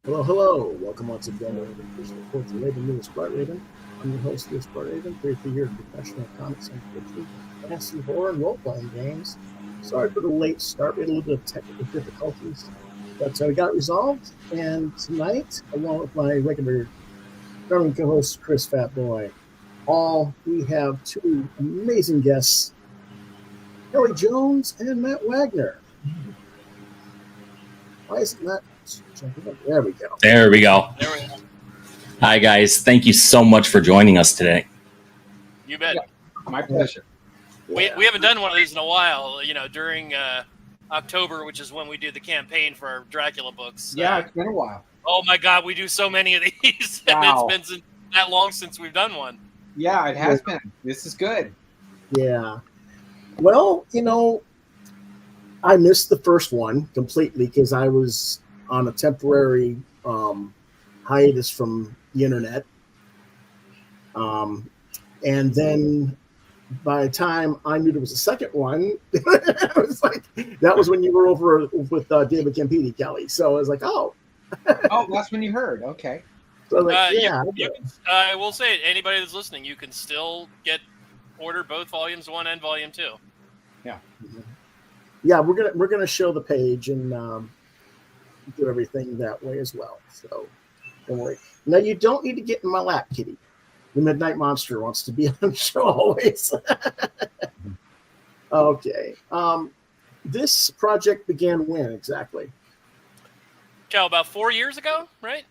Hello, hello. Welcome once again to the official Quoth Raven, Smart Raven. I'm your host, Lewis Smart Raven, 33 years of professional comics and fiction, fantasy, horror, and role-playing games. Sorry for the late start. We had a little bit of technical difficulties, but we got it resolved. And tonight, along with my regular charming co-host, Chris Fatboy, we have two amazing guests, Kelly Jones and Matt Wagner. Why is it not? There we go. There we go. Hi, guys. Thank you so much for joining us today. You bet. Yeah, my pleasure. We haven't done one of these in a while, during October, which is when we do the campaign for our Dracula books. Yeah, it's been a while. Oh, my God. We do so many of these. Wow. And it's been that long since we've done one. Yeah, it has been. This is good. Yeah. Well, I missed the first one completely because I was on a temporary hiatus from the internet. And then by the time I knew there was a second one, I was like, that was when you were over with David Campini, Kelly. So I was like, oh. Oh, that's when you heard. Okay. So like, I will say, anybody that's listening, you can still order both volumes 1 and volume 2. Yeah. Yeah, we're gonna show the page and do everything that way as well. So don't worry. Now you don't need to get in my lap, Kitty. The Midnight Monster wants to be on the show always. Okay. This project began when exactly? Cal, about 4 years ago, right?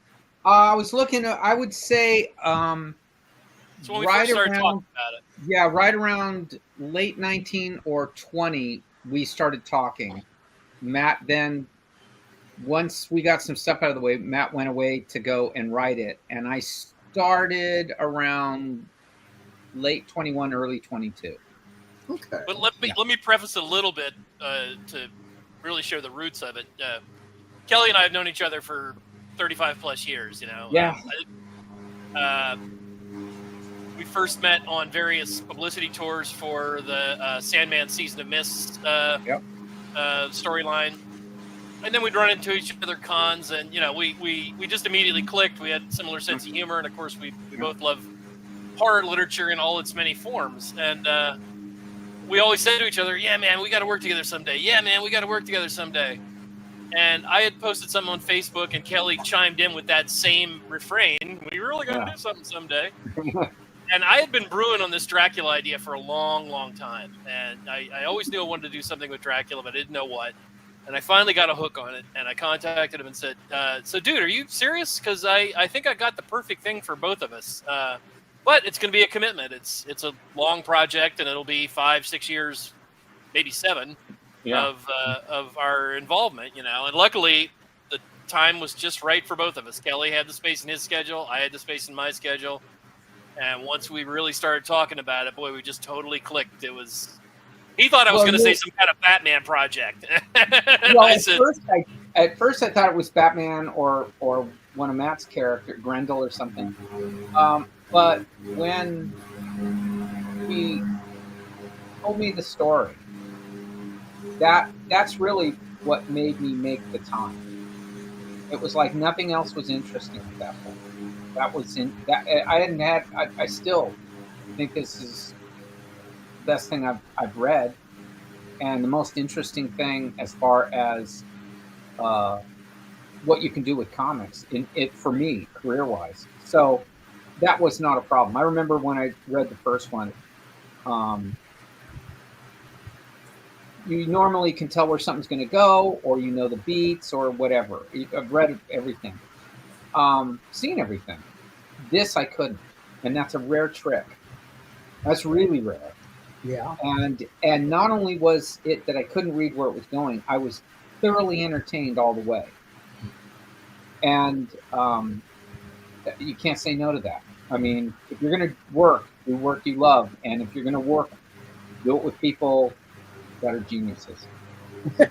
I was looking at, I would say, So when we right first started around, talking about it. yeah, right around late 19 or 20, we started talking. Matt then, once we got some stuff out of the way, Matt went away to go and write it. And I started around late 21, early 22. Okay. But let me preface it a little bit to really show the roots of it. Kelly and I have known each other for 35 plus years, Yeah. We first met on various publicity tours for the SANDMAN Season of Mist storyline. And then we'd run into each other cons, and we just immediately clicked. We had similar sense of humor, and of course we both love horror literature in all its many forms. And we always said to each other, "Yeah, man, we got to work together someday. Yeah, man, we got to work together someday." And I had posted something on Facebook, and Kelly chimed in with that same refrain: "We really got to do something someday." And I had been brewing on this Dracula idea for a long, long time. And I always knew I wanted to do something with Dracula, but I didn't know what. And I finally got a hook on it. And I contacted him and said, so, dude, are you serious? Because I think I got the perfect thing for both of us. But it's going to be a commitment. It's a long project, and it'll be 5-6 years, maybe 7 of our involvement, And luckily, the time was just right for both of us. Kelly had the space in his schedule. I had the space in my schedule. And once we really started talking about it, boy, we just totally clicked. He thought I was going to say some kind of Batman project. Well, at first I thought it was Batman or one of Matt's characters, Grendel or something. But when he told me the story, that's really what made me make the time. It was like nothing else was interesting at that point. That was in that I still think this is the best thing I've read, and the most interesting thing as far as what you can do with comics for me, career wise. So that was not a problem. I remember when I read the first one, you normally can tell where something's going to go, or the beats or whatever. I've read everything. Seen everything. This I couldn't, and that's a rare trick. That's really rare. Yeah. And not only was it that I couldn't read where it was going, I was thoroughly entertained all the way. And you can't say no to that. I mean, if you're going to work, do work you love, and if you're going to work, do it with people that are geniuses. Yeah,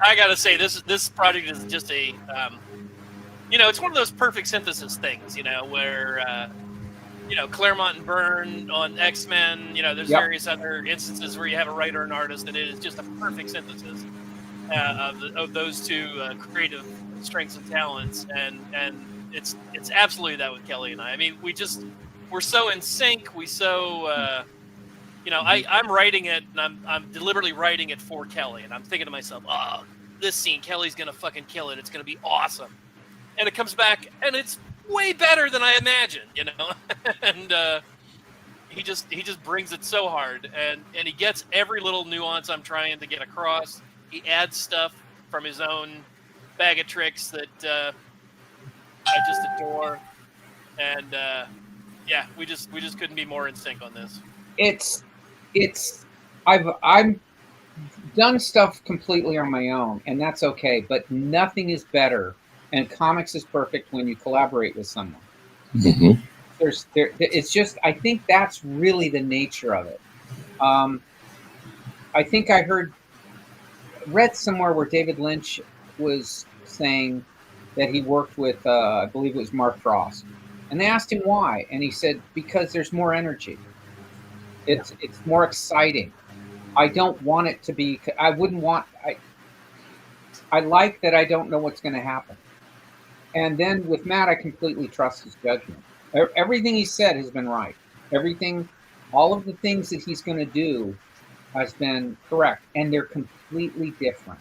I got to say, this project is just a it's one of those perfect synthesis things, where, Claremont and Byrne on X-Men, there's various other instances where you have a writer and artist, and it is just a perfect synthesis of those two creative strengths and talents, and it's absolutely that with Kelly and I. I mean, we're so in sync. I'm writing it, and I'm deliberately writing it for Kelly, and I'm thinking to myself, oh, this scene, Kelly's gonna fucking kill it. It's gonna be awesome, and it comes back, and it's way better than I imagined, and he just brings it so hard, and he gets every little nuance I'm trying to get across. He adds stuff from his own bag of tricks that I just adore, and we just couldn't be more in sync on this. I've done stuff completely on my own, and that's okay, but nothing is better, and comics is perfect when you collaborate with someone. Mm-hmm. It's just, I think that's really the nature of it. I think I read somewhere where David Lynch was saying that he worked with, I believe it was Mark Frost, and they asked him why, and he said, because there's more energy. It's more exciting. I don't want it to be, I like that I don't know what's going to happen. And then with Matt, I completely trust his judgment. Everything he said has been right. All of the things that he's going to do has been correct, and they're completely different.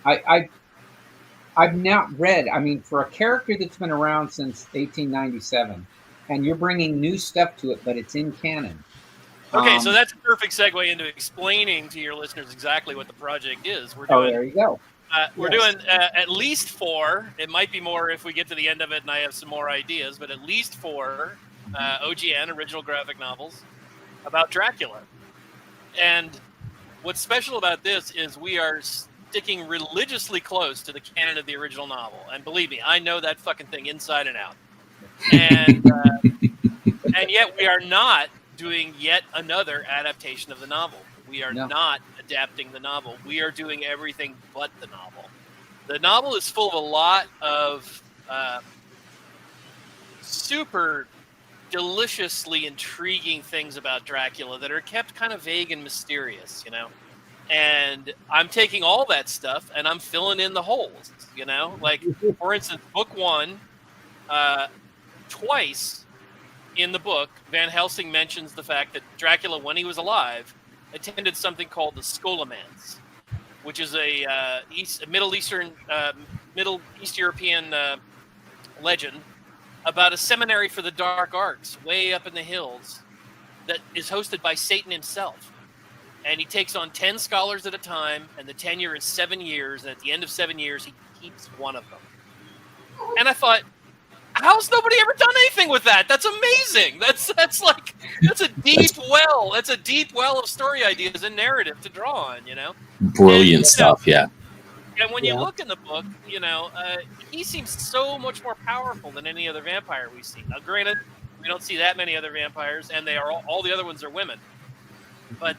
I've not read, I mean, for a character that's been around since 1897, and you're bringing new stuff to it, but it's in canon. Okay, so that's a perfect segue into explaining to your listeners exactly what the project is. There you go. We're doing at least 4. It might be more if we get to the end of it and I have some more ideas, but at least 4 OGN, original graphic novels, about Dracula. And what's special about this is we are sticking religiously close to the canon of the original novel. And believe me, I know that fucking thing inside and out. And, and yet we are not doing yet another adaptation of the novel. We are not adapting the novel. We are doing everything but the novel. The novel is full of a lot of super deliciously intriguing things about Dracula that are kept kind of vague and mysterious, And I'm taking all that stuff and I'm filling in the holes, Like, for instance, book 1, twice in the book, Van Helsing mentions the fact that Dracula, when he was alive, attended something called the Scholomance, which is a Middle East European legend about a seminary for the dark arts way up in the hills that is hosted by Satan himself. And he takes on 10 scholars at a time, and the tenure is 7 years, and at the end of 7 years, he keeps one of them. And I thought, how's nobody ever done anything with that? That's amazing. That's a deep well. That's a deep well of story ideas and narrative to draw on, Brilliant stuff, yeah. And when you look in the book, he seems so much more powerful than any other vampire we see. Now, granted, we don't see that many other vampires, and they are all the other ones are women. But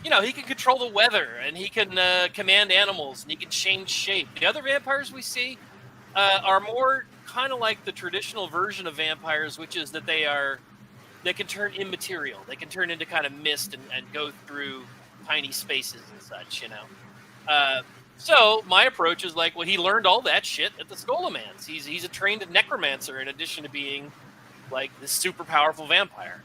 he can control the weather, and he can command animals, and he can change shape. The other vampires we see are more kind of like the traditional version of vampires, which is that they can turn immaterial. They can turn into kind of mist and go through tiny spaces and such, So my approach is like, well, he learned all that shit at the Scholomance. He's a trained necromancer in addition to being like this super powerful vampire.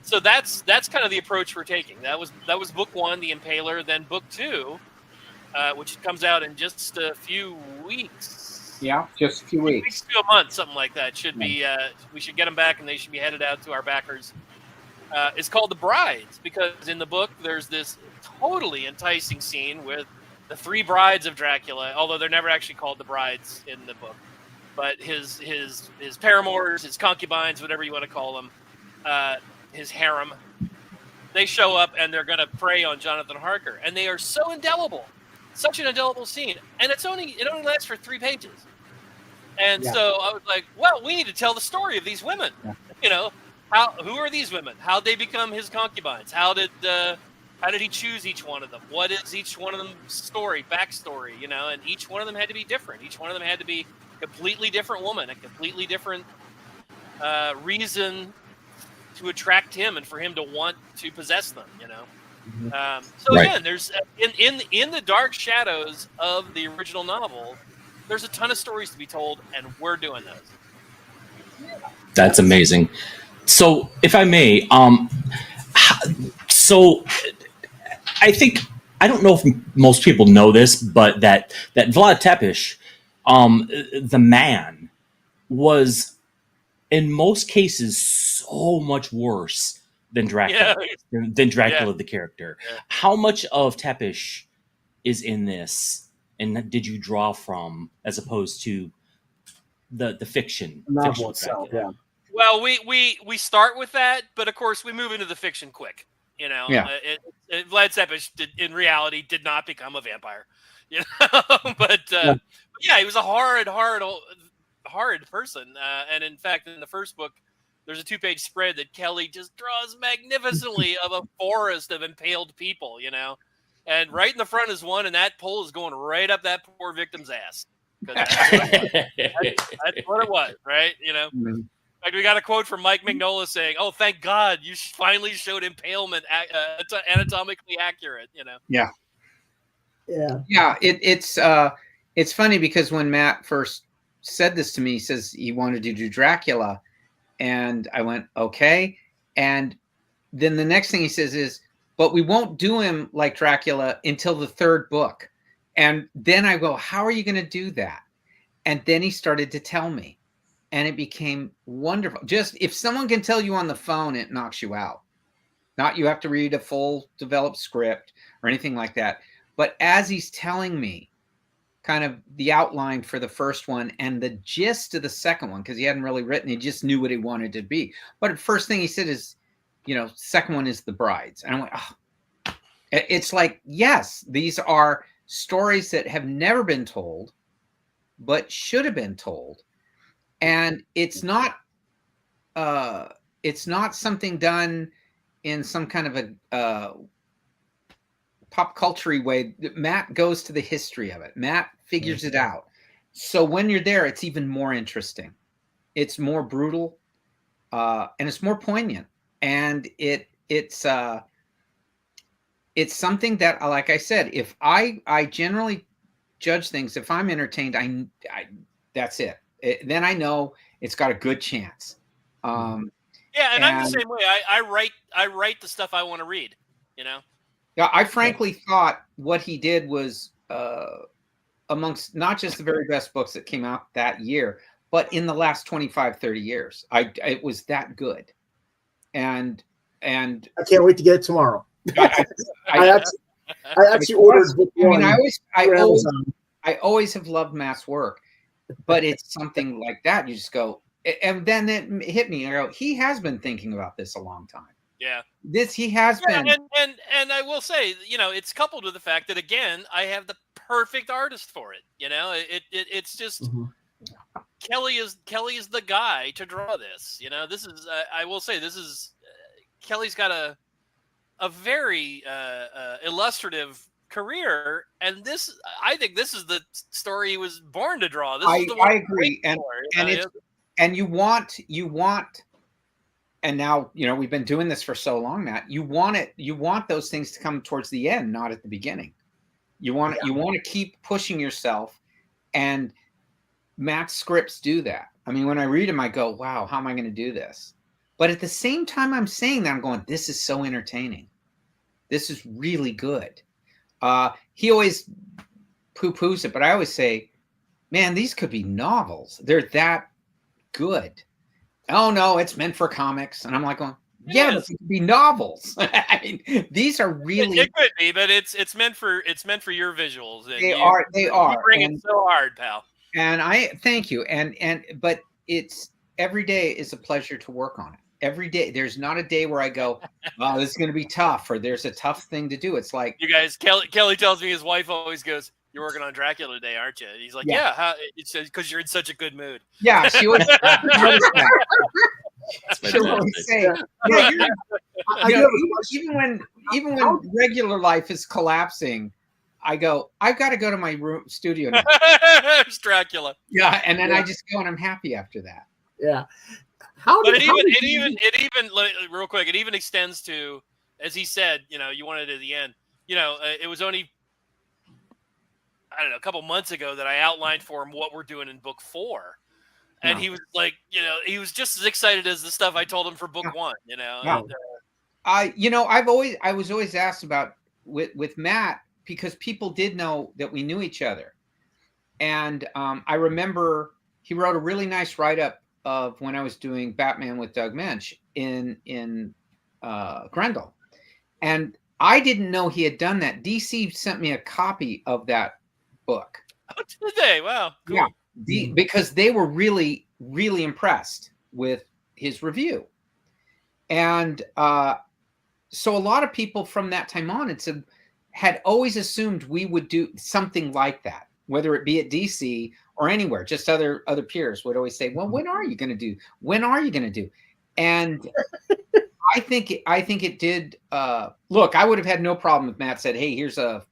So that's kind of the approach we're taking. That was book 1, The Impaler. Then book 2, which comes out in just a few weeks. Yeah, just a few weeks. To a month, something like that. Should be. We should get them back, and they should be headed out to our backers. It's called The Brides, because in the book there's this totally enticing scene with the 3 brides of Dracula, although they're never actually called the brides in the book. But his paramours, his concubines, whatever you want to call them, his harem, they show up and they're going to prey on Jonathan Harker, and they are so indelible. Such an indelible scene, and it only lasts for 3 pages. And so I was like, well, we need to tell the story of these women. Yeah. Who are these women? How'd they become his concubines? How did he choose each one of them? What is each one of them backstory, and each one of them had to be different. Each one of them had to be a completely different woman, a completely different reason to attract him and for him to want to possess them, So Right. again, there's in the dark shadows of the original novel, there's a ton of stories to be told, and we're doing those. That's amazing. So, if I may, so I think I don't know if most people know this, but that Vlad Tepes, the man, was in most cases so much worse than Dracula, the character. Yeah. How much of Tepes is in this, and did you draw from as opposed to the fiction? The novel fictional itself, Dracula? Well, we start with that, but of course we move into the fiction quick. You know, Vlad Tepes in reality did not become a vampire. You know, but yeah, he was a horrid person. And in fact, in the first book, there's a 2-page spread that Kelly just draws magnificently of a forest of impaled people. You know, and right in the front is one, and that pole is going right up that poor victim's ass. That's what it was, right? You know. Mm-hmm. In fact, we got a quote from Mike Mignola saying, "Oh, thank God you finally showed impalement anatomically accurate." You know. Yeah. Yeah. It's funny because when Matt first said this to me, he says he wanted to do Dracula, and I went, okay. And then the next thing he says is, but we won't do him like Dracula until the 3rd book. And then I go, how are you going to do that? And then he started to tell me, and it became wonderful. Just if someone can tell you on the phone, it knocks you out. Not you have to read a full developed script or anything like that. But as he's telling me kind of the outline for the first one and the gist of the second one, because he hadn't really written, he just knew what he wanted to be. But the first thing he said is, you know, second one is the brides. And I went, oh. It's like, yes, these are stories that have never been told, but should have been told. And it's not something done in some kind of a pop culture way. Matt goes to the history of it. Matt figures it out. So when you're there, it's even more interesting. It's more brutal, and it's more poignant. And it's something that, like I said, if I generally judge things, if I'm entertained, I that's it. Then I know it's got a good chance. Yeah, and I'm the same way. I write the stuff I want to read. You know. Yeah, I frankly thought what he did was amongst not just the very best books that came out that year, but in the last 25, 30 years. It was that good. And I can't wait to get it tomorrow. I actually ordered book one. I always have loved Matt's work, but it's something like that. You just go, and then it hit me. I go, he has been thinking about this a long time. Yeah. He has been. And I will say, you know, it's coupled with the fact that, again, I have the perfect artist for it. You know, it's just Kelly is the guy to draw this. You know, this is I will say this is Kelly's got a very illustrative career, and I think this is the story he was born to draw. This is the one I agree, and you want. And now, you know, we've been doing this for so long, Matt. You want those things to come towards the end, not at the beginning. You want to keep pushing yourself, and Matt's scripts do that. I mean, when I read them, I go, wow, how am I going to do this? But at the same time I'm saying that, I'm going, this is so entertaining. This is really good. He always poo-poos it, but I always say, man, these could be novels. They're that good. Oh no, it's meant for comics. And I'm like going, yeah, but it could be novels. I mean, these are really it could be, but it's meant for your visuals. They are. You bring it so hard, pal. And I thank you. But it's every day is a pleasure to work on it. Every day. There's not a day where I go, oh, this is gonna be tough, or there's a tough thing to do. It's like, you guys, Kelly tells me his wife always goes, "You're working on Dracula today, aren't you?" And he's like, "Yeah." How? It's because you're in such a good mood. Yeah, she always she'll always say, even when regular life is collapsing, I go, I've got to go to my studio now. It's Dracula. Yeah, and then I just go, and I'm happy after that. Yeah. It even real quick, it even extends to as he said, you wanted it at the end. It was only, I don't know, a couple months ago that I outlined for him what we're doing in book 4. And he was like, he was just as excited as the stuff I told him for book 1, Yeah. And, I was always asked about with Matt, because people did know that we knew each other. And I remember he wrote a really nice write-up of when I was doing Batman with Doug Mensch in Grendel. And I didn't know he had done that. DC sent me a copy of that book. Oh, did they? Wow. Cool. Yeah. Because they were really, really impressed with his review. And so a lot of people from that time on had always assumed we would do something like that, whether it be at DC or anywhere. Just other peers would always say, well, when are you going to do? When are you going to do? And I think it did. Look, I would have had no problem if Matt said, hey, here's a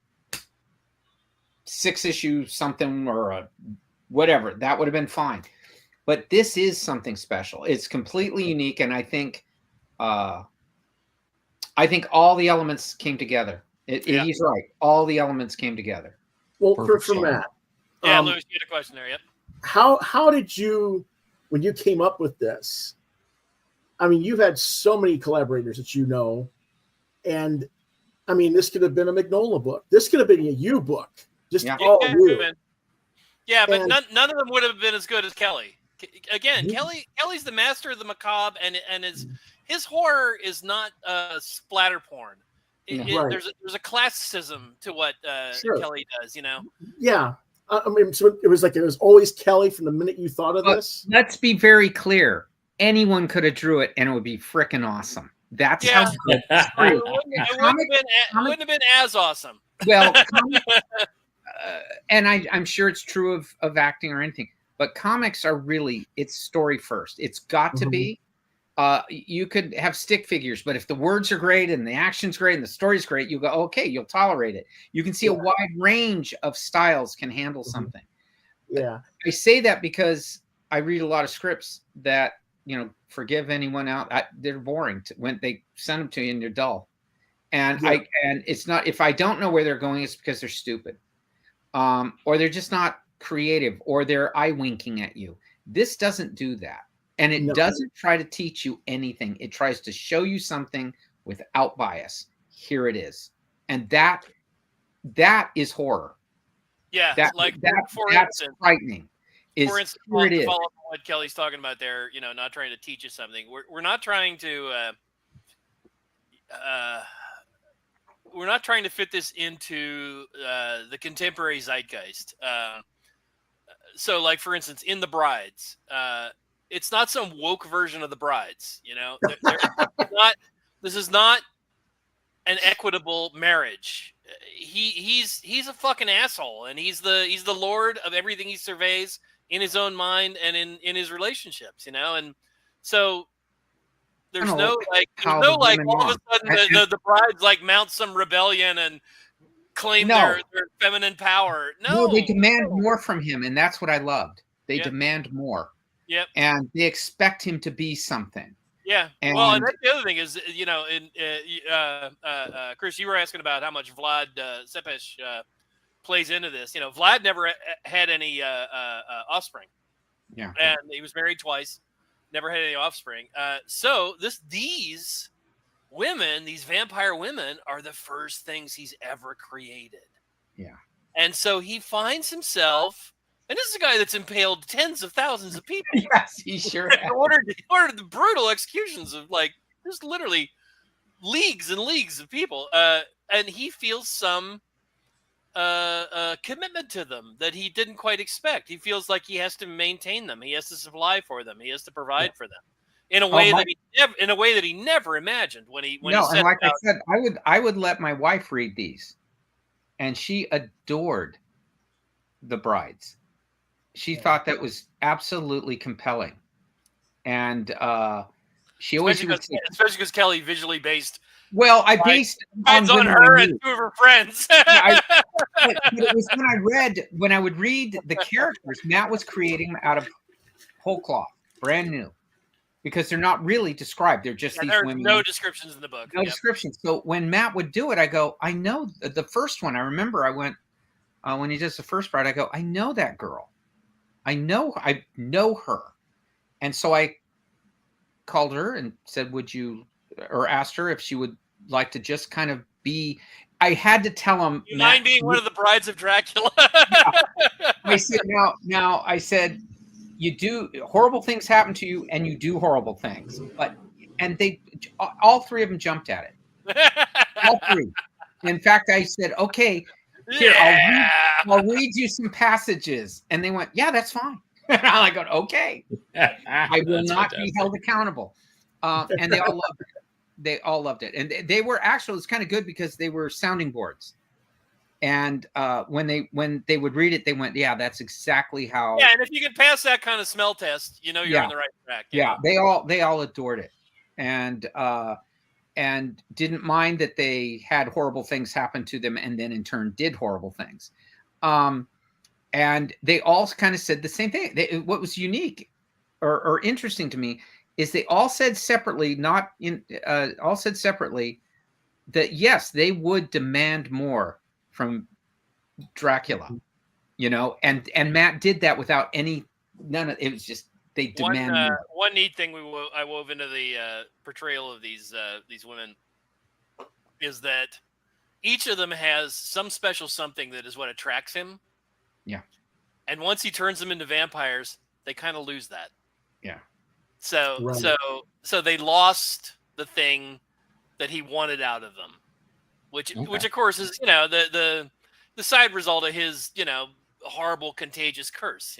6-issue something or a whatever. That would have been fine. But this is something special. It's completely unique. And I think all the elements came together. He's right. All the elements came together. Well, for Matt. Yeah, Louis, you had a question there. Yep. How did you, when you came up with this, I mean, you've had so many collaborators that and I mean, this could have been a Mignola book. This could have been a you book. Just all you. Yeah, but none of them would have been as good as Kelly. Again, Kelly's the master of the macabre, and his horror is not splatter porn. Right. There's a classicism to what Kelly does, Yeah. I mean, so it was always Kelly from the minute you thought of this. Let's be very clear. Anyone could have drew it, and it would be freaking awesome. That's how good. It wouldn't have been as awesome. Well, and I'm sure it's true of acting or anything, but comics are really, it's story first. It's got to be. You could have stick figures, but if the words are great and the action's great and the story's great, you go, okay, you'll tolerate it. You can see a wide range of styles can handle something. Yeah. I say that because I read a lot of scripts that, forgive anyone out. They're boring when they send them to you and you're dull. And and it's not, if I don't know where they're going, it's because they're stupid. Or they're just not creative, or they're eye winking at you. This doesn't do that. And it doesn't try to teach you anything. It tries to show you something without bias. Here it is. And that is horror. Yeah, that's frightening. For instance, follow up on what Kelly's talking about there, not trying to teach you something. We're not trying to fit this into the contemporary zeitgeist. So, like, for instance, in The Brides, it's not some woke version of The Brides. This is not an equitable marriage. He's a fucking asshole, and he's the lord of everything he surveys in his own mind and in his relationships. And so there's no all of a sudden the brides like mount some rebellion and claim their feminine power. No, they demand more from him, and that's what I loved. They demand more. Yep. And they expect him to be something. Yeah. And that's the other thing is, Chris, you were asking about how much Vlad Tepes plays into this. Vlad never had any offspring. Yeah. And he was married twice, never had any offspring. So these women, these vampire women, are the first things he's ever created. Yeah. And so he finds himself. And this is a guy that's impaled tens of thousands of people. Yes, he sure has. ordered the brutal executions of just literally leagues and leagues of people. And he feels some commitment to them that he didn't quite expect. He feels like he has to maintain them. He has to supply for them. He has to provide for them in a way that he never imagined when he and like I said, I would let my wife read these, and she adored The Brides. She thought that was absolutely compelling, and she always especially because Kelly visually based. Well, I based on her and two of her friends. But it was when I would read the characters, Matt was creating them out of whole cloth, brand new. because they're not really described. They're just these There are women. no descriptions in the book. No descriptions. So when Matt would do it, I go, I know the first one. I remember I went when he does the first part. I go, I know that girl. I know her. And so I called her and said, or asked her if she would like to just kind of be. I had to tell him. You mind being one of the brides of Dracula? I said, now I said, you do horrible things happen to you, and you do horrible things. And all three of them jumped at it. All three. In fact, I said, okay, here, I'll read you some passages. And they went, yeah, that's fine. And I go, okay. I will not be held accountable. And they all loved it. They all loved it. And they were actually, it's kind of good because they were sounding boards. And when they would read it, they went, yeah, that's exactly how. Yeah, and if you can pass that kind of smell test, you're on the right track. Yeah, they all adored it. And didn't mind that they had horrible things happen to them and then in turn did horrible things. And they all kind of said the same thing. What was unique or interesting to me is they all said separately, that yes, they would demand more from Dracula, and Matt did that without it was just, they demand one neat thing I wove into the portrayal of these women is that each of them has some special something that is what attracts him. Yeah. And once he turns them into vampires, they kind of lose that. Yeah. So Right. so they lost the thing that he wanted out of them, which of course is the side result of his horrible contagious curse.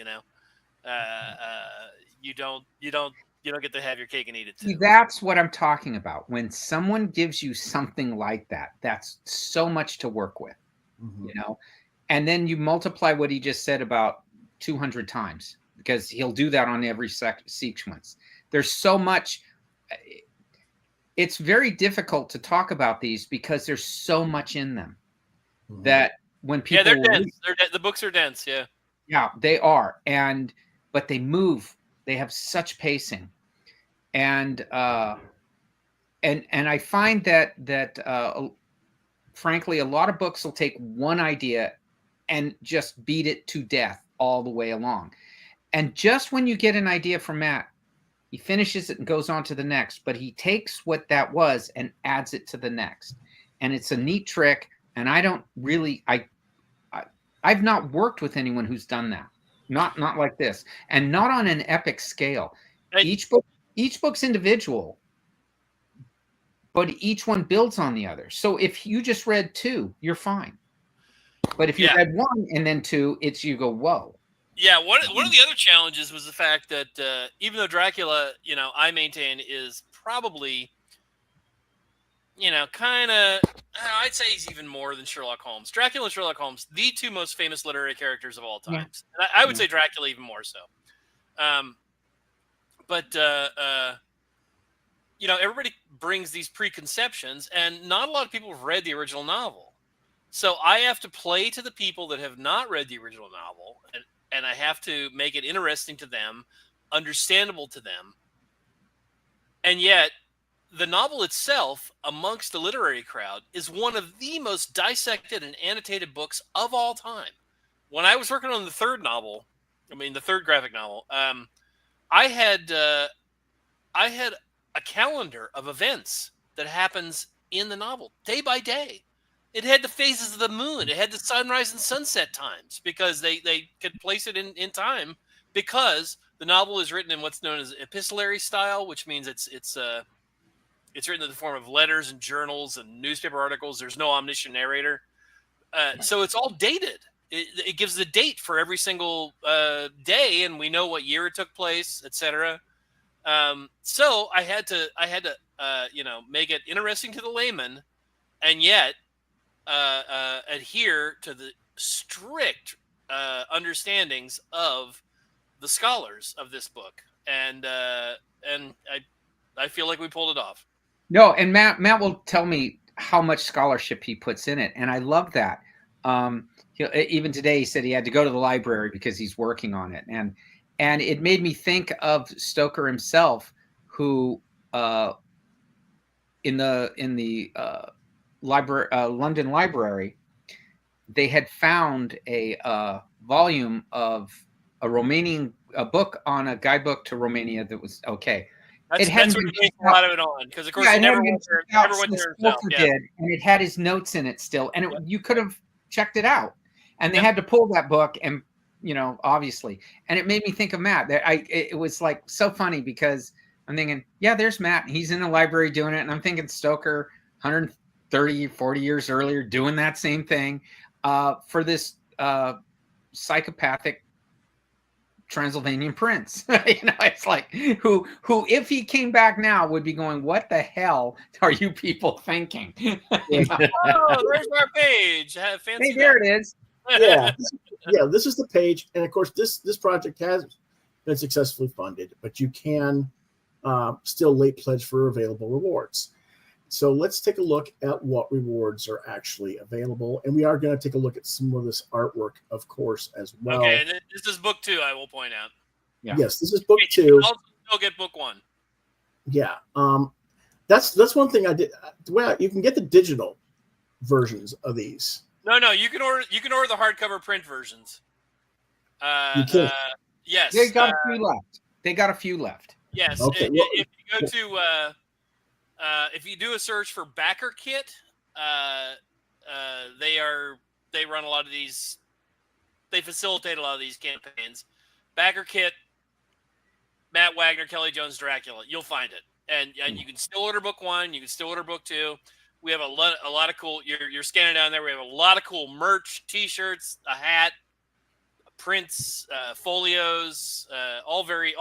You don't get to have your cake and eat it too. See, that's what I'm talking about. When someone gives you something like that, that's so much to work with, and then you multiply what he just said about 200 times, because he'll do that on every sequence. There's so much. It's very difficult to talk about these because there's so much in them that when people, they're dense. The books are dense. Yeah, they are. But they move. They have such pacing. And I find that frankly, a lot of books will take one idea and just beat it to death all the way along. And just when you get an idea from Matt, he finishes it and goes on to the next, but he takes what that was and adds it to the next. And it's a neat trick. And I don't really, I've not worked with anyone who's done that. Not like this, and not on an epic scale. Each book's individual, but each one builds on the other. So if you just read 2, you're fine. But if you read 1 and then 2, you go, whoa. Yeah, one of the other challenges was the fact that even though Dracula, I maintain is probably, kind of, I'd say he's even more than Sherlock Holmes. Dracula and Sherlock Holmes, the 2 most famous literary characters of all times. Yeah. And I would say Dracula even more so. But everybody brings these preconceptions, and not a lot of people have read the original novel. So I have to play to the people that have not read the original novel, and I have to make it interesting to them, understandable to them. And yet, the novel itself, amongst the literary crowd, is one of the most dissected and annotated books of all time. When I was working on the third graphic novel, I had a calendar of events that happens in the novel, day by day. It had the phases of the moon. It had the sunrise and sunset times, because they could place it in time, because the novel is written in what's known as epistolary style, which means it's written in the form of letters and journals and newspaper articles. There's no omniscient narrator. So it's all dated. It gives the date for every single day, and we know what year it took place, etc. So I had to make it interesting to the layman, and yet adhere to the strict understandings of the scholars of this book. And I feel like we pulled it off. No, and Matt will tell me how much scholarship he puts in it, and I love that. Even today, he said he had to go to the library because he's working on it, and it made me think of Stoker himself, who in the library, London Library, they had found a volume of a Romanian book on a guidebook to Romania that was okay. That's what he based a lot of it on, because of course he never went there himself. Yeah. Did, and it had his notes in it still, and you could have checked it out. And they had to pull that book, and obviously, and it made me think of Matt. It was like so funny because I'm thinking, yeah, there's Matt. He's in the library doing it, and I'm thinking Stoker, 130, 40 years earlier, doing that same thing for this psychopathic Transylvanian prince. It's like who if he came back now would be going, what the hell are you people thinking? Oh, there's our page. Fancy hey, there it is. Yeah. This is the page, and of course this project has been successfully funded, but you can still late pledge for available rewards. So let's take a look at what rewards are actually available. And we are going to take a look at some of this artwork, of course, as well. Okay, and this is book 2, I will point out. Yeah. Yes, this is book 2. You can also still get book 1. Yeah. That's one thing I did. Well, you can get the digital versions of these. No, you can order the hardcover print versions. You can. Yes. They got a few left. Yes. Okay. If you go to if you do a search for Backer Kit, they run a lot of these. They facilitate a lot of these campaigns. Backer Kit, Matt Wagner, Kelly Jones, Dracula. You'll find it, and you can still order book 1. You can still order book 2. We have a lot of cool. You're scanning down there. We have a lot of cool merch, T-shirts, a hat, prints, folios, all very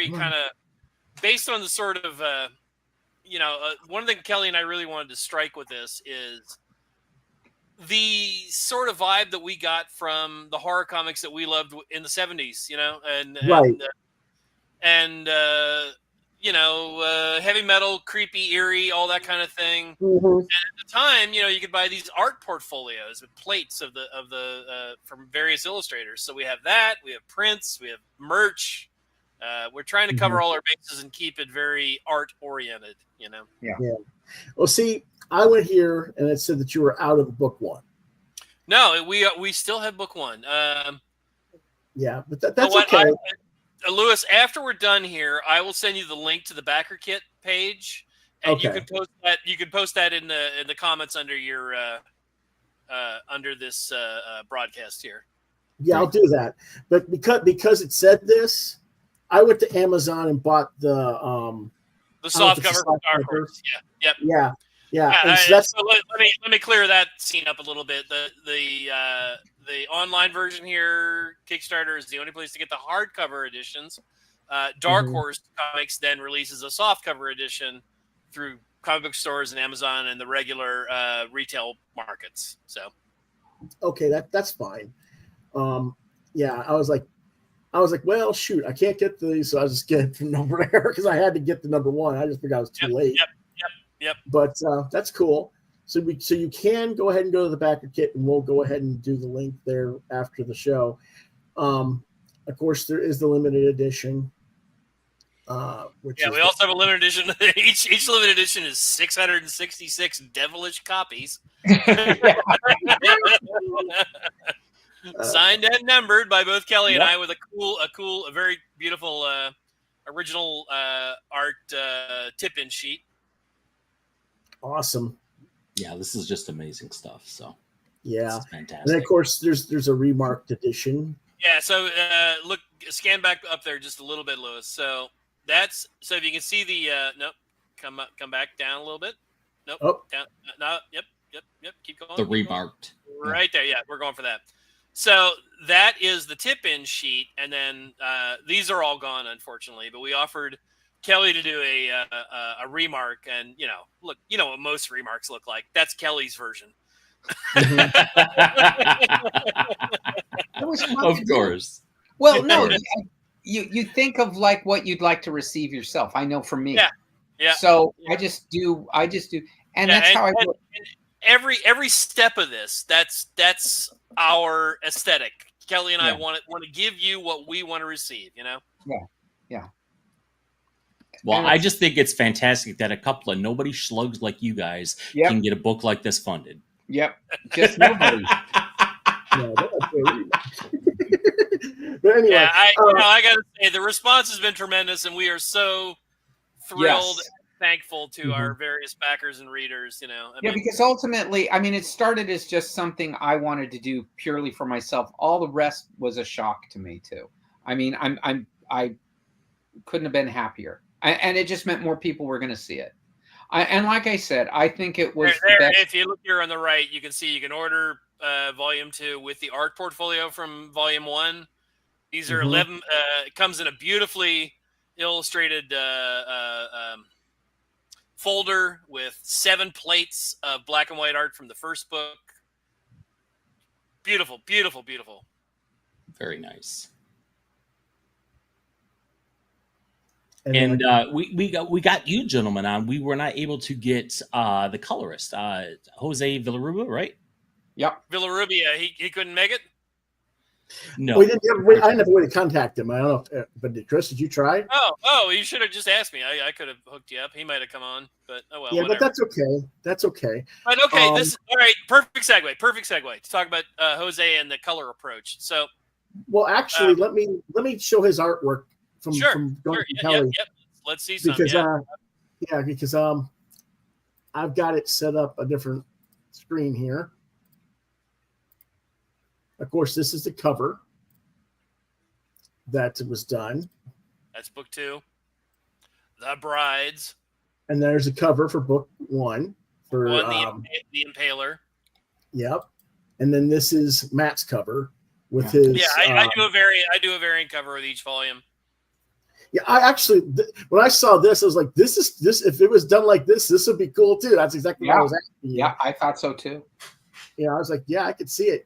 kind of based on the sort of. One thing Kelly and I really wanted to strike with this is the sort of vibe that we got from the horror comics that we loved in the 70s, heavy metal, creepy, eerie, all that kind of thing. Mm-hmm. And at the time, you could buy these art portfolios with plates of the from various illustrators. So we have that, we have prints, we have merch. We're trying to cover all our bases and keep it very art oriented, Yeah. Well, see, I went here and it said that you were out of book 1. No, we still have book 1. Yeah, but that's okay. Lewis, after we're done here, I will send you the link to the Backer Kit page, and you can post that. You can post that in the comments under your under this broadcast here. Yeah, I'll do that. But because it said this, I went to Amazon and bought the soft cover for Dark Horse. Yeah. Yep. Yeah. So let me clear that scene up a little bit. The online version here, Kickstarter, is the only place to get the hardcover editions. Dark Horse Comics then releases a softcover edition through comic book stores and Amazon and the regular retail markets. So, okay, that's fine. Yeah, I was like, well, shoot, I can't get these, so I was just getting the number there because I had to get the number 1. I just figured I was too late. Yep. But that's cool. So you can go ahead and go to the Backer Kit, and we'll go ahead and do the link there after the show. Of course, there is the limited edition. We also have a limited edition. Each limited edition is 666 devilish copies. Signed and numbered by both Kelly and I with a very beautiful original art tip-in sheet. Awesome. Yeah, this is just amazing stuff. So yeah, this is fantastic. And then, of course, there's a remarked edition. Yeah, so scan back up there just a little bit, Lewis. So if you can see the come back down a little bit. Nope. Oh. Down. No. Yep. Keep going. The remarked. Right there. Yeah, we're going for that. So that is the tip-in sheet, and then these are all gone, unfortunately. But we offered Kelly to do a remark, and look, what most remarks look like. That's Kelly's version. Of course. Well, no, you think of like what you'd like to receive yourself. I know for me. Yeah. So I just do, and that's how I do it. Every step of this, that's our aesthetic. Kelly and I want to give you what we want to receive. Yeah. Well, I just think it's fantastic that a couple of nobody slugs like you guys can get a book like this funded. Yep, just nobody. No, but anyway, Yeah, I got to say the response has been tremendous, and we are so thrilled, and thankful to our various backers and readers. I mean, because ultimately, I mean, it started as just something I wanted to do purely for myself. All the rest was a shock to me too. I mean, I couldn't have been happier, and it just meant more people were going to see it. And like I said, I think it was the best. If you look here on the right, you can see you can order Volume 2 with the art portfolio from Volume 1. These are 11. It comes in a beautifully illustrated folder with 7 plates of black and white art from the first book. Beautiful, beautiful, beautiful. Very nice. and we got you gentlemen on. We were not able to get the colorist, Jose Villarubia, right? Yep. Villarubia, he couldn't make it. No, we didn't have, I didn't have a way to contact him. I don't know, but Chris, did you try? Oh, you should have just asked me. I could have hooked you up. He might have come on, but oh well. Yeah, whatever. but that's okay. That's okay. But okay, this is all right. Perfect segue to talk about Jose and the color approach. So, well, actually, let me show his artwork from Kelly. Yep. Let's see some. Because I've got it set up a different screen here. Of course, this is the cover that was done. That's book 2, The Brides, and there's a cover for book 1 for the Impaler. Yep, and then this is Matt's cover with his. Yeah, I do a variant cover with each volume. Yeah, I actually when I saw this, I was like, "This if it was done like this would be cool too." That's exactly what I was asking. Yeah, I thought so too. Yeah, I was like, "Yeah, I could see it."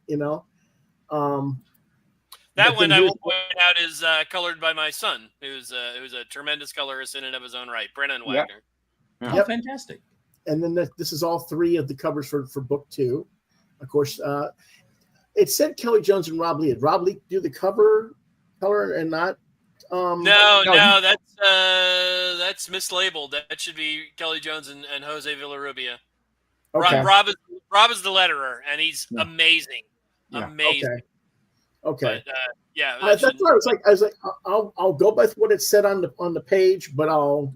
That one I will point out is colored by my son, who's a tremendous colorist in and of his own right, Brennan Wagner. Yep. Oh, fantastic! And then this is all 3 of the covers for book 2. Of course, it said Kelly Jones and Rob Lee. Did Rob Lee do the color and not? No, that's mislabeled. That should be Kelly Jones and Jose Villarubia. Okay. Rob is the letterer, and he's amazing. Yeah. Amazing. Okay. But, yeah. That's what I was like. I'll go by what it said on the page, but I'll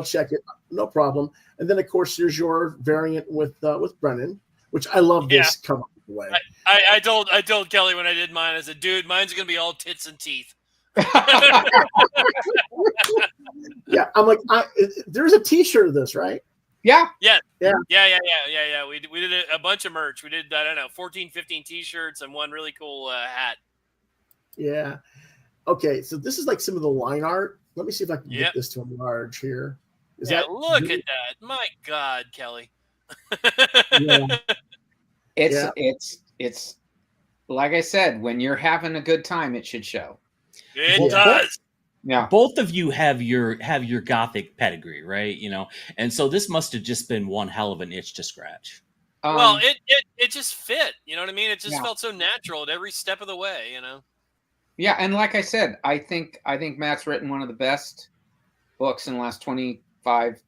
check it. No problem. And then of course there's your variant with Brennan, which I love this cover way. I told Kelly when I did mine, I said, dude, mine's gonna be all tits and teeth. Yeah, I'm like, there's a T-shirt of this, right? Yeah. We did a bunch of merch. We did, I don't know, 14, 15 T-shirts and one really cool hat. Yeah. Okay, so this is like some of the line art. Let me see if I can get this to enlarge here. Look at that! My God, Kelly. It's like I said, when you're having a good time, it should show. It does. Yeah. Both of you have your Gothic pedigree, right? And so this must have just been one hell of an itch to scratch. Well, it just fit. You know what I mean? It just felt so natural at every step of the way. Yeah, and like I said, I think Matt's written one of the best books in the last 25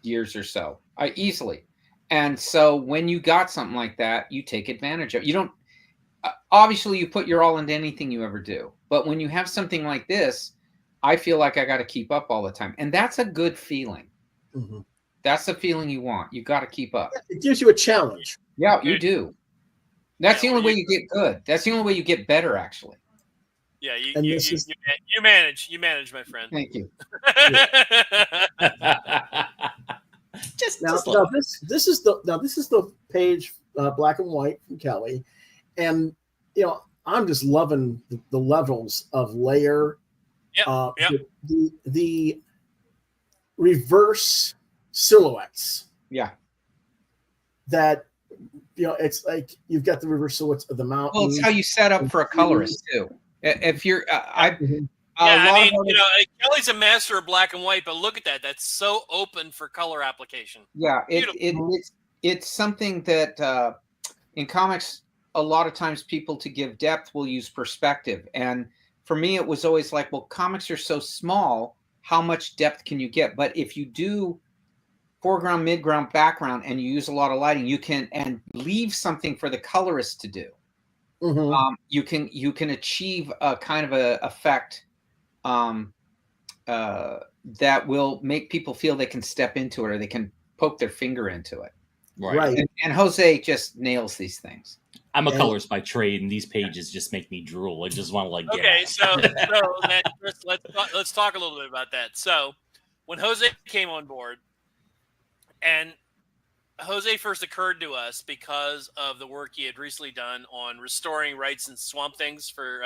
years or so. Easily. And so when you got something like that, you take advantage of it. You don't obviously you put your all into anything you ever do. But when you have something like this, I feel like I got to keep up all the time. And that's a good feeling. Mm-hmm. That's the feeling you want. You got to keep up. It gives you a challenge. Yeah, you do. That's the only way you get good. That's the only way you get better, actually. Yeah, you manage, my friend. Thank you. This is the page black and white from Kelly, and I'm just loving the levels of layer. The reverse silhouettes. Yeah. That it's like you've got the reverse silhouettes of the mountain. Well, it's how you set up for a colorist too. If you're, Kelly's a master of black and white, but look at that. That's so open for color application. Yeah, it's something that in comics, a lot of times people to give depth will use perspective. And for me, it was always like, well, comics are so small. how much depth can you get. But if you do foreground, midground, background, and you use a lot of lighting, you can and leave something for the colorist to do. You can achieve a kind of a effect that will make people feel they can step into it, or they can poke their finger into it. Right. And Jose just nails these things. I'm a colorist by trade, and these pages just make me drool. I just want to like. Get Okay, out. so then, Chris, let's talk a little bit about that. So when Jose came on board, and Jose first occurred to us because of the work he had recently done on restoring Rights and Swamp Things for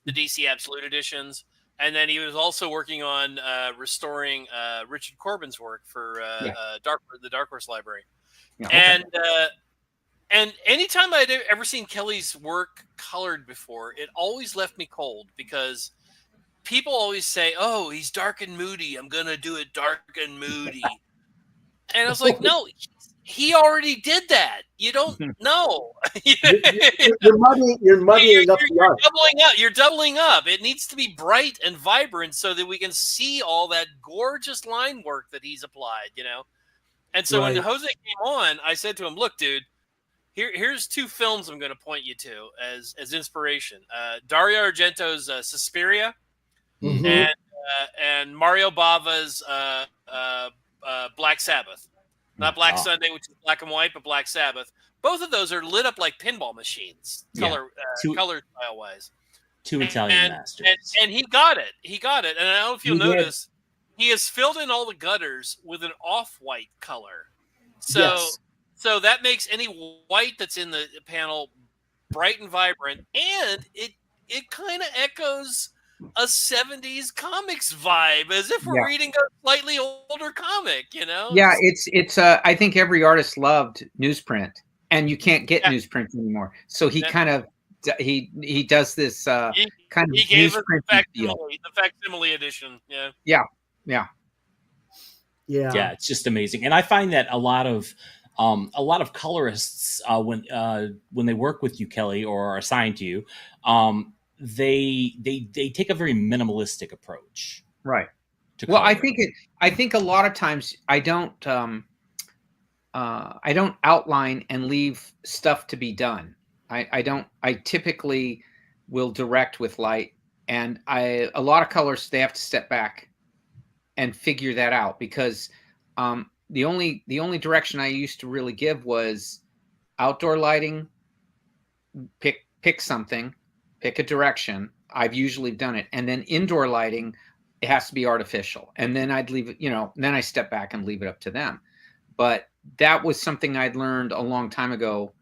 the DC Absolute editions. And then he was also working on restoring Richard Corbin's work for the Dark Horse Library. Yeah, okay. And anytime I'd ever seen Kelly's work colored before, it always left me cold, because people always say, "Oh, he's dark and moody. I'm going to do it dark and moody." And I was like, no, he already did that. You don't know. You're muddying up the art. You're doubling up. It needs to be bright and vibrant so that we can see all that gorgeous line work that he's applied, And so when Jose came on, I said to him, "Look, dude, here's 2 films I'm going to point you to as inspiration. Dario Argento's Suspiria and Mario Bava's Black Sabbath. Not Black Sunday, which is black and white, but Black Sabbath. Both of those are lit up like pinball machines, color style wise. 2 Italian masters. And he got it. And I don't know if you'll notice, he has filled in all the gutters with an off-white color. So that makes any white that's in the panel bright and vibrant, and it kind of echoes a 70s comics vibe, as if we're reading a slightly older comic, Yeah, it's I think every artist loved newsprint, and you can't get newsprint anymore. So he kind of he does this kind of he gave us the facsimile edition. Yeah. It's just amazing. And I find that a lot of colorists when they work with you, Kelly, or are assigned to you, they take a very minimalistic approach. Right. Well, I think a lot of times I don't outline and leave stuff to be done. I typically will direct with light, and a lot of colors, they have to step back and figure that out, because the only direction I used to really give was outdoor lighting, pick something, pick a direction. I've usually done it. And then indoor lighting, it has to be artificial. And then I'd leave it, then I step back and leave it up to them. But that was something I'd learned a long time ago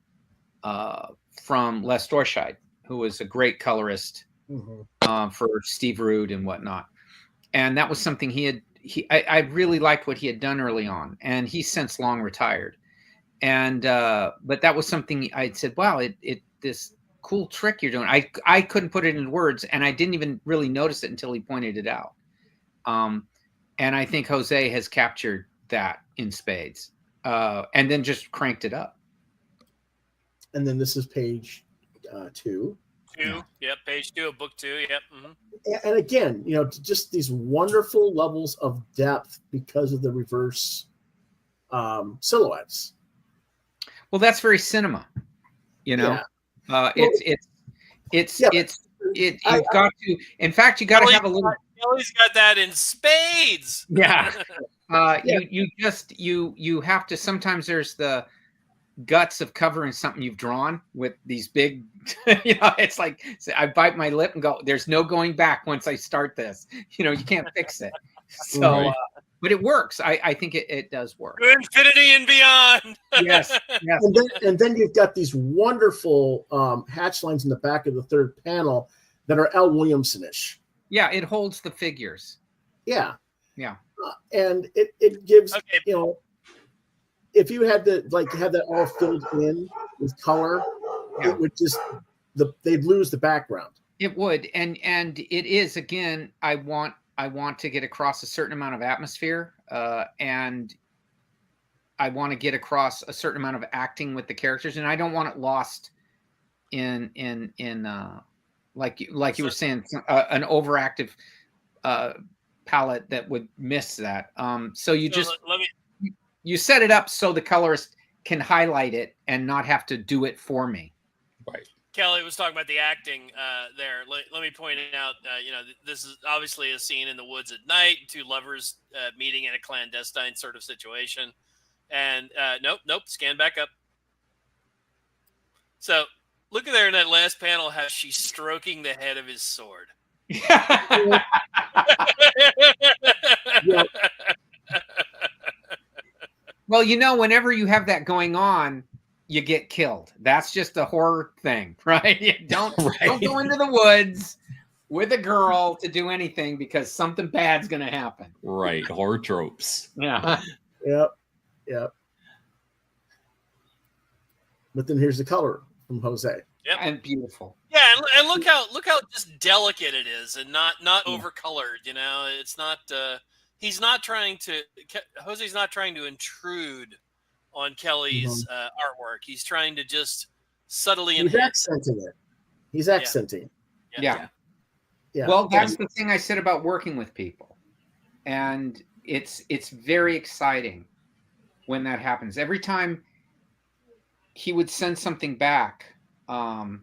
from Les Dorscheid, who was a great colorist for Steve Rude and whatnot. And that was something I really liked what he had done early on. And he's since long retired. And but that was something I'd said, wow, this cool trick you're doing. I couldn't put it in words, and I didn't even really notice it until he pointed it out. And I think Jose has captured that in spades, and then just cranked it up. And then this is page 2. Yep, page 2 of book 2. Yep. And again, just these wonderful levels of depth because of the reverse silhouettes. Well, that's very cinema, You've got to. In fact, you got to have a little. Kelly's got that in spades. Yeah. You have to. Sometimes there's the guts of covering something you've drawn with these big. It's like I bite my lip and go. There's no going back once I start this. You can't fix it. So. But it works. I think it does work. To infinity and beyond. Yes. And then you've got these wonderful hatch lines in the back of the third panel that are L. Williamson-ish. Yeah, it holds the figures. Yeah. And it gives, if you had to have that all filled in with color, it would just they'd lose the background. It would, and it is, again, I want to get across a certain amount of atmosphere, and I want to get across a certain amount of acting with the characters, and I don't want it lost in like you were saying, an overactive palette that would miss that. So you just let me. you set it up so the colorist can highlight it and not have to do it for me. Right. Kelly was talking about the acting there. Let me point out, this is obviously a scene in the woods at night, two lovers meeting in a clandestine sort of situation. And nope, scan back up. So look at there in that last panel how she's stroking the head of his sword. Yeah. Well, whenever you have that going on, you get killed. That's just a horror thing, right? Don't go into the woods with a girl to do anything because something bad's going to happen. Right. Horror tropes. Yeah. Yep. But then here's the color from Jose. Yep. And beautiful. Yeah, and look how just delicate it is, and not overcolored. It's not. He's not trying to. Jose's not trying to intrude on Kelly's artwork. He's trying to just subtly. He's accenting it. He's accenting. Yeah. Yeah. Well, that's the thing I said about working with people, and it's very exciting when that happens. Every time he would send something back, I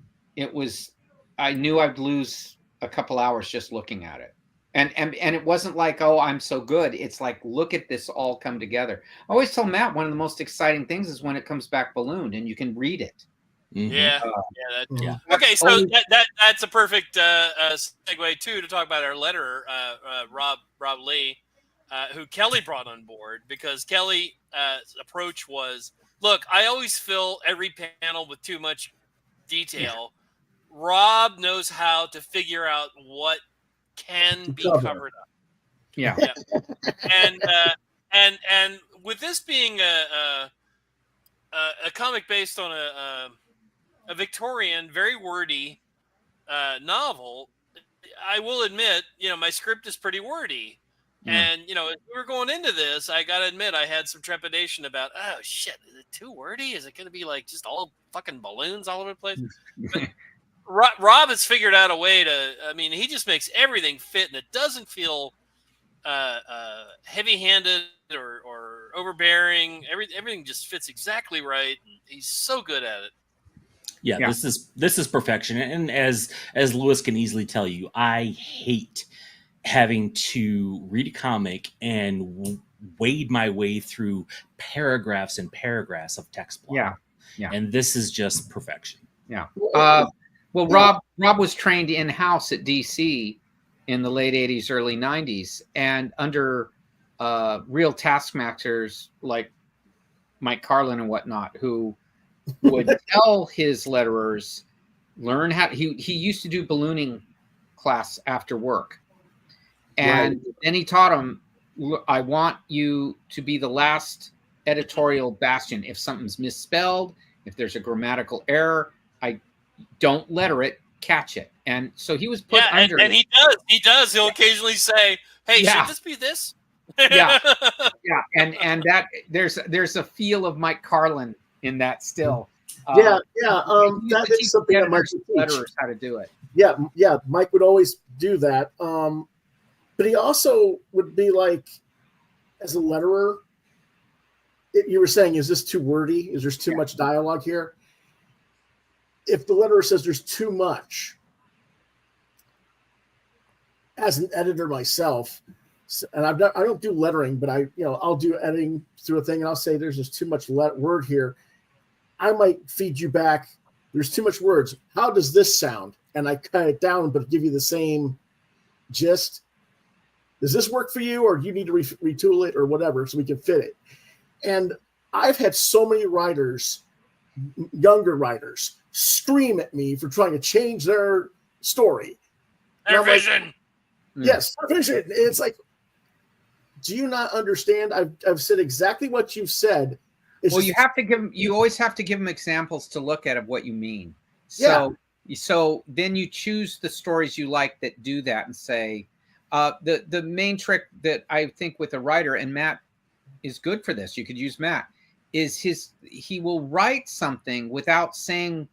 knew I'd lose a couple hours just looking at it. And it wasn't like, oh, I'm so good. It's like, look at this all come together. I always tell Matt one of the most exciting things is when it comes back ballooned and you can read it. Mm-hmm. Yeah. Okay, so that's a perfect segue too to talk about our letterer, Rob Lee, who Kelly brought on board because Kelly's approach was, look, I always fill every panel with too much detail. Yeah. Rob knows how to figure out what can be covered up. Yeah. And with this being a comic based on a Victorian, very wordy novel, I will admit, my script is pretty wordy. And, as we were going into this, I got to admit, I had some trepidation about, oh, shit, is it too wordy? Is it going to be like just all fucking balloons all over the place? But Rob has figured out a way to, he just makes everything fit, and it doesn't feel heavy-handed or overbearing. Everything just fits exactly right. And he's so good at it. Yeah, this is perfection. And as Lewis can easily tell you, I hate having to read a comic and wade my way through paragraphs and paragraphs of text block. Yeah. And this is just perfection. Yeah. Well, Rob was trained in-house at DC in the late 80s, early 90s, and under real taskmasters like Mike Carlin and whatnot, who would tell his letterers, learn how. He used to do ballooning class after work. And then he taught him, I want you to be the last editorial bastion. If something's misspelled, if there's a grammatical error, I don't letter it, catch it. And so he was put under. And he does. He'll occasionally say, hey, should this be this? Yeah. And that there's a feel of Mike Carlin in that still. That is something that Mike would teach. Letterers how to do it. Yeah. Mike would always do that. But he also would be like, as a letterer, you were saying, is this too wordy? Is there too much dialogue here? If the letterer says there's too much, as an editor myself, and I don't do lettering, but I'll do editing through a thing, and I'll say there's just too much word here. I might feed you back. There's too much words. How does this sound? And I cut it down, but give you the same gist. Does this work for you, or do you need to retool it or whatever so we can fit it? And I've had so many writers, younger writers, scream at me for trying to change their story. Their vision. Yes, their vision. It's like, do you not understand? I've said exactly what you've said. You always have to give them examples to look at of what you mean. So then you choose the stories you like that do that and say, the main trick that I think with a writer, and Matt is good for this, you could use Matt, is he will write something without saying,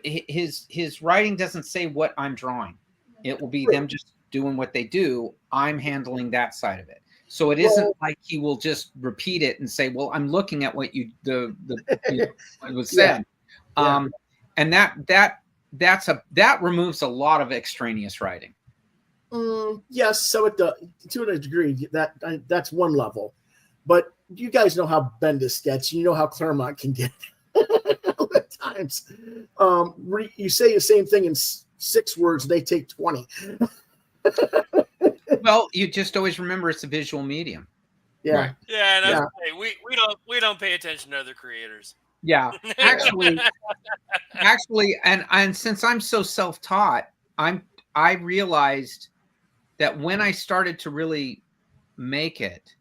his writing doesn't say what I'm drawing. It will be them just doing what they do, I'm handling that side of it. So it isn't like he will just repeat it and say, "Well, I'm looking at what you what was said," and that removes a lot of extraneous writing. Yes, so to a degree, that's one level, but you guys know how Bendis gets. You know how Claremont can get at times. You say the same thing in 6 words, they take 20. Well, you just always remember it's a visual medium. Yeah, Right. Yeah, and we don't pay attention to other creators. Yeah, actually, and since I'm so self-taught, I realized that when I started to really make it,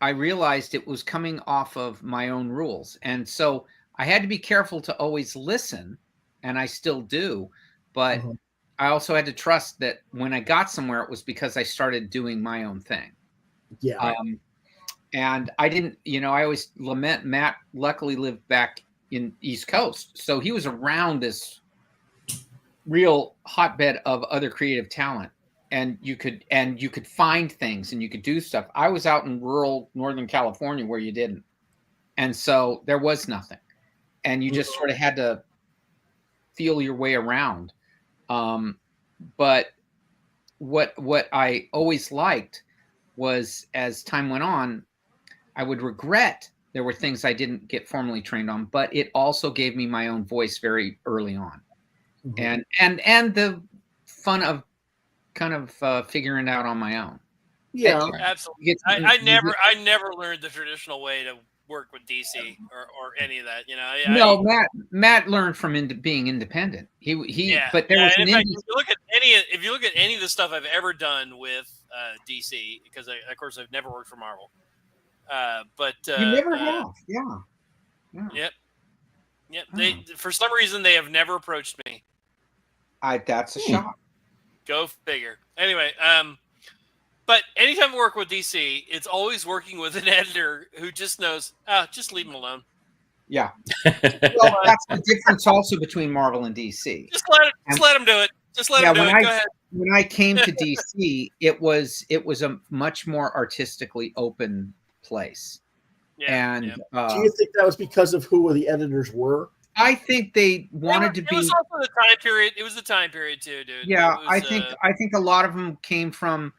I realized it was coming off of my own rules, and so I had to be careful to always listen, and I still do, but I also had to trust that when I got somewhere, it was because I started doing my own thing. Yeah. And I didn't, I always lament Matt luckily lived back in East Coast. So he was around this real hotbed of other creative talent. And you could find things and you could do stuff. I was out in rural Northern California where you didn't. And so there was nothing. And you just sort of had to feel your way around. But what I always liked was, as time went on, I would regret there were things I didn't get formally trained on, but it also gave me my own voice very early on. And the fun of kind of figuring it out on my own. Yeah, absolutely. I never learned the traditional way to work with DC or any of that. No, Matt learned from being independent. But there was if you look at any of the stuff I've ever done with DC, because of course I've never worked for Marvel. But you never have, Yep. They for some reason they have never approached me. That's a shock. Go figure. Anyway, but anytime I work with DC, it's always working with an editor who just knows, just leave him alone. Yeah. Well, that's the difference also between Marvel and DC. Just let him do it. Just let him do it. Go ahead. When I came to DC, it was a much more artistically open place. Do you think that was because of who the editors were? I think they wanted to be. It was also the time period. It was the time period too, dude. Yeah, I think a lot of them came from.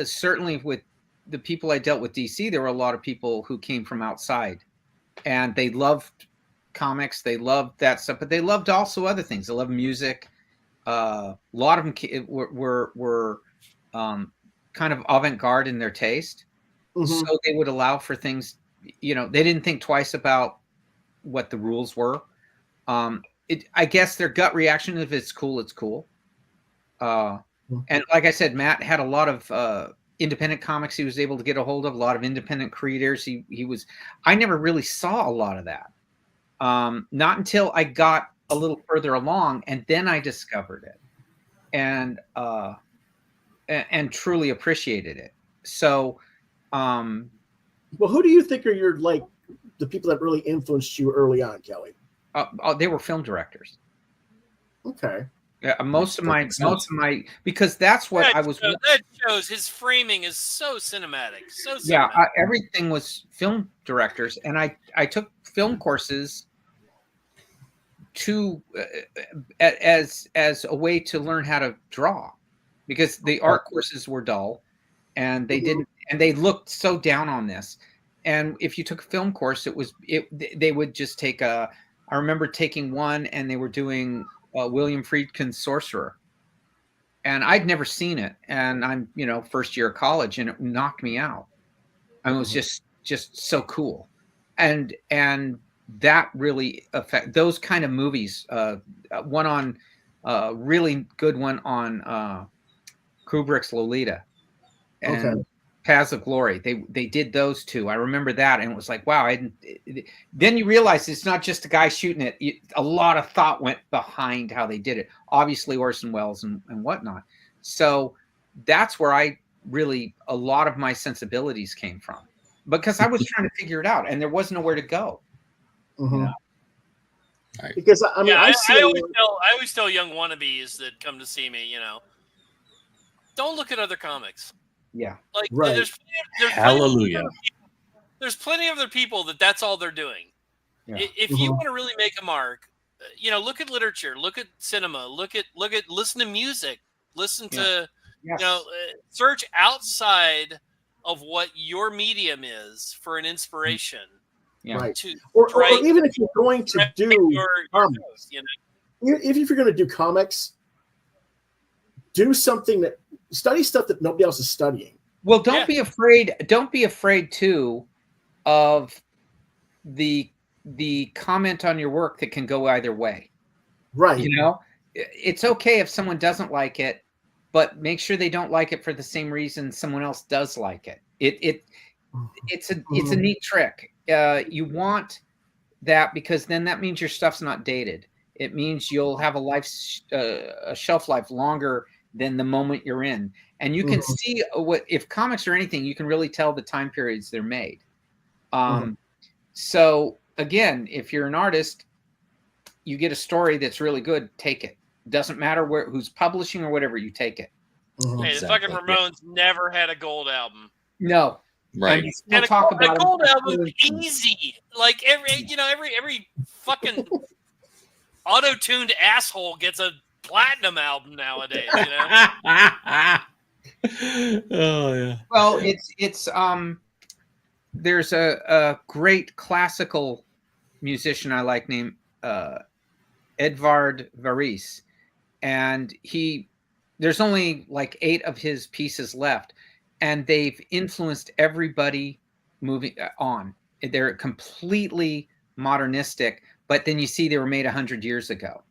Certainly with the people I dealt with DC, there were a lot of people who came from outside, and they loved comics. They loved that stuff, but they loved also other things. They loved music. A lot of them were kind of avant-garde in their taste. So they would allow for things, they didn't think twice about what the rules were. I guess their gut reaction, if it's cool, it's cool. And like I said, Matt had a lot of independent comics he was able to get a hold of, a lot of independent creators. I never really saw a lot of that. Not until I got a little further along, and then I discovered it and truly appreciated it. So, well, who do you think are the people that really influenced you early on, Kelly? They were film directors. Okay. Yeah, most of my because that's what I was. That shows his framing is so cinematic. So cinematic. Yeah, everything was film directors, and I took film courses as a way to learn how to draw, because the art courses were dull, and they looked so down on this. And if you took a film course, they would just take I remember taking one, and they were doing William Friedkin's Sorcerer, and I'd never seen it, and I'm first year of college, and it knocked me out. I mean, it was just so cool, and that really affect those kind of movies. One on really good one on Kubrick's Lolita and Paths of Glory. They did those two. I remember that, and it was like, wow. Then you realize it's not just a guy shooting it. A lot of thought went behind how they did it. Obviously, Orson Welles and whatnot. So that's where a lot of my sensibilities came from, because I was trying to figure it out, and there was nowhere to go. Because I always always tell young wannabes that come to see me, don't look at other comics. Yeah. Like Right. Hallelujah. There's plenty of other people that's all they're doing. Yeah. If you want to really make a mark, look at literature, look at cinema, listen to music, listen to, Yes. search outside of what your medium is for an inspiration. Yeah. Right. Or even if you're going to do comics, if you're going to do comics, do something study stuff that nobody else is studying. Well, don't be afraid. Don't be afraid too of the comment on your work that can go either way. Right. It's okay if someone doesn't like it, but make sure they don't like it for the same reason someone else does like it. It's a neat trick. You want that because then that means your stuff's not dated. It means you'll have a shelf life longer than the moment you're in, and you can see if comics are anything, you can really tell the time periods they're made. So again, if you're an artist, you get a story that's really good, take it. Doesn't matter who's publishing or whatever, you take it. Hey, the fucking Ramones never had a gold album. No. Right. And a gold album easy. Like every fucking auto-tuned asshole gets a platinum album nowadays, Oh yeah. Well, it's there's a great classical musician I like named Edvard Varese, and there's only like 8 of his pieces left, and they've influenced everybody moving on. They're completely modernistic, but then you see they were made 100 years ago.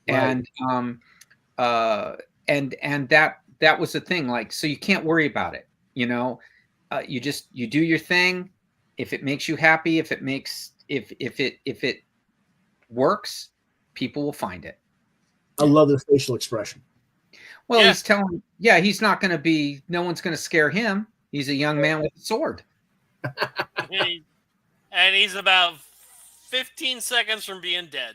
Right. And that was the thing. Like, so you can't worry about it. You do your thing. If it makes you happy, if it works, people will find it. I love the facial expression. Well, he's telling, he's not going to be, no one's going to scare him. He's a young man with a sword. And he's about 15 seconds from being dead.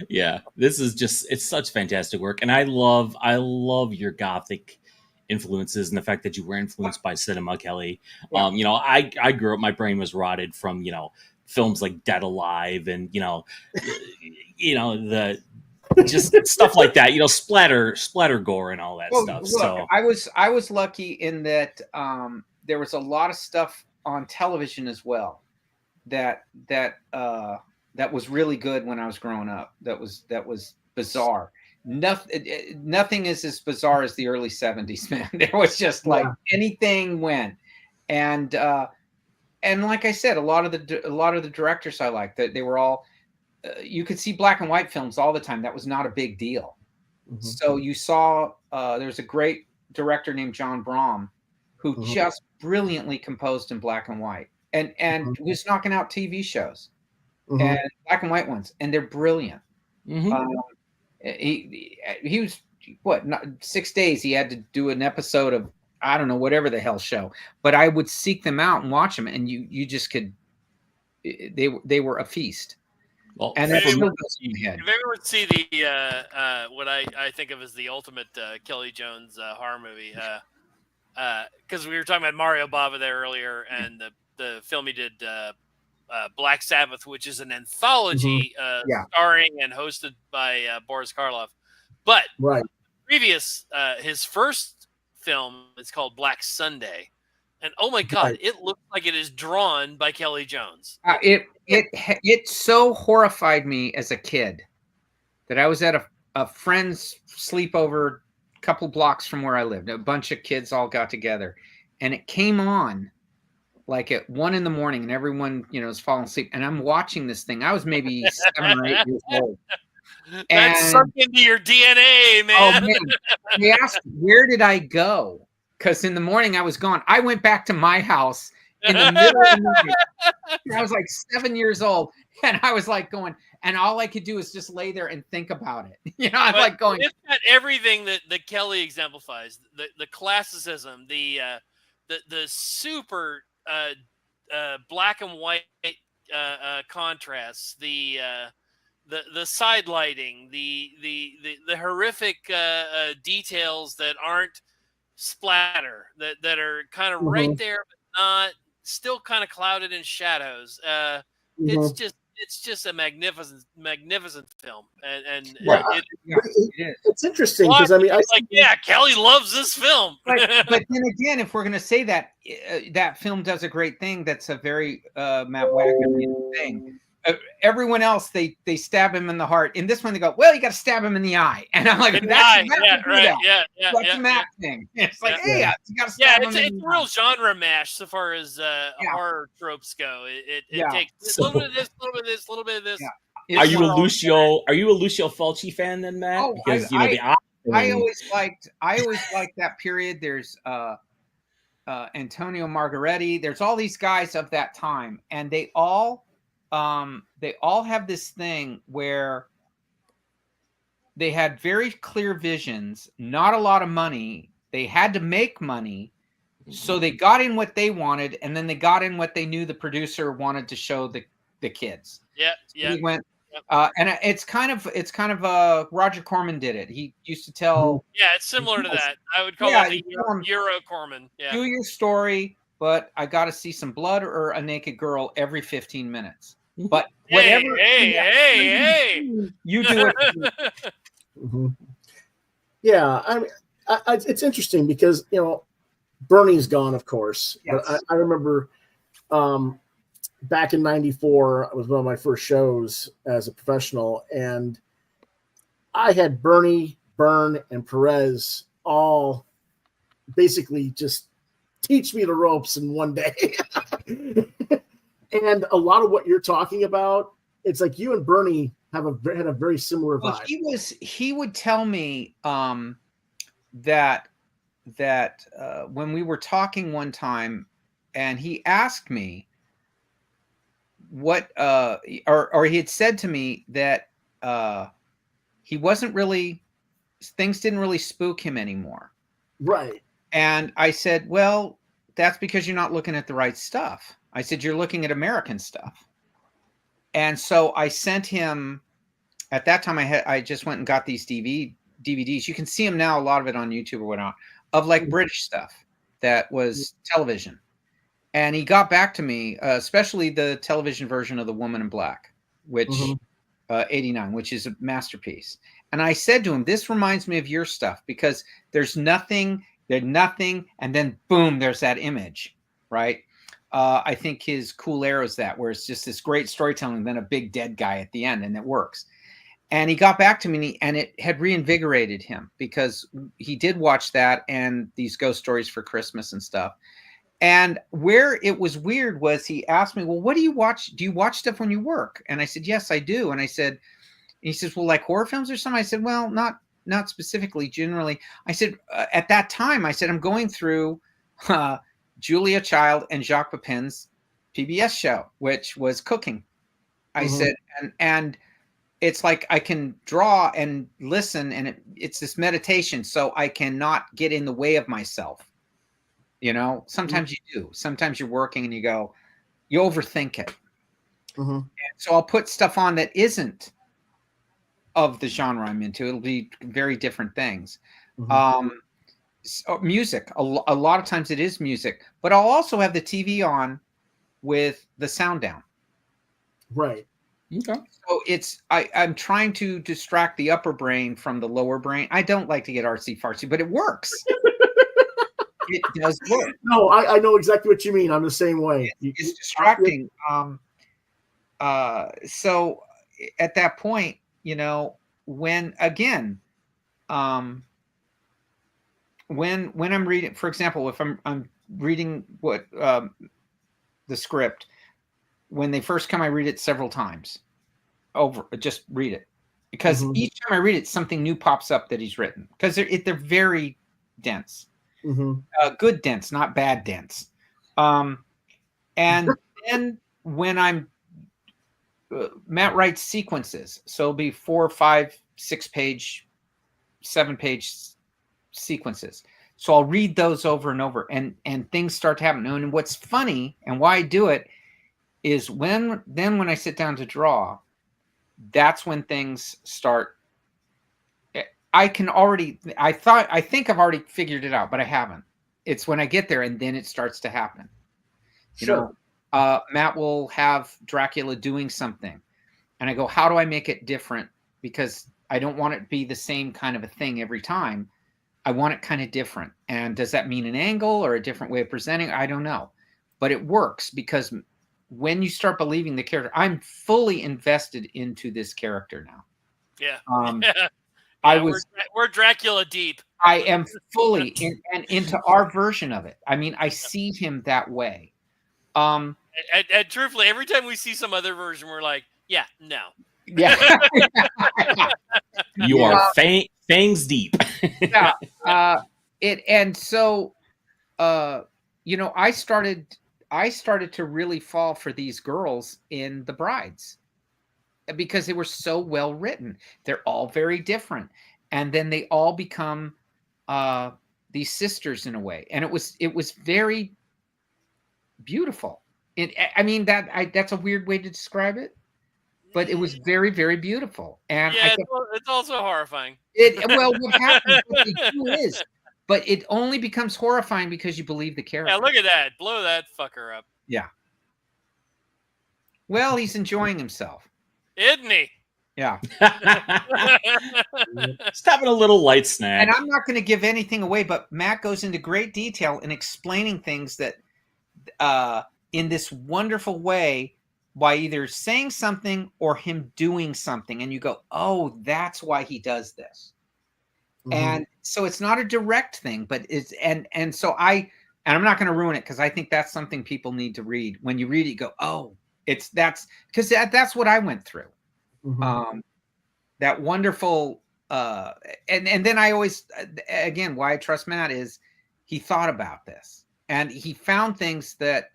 Yeah. This is it's such fantastic work. And I love your Gothic influences and the fact that you were influenced by cinema, Kelly. I grew up, my brain was rotted from, films like Dead Alive and, the just stuff like that, splatter gore and all that stuff. Look, so I was lucky in that there was a lot of stuff on television as well that was really good when I was growing up. That was bizarre. Nothing is as bizarre as the early 70s, man. There was just like anything went. And like I said, a lot of the directors I liked, that they were all you could see black and white films all the time. That was not a big deal. So you saw there's a great director named John Brom who just brilliantly composed in black and white and was knocking out TV shows and black and white ones, and they're brilliant. He was 6 days he had to do an episode of, I don't know, whatever the hell show, but I would seek them out and watch them, and you just could. They were a feast. Well, and if anyone would see the what I think of as the ultimate Kelly Jones horror movie, because we were talking about Mario Bava there earlier, and the film he did, Black Sabbath, which is an anthology starring and hosted by Boris Karloff. But previous, his first film is called Black Sunday, and oh my God, it looks like it is drawn by Kelly Jones. It so horrified me as a kid that I was at a friend's sleepover a couple blocks from where I lived. A bunch of kids all got together, and it came on like at 1 a.m, and everyone, is falling asleep. And I'm watching this thing. I was maybe 7 or 8 years old. That's sunk into your DNA, man. Oh, man. They asked, where did I go? Because in the morning I was gone. I went back to my house in the middle of the night. I was like 7 years old, and I was like going, and all I could do is just lay there and think about it. I'm like going. It's got everything that Kelly exemplifies: the classicism, the super black and white contrasts, the the side lighting, the horrific details that aren't splatter, that are kind of right there, but not still kind of clouded in shadows. It's just a magnificent film, and Yeah, it's interesting because I mean, yeah, Kelly loves this film. But then again, if we're going to say that that film does a great thing, that's a very Matt Wagner thing. Everyone else, they stab him in the heart. In this one, they go, well, you got to stab him in the eye, and I'm like, that's a Matt thing. It's like, hey, you got to stab him. It's a real genre mash so far as horror tropes go. It takes a little bit of this, a little bit of this, a little bit of this. Yeah. Are you a Lucio Fulci fan then, Matt? Oh, because I always liked that period. There's Antonio Margaretti. There's all these guys of that time, and they all have this thing where they had very clear visions, not a lot of money. They had to make money, so they got in what they wanted, and then they got in what they knew the producer wanted to show the kids. Yeah. He went. And it's kind of Roger Corman did it. He used to tell. Yeah, it's similar to that. I would call it the Euro Corman. Yeah. Do your story, but I got to see some blood or a naked girl every 15 minutes. But whatever. Hey! You do it. Yeah, I mean, it's interesting because Bernie's gone, of course. Yes. But I remember. Back in '94, it was one of my first shows as a professional, and I had Bernie, Byrne, and Perez all basically just teach me the ropes in one day. And a lot of what you're talking about, it's like you and Bernie had a very similar vibe. Well, he would tell me that when we were talking one time, and he asked me what or he had said to me that he wasn't really, things didn't really spook him anymore. Right. And I said, well, that's because you're not looking at the right stuff. I said, you're looking at American stuff. And so I sent him, at that time I just went and got these DVDs. You can see them now, a lot of it on YouTube or whatnot, of like British stuff that was television. And he got back to me, especially the television version of The Woman in Black, which 89, which is a masterpiece. And I said to him, this reminds me of your stuff because there's nothing, and then boom, there's that image, right? I think his Cool Arrow's that, where it's just this great storytelling, and then a big dead guy at the end, and it works. And he got back to me, and it had reinvigorated him because he did watch that and these ghost stories for Christmas and stuff. And where it was weird was he asked me, well, what do you watch? Do you watch stuff when you work? And I said, yes, I do. And he says, well, like horror films or something? I said, well, not specifically, generally. I said, at that time, I said, I'm going through Julia Child and Jacques Pepin's PBS show, which was cooking. I said, and it's like I can draw and listen, and it's this meditation, so I cannot get in the way of myself. Sometimes you do. Sometimes you're working and you overthink it. And so I'll put stuff on that isn't of the genre I'm into. It'll be very different things. So music. A lot of times it is music, but I'll also have the TV on with the sound down. Right. Okay. So I'm trying to distract the upper brain from the lower brain. I don't like to get artsy fartsy, but it works. It does work. No, I know exactly what you mean. I'm the same way. It's distracting. So at that point, when again, when I'm reading, for example, if I'm reading what the script, when they first come, I read it several times over. Just read it because each time I read it, something new pops up that he's written because they're very dense. Good dense, not bad dense. And then when I'm Matt writes sequences, so it'll be 4, 5, 6 page, 7 page sequences. So I'll read those over and over, and things start to happen. And what's funny and why I do it is when I sit down to draw, that's when things start. I think I've already figured it out, but I haven't. It's when I get there and then it starts to happen. Sure. Matt will have Dracula doing something, and I go, how do I make it different? Because I don't want it to be the same kind of a thing every time. I want it kind of different. And does that mean an angle or a different way of presenting? I don't know. But it works because when you start believing the character, I'm fully invested into this character now. Yeah. Yeah, we're Dracula deep. I am fully into our version of it. I mean, I see him that way. And truthfully, every time we see some other version, we're like, yeah, no. Yeah. You are fangs deep. Yeah. And so, I started to really fall for these girls in The Brides because they were so well written. They're all very different, and then they all become these sisters in a way, and it was very beautiful. That's a weird way to describe it, but it was very, very beautiful. And yeah, it's also horrifying. What happens, what they do is, but it only becomes horrifying because you believe the character. Yeah, look at that. Blow that fucker up. Yeah. Well, he's enjoying himself. Isn't he? Yeah. Just having a little light snack. And I'm not going to give anything away, but Matt goes into great detail in explaining things that in this wonderful way by either saying something or him doing something. And you go, oh, that's why he does this. Mm-hmm. And so it's not a direct thing, but it's, and so I'm not going to ruin it because I think that's something people need to read. When you read it, you go, oh, that's because what I went through. Mm-hmm. That wonderful, and then I always, again, why I trust Matt is he thought about this and he found things that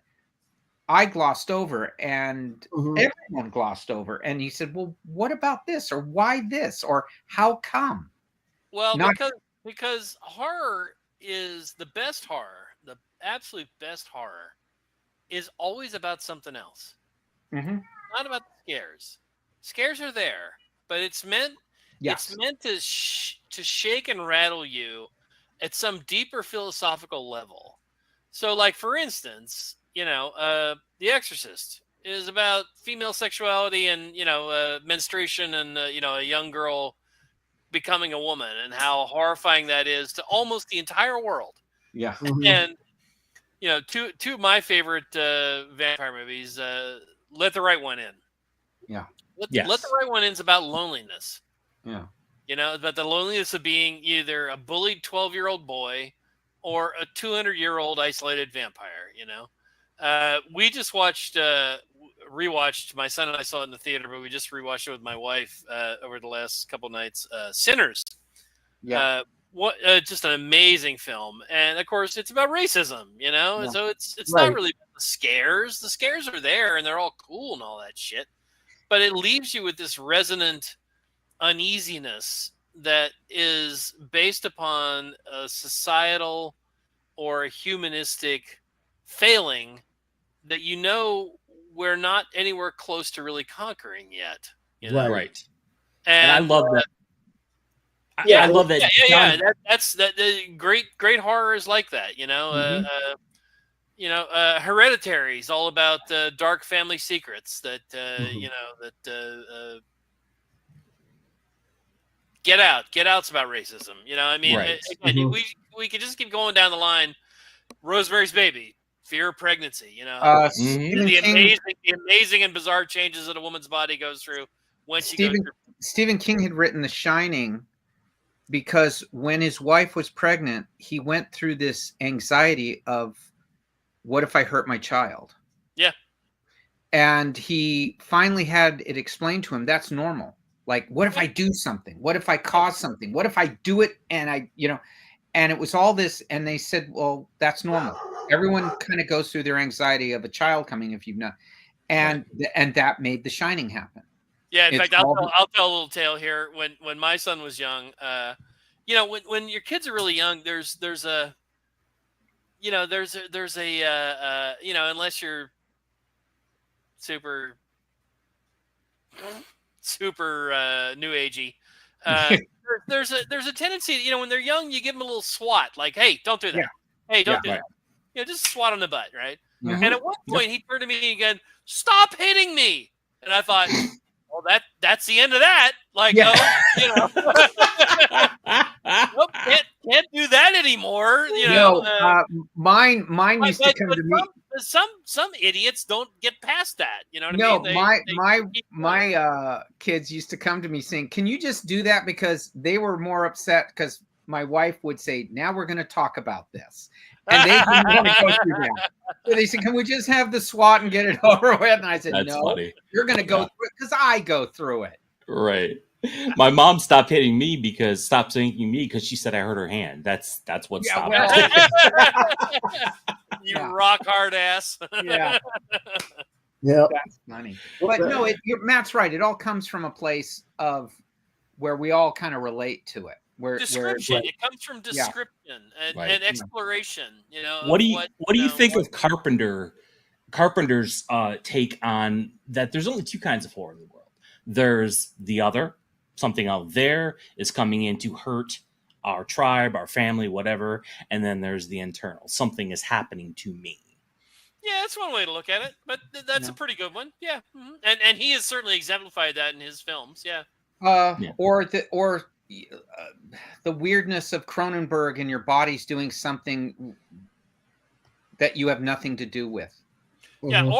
I glossed over and everyone glossed over. And he said, well, what about this? Or why this? Or how come? Well, because horror is the best horror, the absolute best horror is always about something else. Mm-hmm. Not about the scares. Scares are there, but it's meant to shake and rattle you at some deeper philosophical level. So, like, for instance, The Exorcist is about female sexuality and, menstruation and, a young girl becoming a woman and how horrifying that is to almost the entire world. Yeah. Mm-hmm. And, two of my favorite vampire movies, Let the Right One In. Yeah. Let the Right One In is about loneliness. Yeah. About the loneliness of being either a bullied 12-year-old boy or a 200-year-old isolated vampire, We just rewatched, my son and I saw it in the theater, but we just rewatched it with my wife over the last couple nights, Sinners. Yeah. Just an amazing film. And, of course, it's about racism, Yeah. So it's right. Not really about the scares. The scares are there, and they're all cool and all that shit. But it leaves you with this resonant uneasiness that is based upon a societal or a humanistic failing that we're not anywhere close to really conquering yet. Right. And I love that. Yeah, I love that. Yeah. That's the great horror is like that. Hereditary is all about dark family secrets that Get Out's about racism. Right. Again, we could just keep going down the line. Rosemary's Baby, fear of pregnancy. The amazing and bizarre changes that a woman's body goes through when she goes through. Stephen King had written The Shining because when his wife was pregnant, he went through this anxiety of, what if I hurt my child? Yeah. And he finally had it explained to him, that's normal. Like, what if I do something? What if I cause something? What if I do it and and it was all this, and they said, well, that's normal. Everyone kind of goes through their anxiety of a child coming if you've not. And that made The Shining happen. Yeah, in fact, I'll tell a little tale here. When my son was young, when your kids are really young, there's a unless you're super super new agey. There's a tendency, you know, when they're young, you give them a little swat, like, hey, don't do that. Yeah. Hey, don't do right. that. You know, just swat on the butt, right? Yeah. And at one point, he turned to me again, stop hitting me. And I thought, well, that's the end of that. Like, Yeah. oh, you know, nope, can't do that anymore. You know, mine used to come to me. Some idiots don't get past that. You know what No, I mean? my kids used to come to me saying, "Can you just do that?" Because they were more upset because my wife would say, "Now we're going to talk about this," and they didn't want to go through that. So they said, "Can we just have the SWAT and get it over with?" And I said, That's "No, funny. you're going to go through it because I go through it." Right. My mom stopped hitting me because she said I hurt her hand. That's what stopped. You rock hard ass. Yeah. Yeah. That's funny. But no, Matt's right. It all comes from a place of where we all kind of relate to it. Description. It comes from description and exploration. You know. What do you think of Carpenter's take on that? There's only two kinds of horror in the world. There's the other. Something out there is coming in to hurt our tribe, our family, whatever. And then there's the internal. Something is happening to me. Yeah, that's one way to look at it. But that's a pretty good one. Yeah. Mm-hmm. And he has certainly exemplified that in his films. Yeah. Or the weirdness of Cronenberg and your body's doing something that you have nothing to do with. Yeah,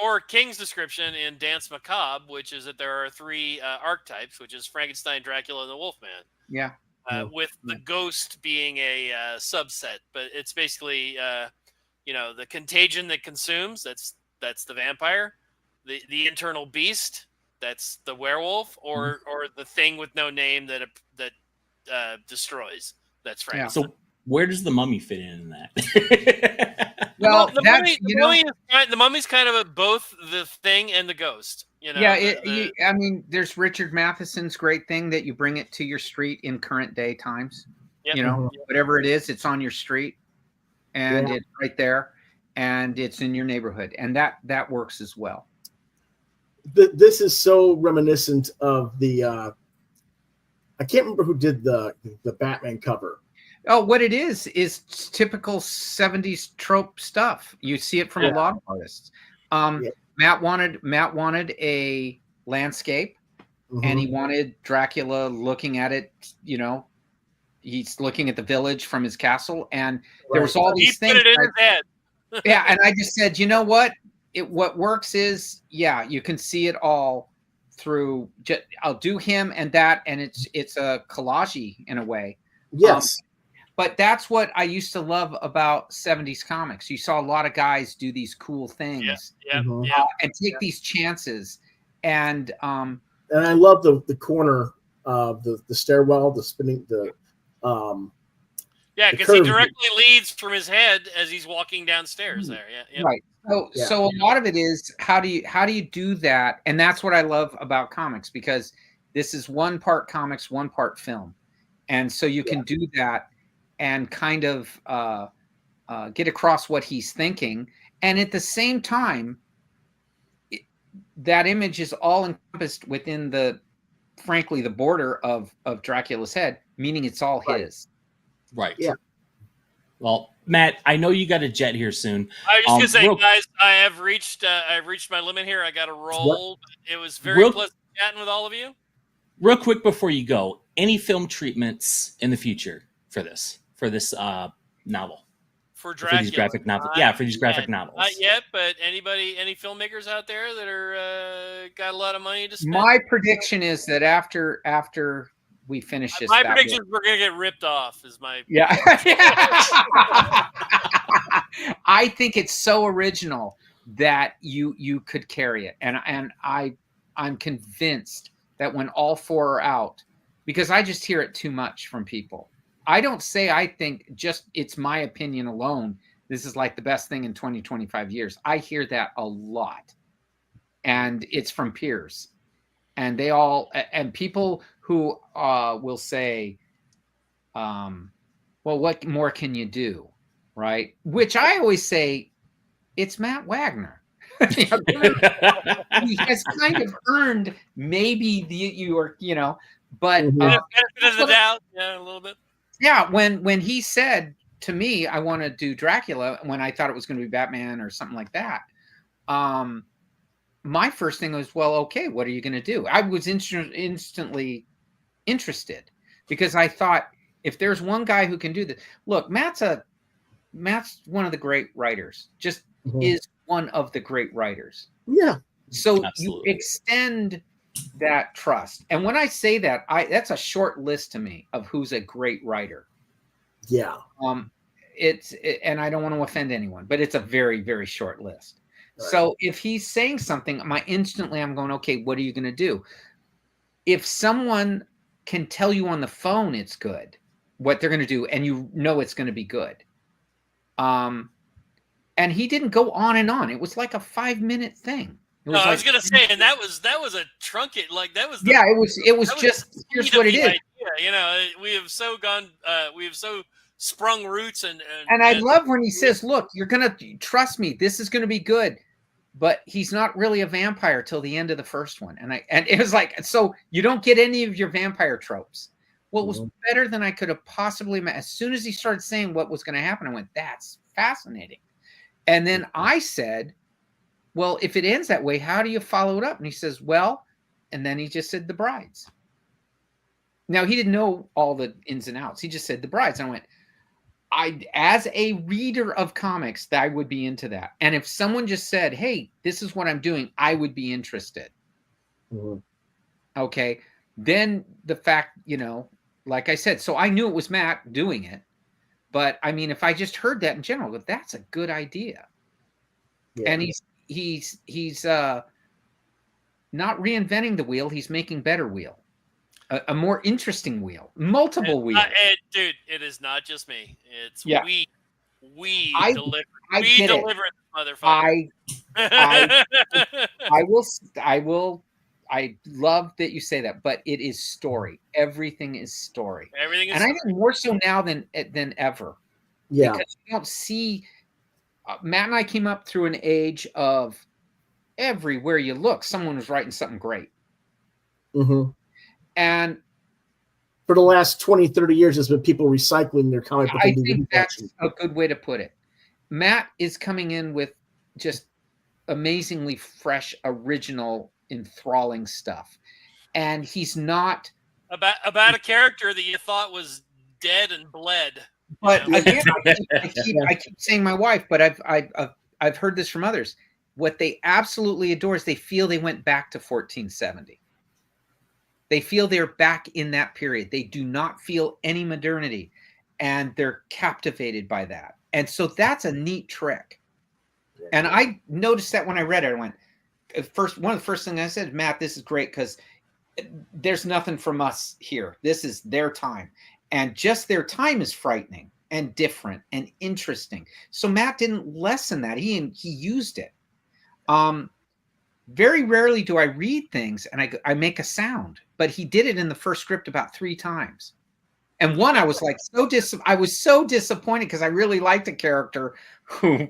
or King's description in Dance Macabre, which is that there are three archetypes, which is Frankenstein, Dracula, and the Wolfman. Yeah. With the ghost being a subset, but it's basically the contagion that consumes. That's the vampire, the internal beast. That's the werewolf, or the thing with no name that destroys. That's Frankenstein. So where does the mummy fit in that? Well, the mummy's kind of both the thing and the ghost. You know. Yeah, I mean, there's Richard Matheson's great thing that you bring it to your street in current day times. Yep. You know, whatever it is, it's on your street, and it's right there, and it's in your neighborhood, and that works as well. This is so reminiscent of the. I can't remember who did the Batman cover. Oh, what it is typical 70s trope stuff. You see it from a lot of artists. Matt wanted a landscape, and he wanted Dracula looking at it. You know, he's looking at the village from his castle, and there was all these things. He put it in his head. Yeah, and I just said, you know what? What works is, you can see it all through. I'll do him and that, and it's a collage in a way. Yes. But that's what I used to love about 70s comics. You saw a lot of guys do these cool things and take these chances. And I love the corner of the stairwell, the spinning, because he directly leads from his head as he's walking downstairs there. Yeah. Right. So a lot of it is how do you do that? And that's what I love about comics, because this is one part comics, one part film. And so you can do that and kind of get across what he's thinking. And at the same time, that image is all encompassed within the border of Dracula's head, meaning it's all his. Right. Yeah. Well, Matt, I know you got a jet here soon. I was just gonna say, guys, I've reached my limit here. I got to roll. It was very pleasant chatting with all of you. Real quick before you go, any film treatments in the future for this novel? For Dracula, for these graphic novels. For these graphic novels. Not yet, but any filmmakers out there that are got a lot of money to spend? My prediction is that after we finish this, my prediction is we're gonna get ripped off. Is my I think it's so original that you could carry it, and I'm convinced that when all four are out, because I just hear it too much from people. I don't say I think, just it's my opinion alone, this is like the best thing in 20, 25 years. I hear that a lot. And it's from peers. And and people who will say, well, what more can you do? Right? Which I always say, it's Matt Wagner. You know, he has kind of earned maybe but Mhm. Benefit of the doubt, yeah, a little bit. yeah, when he said to me, I want to do Dracula, when I thought it was going to be Batman or something like that, my first thing was, well, okay, what are you going to do? I was instantly interested, because I thought, if there's one guy who can do this, look, Matt's one of the great writers, just is one of the great writers. Yeah. So Absolutely. you extend that trust. And when I say that, that's a short list to me of who's a great writer. Yeah. And I don't want to offend anyone, but it's a very, very short list. Right. So if he's saying something, I'm going, okay, what are you going to do? If someone can tell you on the phone it's good, what they're going to do, and you know it's going to be good. And he didn't go on and on. It was like a 5-minute thing. I was gonna say, and that was a trunket, like that was. It was just, here's what it is. Idea. You know, we have so sprung roots, and I love when he says, "Look, you're gonna trust me. This is gonna be good." But he's not really a vampire till the end of the first one, and it was like, so you don't get any of your vampire tropes. Well, it was better than I could have possibly imagined. As soon as he started saying what was going to happen, I went, "That's fascinating." And then I said, well, if it ends that way, how do you follow it up? And he says, well, and then he just said the brides. Now, he didn't know all the ins and outs. He just said the brides. And I went, as a reader of comics, I would be into that. And if someone just said, hey, this is what I'm doing, I would be interested. Okay. Then the fact, like I said, so I knew it was Matt doing it. But I mean, if I just heard that in general, but that's a good idea. Yeah. And he's not reinventing the wheel. He's making better wheel, a more interesting wheel, multiple wheels. Dude, it is not just me. It's we deliver. We deliver it, motherfucker. I love that you say that, but it is story. Everything is story. Everything is and story. I think more so now than ever. Yeah. Because you don't see Matt and I came up through an age of everywhere you look, someone was writing something great. And for the last 20, 30 years, there's been people recycling their comic book. I think that's a good way to put it. Matt is coming in with just amazingly fresh, original, enthralling stuff. And he's not about a character that you thought was dead and bled. But again, I keep saying my wife, but I've heard this from others. What they absolutely adore is they feel they went back to 1470. They feel they're back in that period. They do not feel any modernity, and they're captivated by that. And so that's a neat trick. And I noticed that when I read it, I went, one of the first things I said, Matt, this is great because there's nothing from us here. This is their time. And just their time is frightening and different and interesting. So Matt didn't lessen that. He used it. Very rarely do I read things and I make a sound, but he did it in the first script about 3 times. And one, I was like, I was so disappointed because I really liked a character who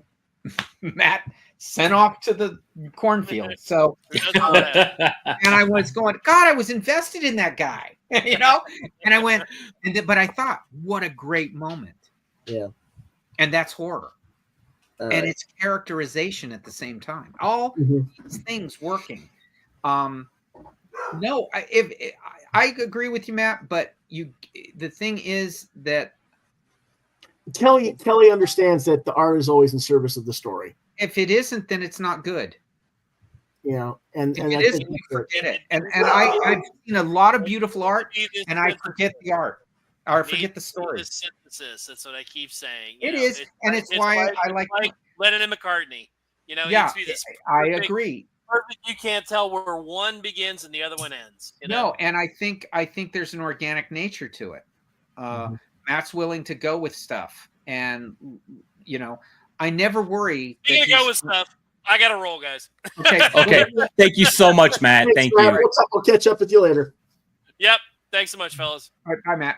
Matt sent off to the cornfield. So, and I was going, God, I was invested in that guy, And I went, but I thought, what a great moment. Yeah. And that's horror. And it's characterization at the same time. All these things working. No, I agree with you, Matt, but the thing is that Kelly understands that the art is always in service of the story. If it isn't, then it's not good. And if it isn't, you forget it. And I've seen a lot of beautiful art, and I forget the art. Or forget the story. Synthesis. That's what I keep saying. It's why I like Lennon and McCartney. Yeah, I agree. Perfect. You can't tell where one begins and the other one ends. No, and I think there's an organic nature to it. Matt's willing to go with stuff, and I never worry. You're gonna go with stuff. I gotta roll, guys. Okay. Thank you so much, Matt. Thank you. Matt. We'll catch up with you later. Yep. Thanks so much, fellas. All right, bye, Matt.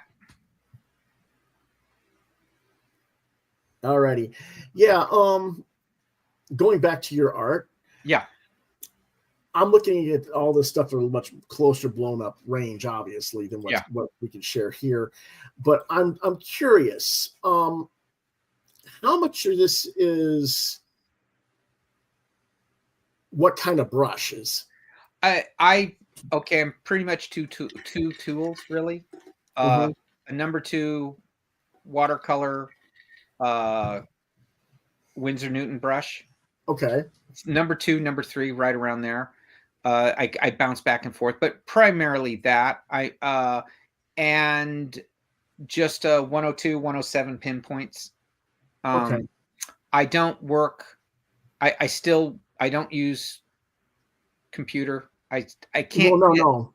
Alrighty. Yeah. Going back to your art. Yeah. I'm looking at all this stuff at a much closer blown up range, obviously, than what we can share here. But I'm curious, how much of this is what kind of brushes? I'm pretty much two tools really. A number 2 watercolor Winsor Newton brush. Okay. It's number 2, number 3, right around there. I bounce back and forth, but primarily that. And just 102, 107 pinpoints. Okay. I don't work. I don't use computer. I can't. Well, no.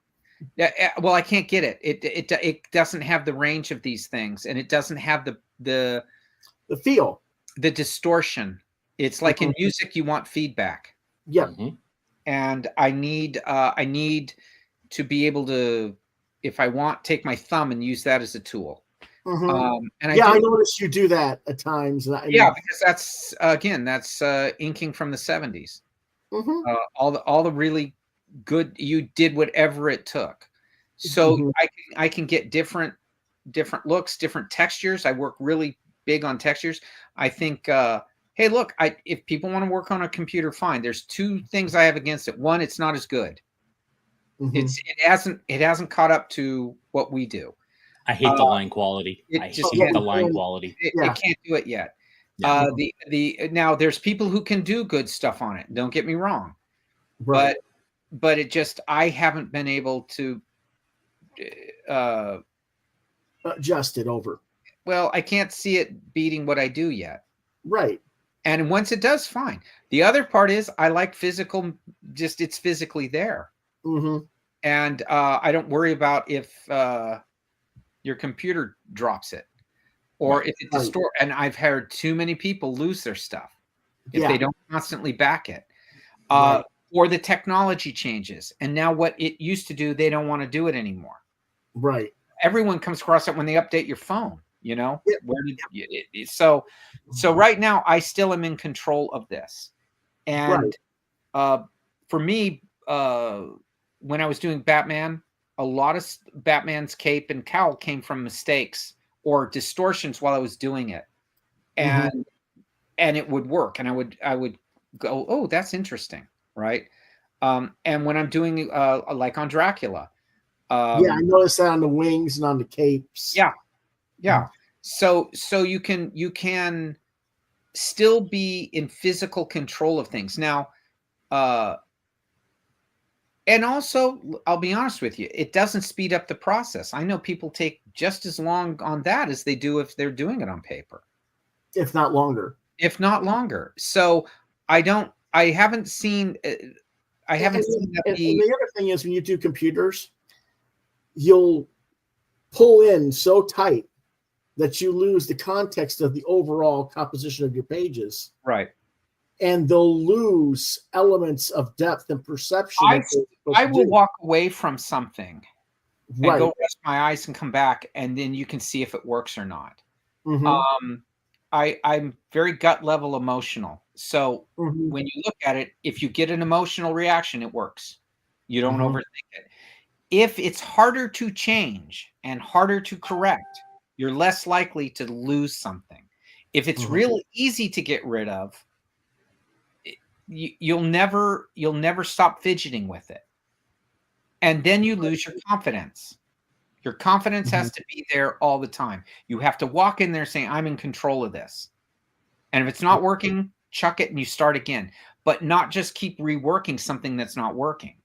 Yeah, well, I can't get it. It doesn't have the range of these things, and it doesn't have the feel, the distortion. It's like in music, you want feedback. Yeah. And I need to be able to, if I want, take my thumb and use that as a tool. And I noticed you do that at times. Because that's that's inking from the 70s. All the really good, you did whatever it took. So I can get different looks, different textures. I work really big on textures. I think hey, look, if people want to work on a computer, fine. There's 2 things I have against it. One, it's not as good. It hasn't caught up to what we do. I hate the line quality. I hate the line quality. It can't do it yet. Yeah. Now there's people who can do good stuff on it. Don't get me wrong, but it just, I haven't been able to adjust it over. Well, I can't see it beating what I do yet. Right. And once it does, fine. The other part is I like physical, just it's physically there. And I don't worry about if your computer drops it or if it distorts. And I've heard too many people lose their stuff if they don't constantly back it. Or the technology changes. And now what it used to do, they don't want to do it anymore. Right. Everyone comes across it when they update your phone. You know, so right now I still am in control of this. And for me, when I was doing Batman, a lot of Batman's cape and cowl came from mistakes or distortions while I was doing it. And it would work. And I would go, oh, that's interesting. Right. And when I'm doing like on Dracula. I noticed that on the wings and on the capes. Yeah. So you can still be in physical control of things. Now, and also, I'll be honest with you, it doesn't speed up the process. I know people take just as long on that as they do if they're doing it on paper. If not longer. So I haven't seen that. And the other thing is when you do computers, you'll pull in so tight that you lose the context of the overall composition of your pages. Right. And they'll lose elements of depth and perception. I will walk away from something and go rest my eyes and come back, and then you can see if it works or not. I'm very gut level emotional. So when you look at it, if you get an emotional reaction, it works. You don't overthink it. If it's harder to change and harder to correct, you're less likely to lose something. If it's really easy to get rid of, you'll never stop fidgeting with it. And then you lose your confidence. Your confidence has to be there all the time. You have to walk in there saying, I'm in control of this. And if it's not working, chuck it and you start again. But not just keep reworking something that's not working.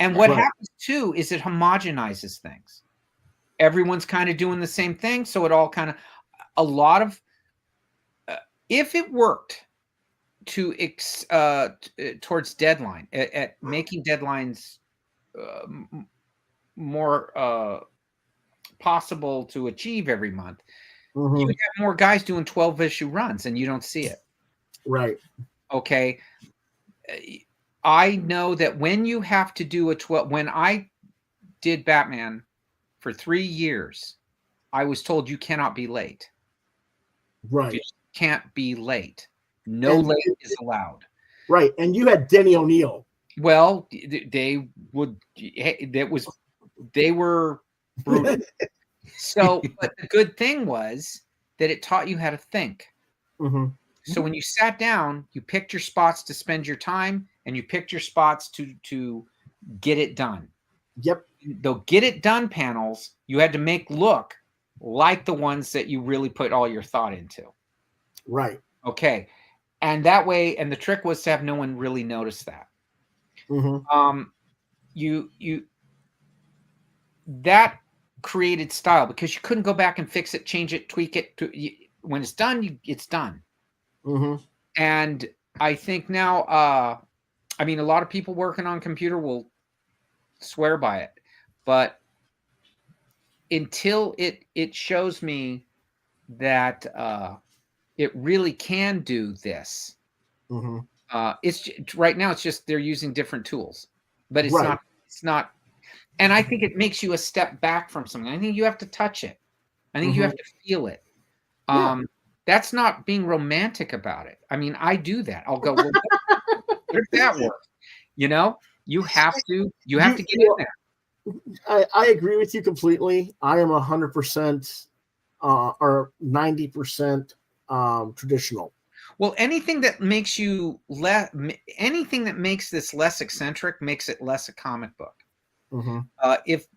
And what happens too is it homogenizes things. Everyone's kind of doing the same thing. So it all kind of, a lot of, if it worked towards deadline, at making deadlines more possible to achieve every month, you have more guys doing 12-issue runs and you don't see it. Right. Okay. I know that when you have to do when I did Batman for 3 years, I was told you cannot be late. Right. You can't be late. No late is allowed. Right, and you had Denny O'Neil. Well, they were brutal. So, but the good thing was that it taught you how to think. Mm-hmm. So when you sat down, you picked your spots to spend your time, and you picked your spots to get it done. Yep. The get it done panels you had to make look like the ones that you really put all your thought into. Right. Okay. And that way, and the trick was to have no one really notice that. Mm-hmm. That created style because you couldn't go back and fix it, change it, tweak it. When it's done, it's done. Mm-hmm. And I think now, I mean, a lot of people working on computer will swear by it, but until it shows me that it really can do this, Mm-hmm. it's right now. It's just they're using different tools, but it's Right. not. It's not. And I think it makes you a step back from something. I think you have to touch it. I think you have to feel it. Yeah. That's not being romantic about it. I mean, I do that. I'll go, well, what if that work? You know, you have to get in there. I agree with you completely. I am 100% or 90% traditional. Well, anything that makes anything that makes this less eccentric makes it less a comic book. Mm-hmm.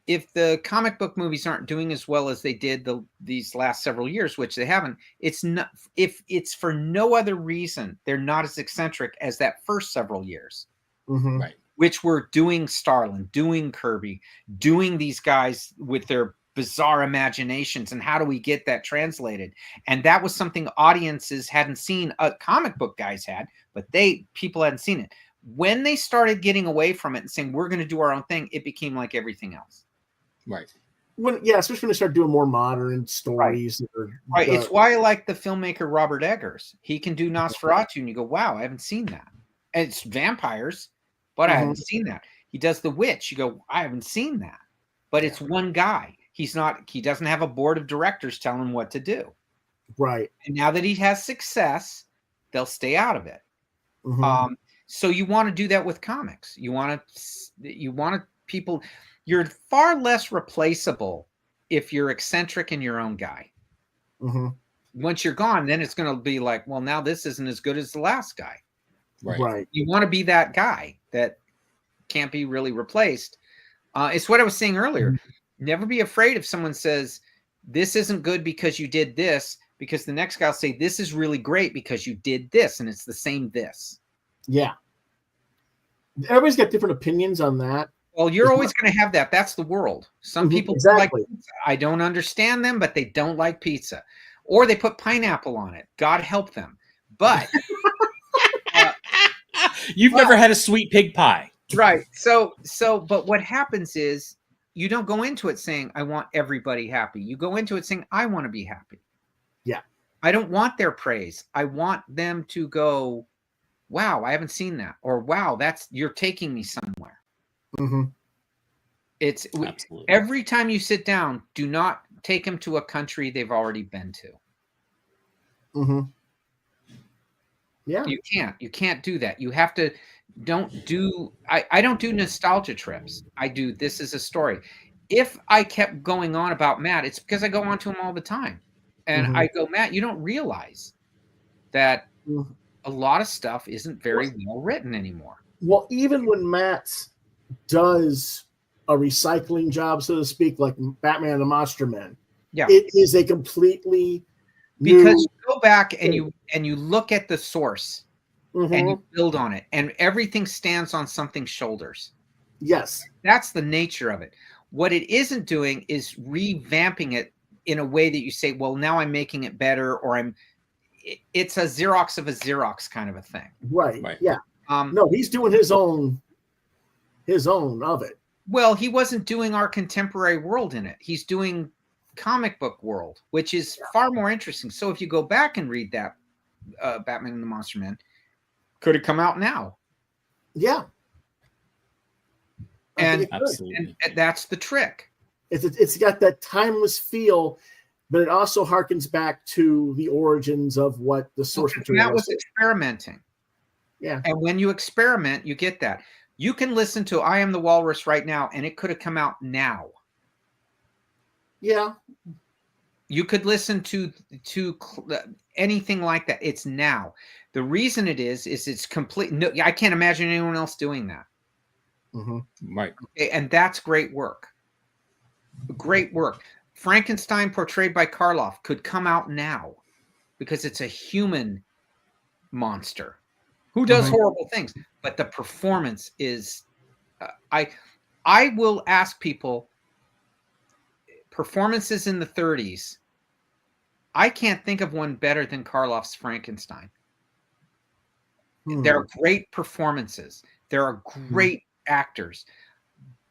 If the comic book movies aren't doing as well as they did these last several years, which they haven't, it's not. If it's for no other reason, they're not as eccentric as that first several years, Mm-hmm. Right. which were doing Starlin, doing Kirby, doing these guys with their bizarre imaginations, and how do we get that translated? And that was something audiences hadn't seen. Comic book guys had, but people hadn't seen it. When they started getting away from it and saying we're going to do our own thing, it became like everything else. Right. Especially when they start doing more modern stories. Right. It's why I like the filmmaker Robert Eggers. He can do Nosferatu, and you go, "Wow, I haven't seen that." And it's vampires, but I haven't seen that. He does The Witch. You go, "I haven't seen that," but it's one guy. He doesn't have a board of directors telling him what to do. Right. And now that he has success, they'll stay out of it. Mm-hmm. So you want to do that with comics. You want people. You're far less replaceable if you're eccentric and your own guy. Mm-hmm. Once you're gone, then it's going to be like, well, now this isn't as good as the last guy. Right. You want to be that guy that can't be really replaced. It's what I was saying earlier. Never be afraid if someone says this isn't good because you did this, because the next guy will say this is really great because you did this, and it's the same this. Yeah. Everybody's got different opinions on that. Well, you're always going to have that. That's the world. Some people like pizza. I don't understand them, but they don't like pizza. Or they put pineapple on it. God help them. But you've never had a sweet pig pie. Right. But what happens is you don't go into it saying, I want everybody happy. You go into it saying, I want to be happy. Yeah. I don't want their praise. I want them to go, wow, I haven't seen that. Or, wow, you're taking me somewhere. Mm-hmm. It's absolutely. Every time you sit down, do not take them to a country they've already been to. Mm-hmm. Yeah. You can't do that. You have to, I don't do nostalgia trips. I do, this is a story. If I kept going on about Matt, it's because I go on to him all the time. And I go, Matt, you don't realize that a lot of stuff isn't very well written anymore. Well, even when Matt does a recycling job, so to speak, like Batman and the Monster Men, it is a completely because you go back and you look at the source and you build on it, and everything stands on something's shoulders. Yes, that's the nature of it. What it isn't doing is revamping it in a way that you say, well, now I'm making it better, or it's a Xerox of a Xerox kind of a thing. Right. Yeah. No, he's doing his own of it. Well, he wasn't doing our contemporary world in it. He's doing comic book world, which is far more interesting. So if you go back and read that Batman and the Monster Men, could it come out now? Yeah. And absolutely. And that's the trick. It's got that timeless feel, but it also harkens back to the origins of what the source material was. Experimenting. Yeah. And when you experiment, you get that. You can listen to I Am the Walrus right now, and it could have come out now. Yeah. You could listen to anything like that. It's now. The reason it is it's complete. No, I can't imagine anyone else doing that. Right. Okay, and that's great work. Great work. Frankenstein, portrayed by Karloff, could come out now because it's a human monster who does horrible things. But the performance is, I will ask people, performances in the 30s. I can't think of one better than Karloff's Frankenstein. There are great performances. There are great actors,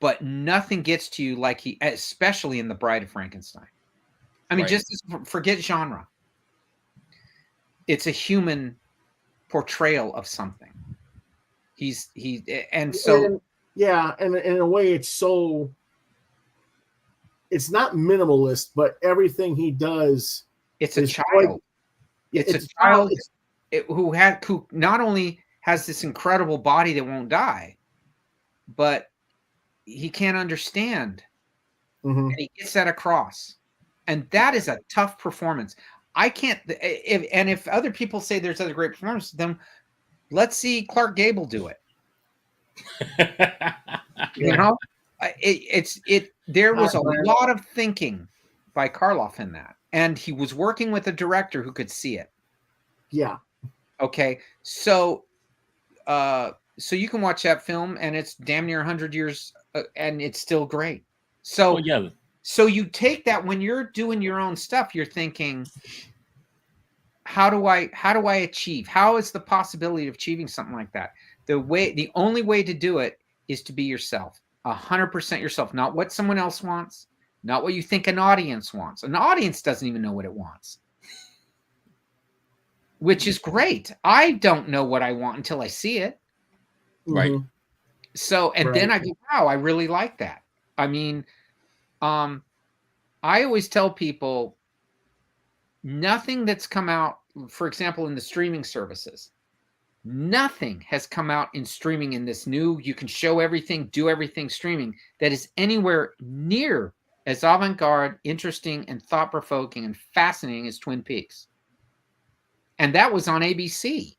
but nothing gets to you like especially in The Bride of Frankenstein. I mean, just forget genre. It's a human portrayal of something. And in a way, it's not minimalist, but everything he does. It's a child. It's a child who not only has this incredible body that won't die, but he can't understand. And he gets that across. And that is a tough performance. I can't. If other people say there's other great performances, then let's see Clark Gable do it. You know, there was a lot of thinking by Karloff in that. And he was working with a director who could see it. Yeah. Okay. So you can watch that film, and it's damn near 100 years, and it's still great. So, so you take that when you're doing your own stuff, you're thinking, how do I achieve? How is the possibility of achieving something like that? The only way to do it is to be yourself, 100% yourself, not what someone else wants. Not what you think an audience wants. An audience doesn't even know what it wants, which is great. I don't know what I want until I see it. Right. So, and then I go, wow, I really like that. I mean, I always tell people nothing that's come out, for example, in the streaming services, nothing has come out in streaming in this new, you can show everything, do everything streaming that is anywhere near as avant-garde, interesting, and thought-provoking and fascinating as Twin Peaks. And that was on ABC.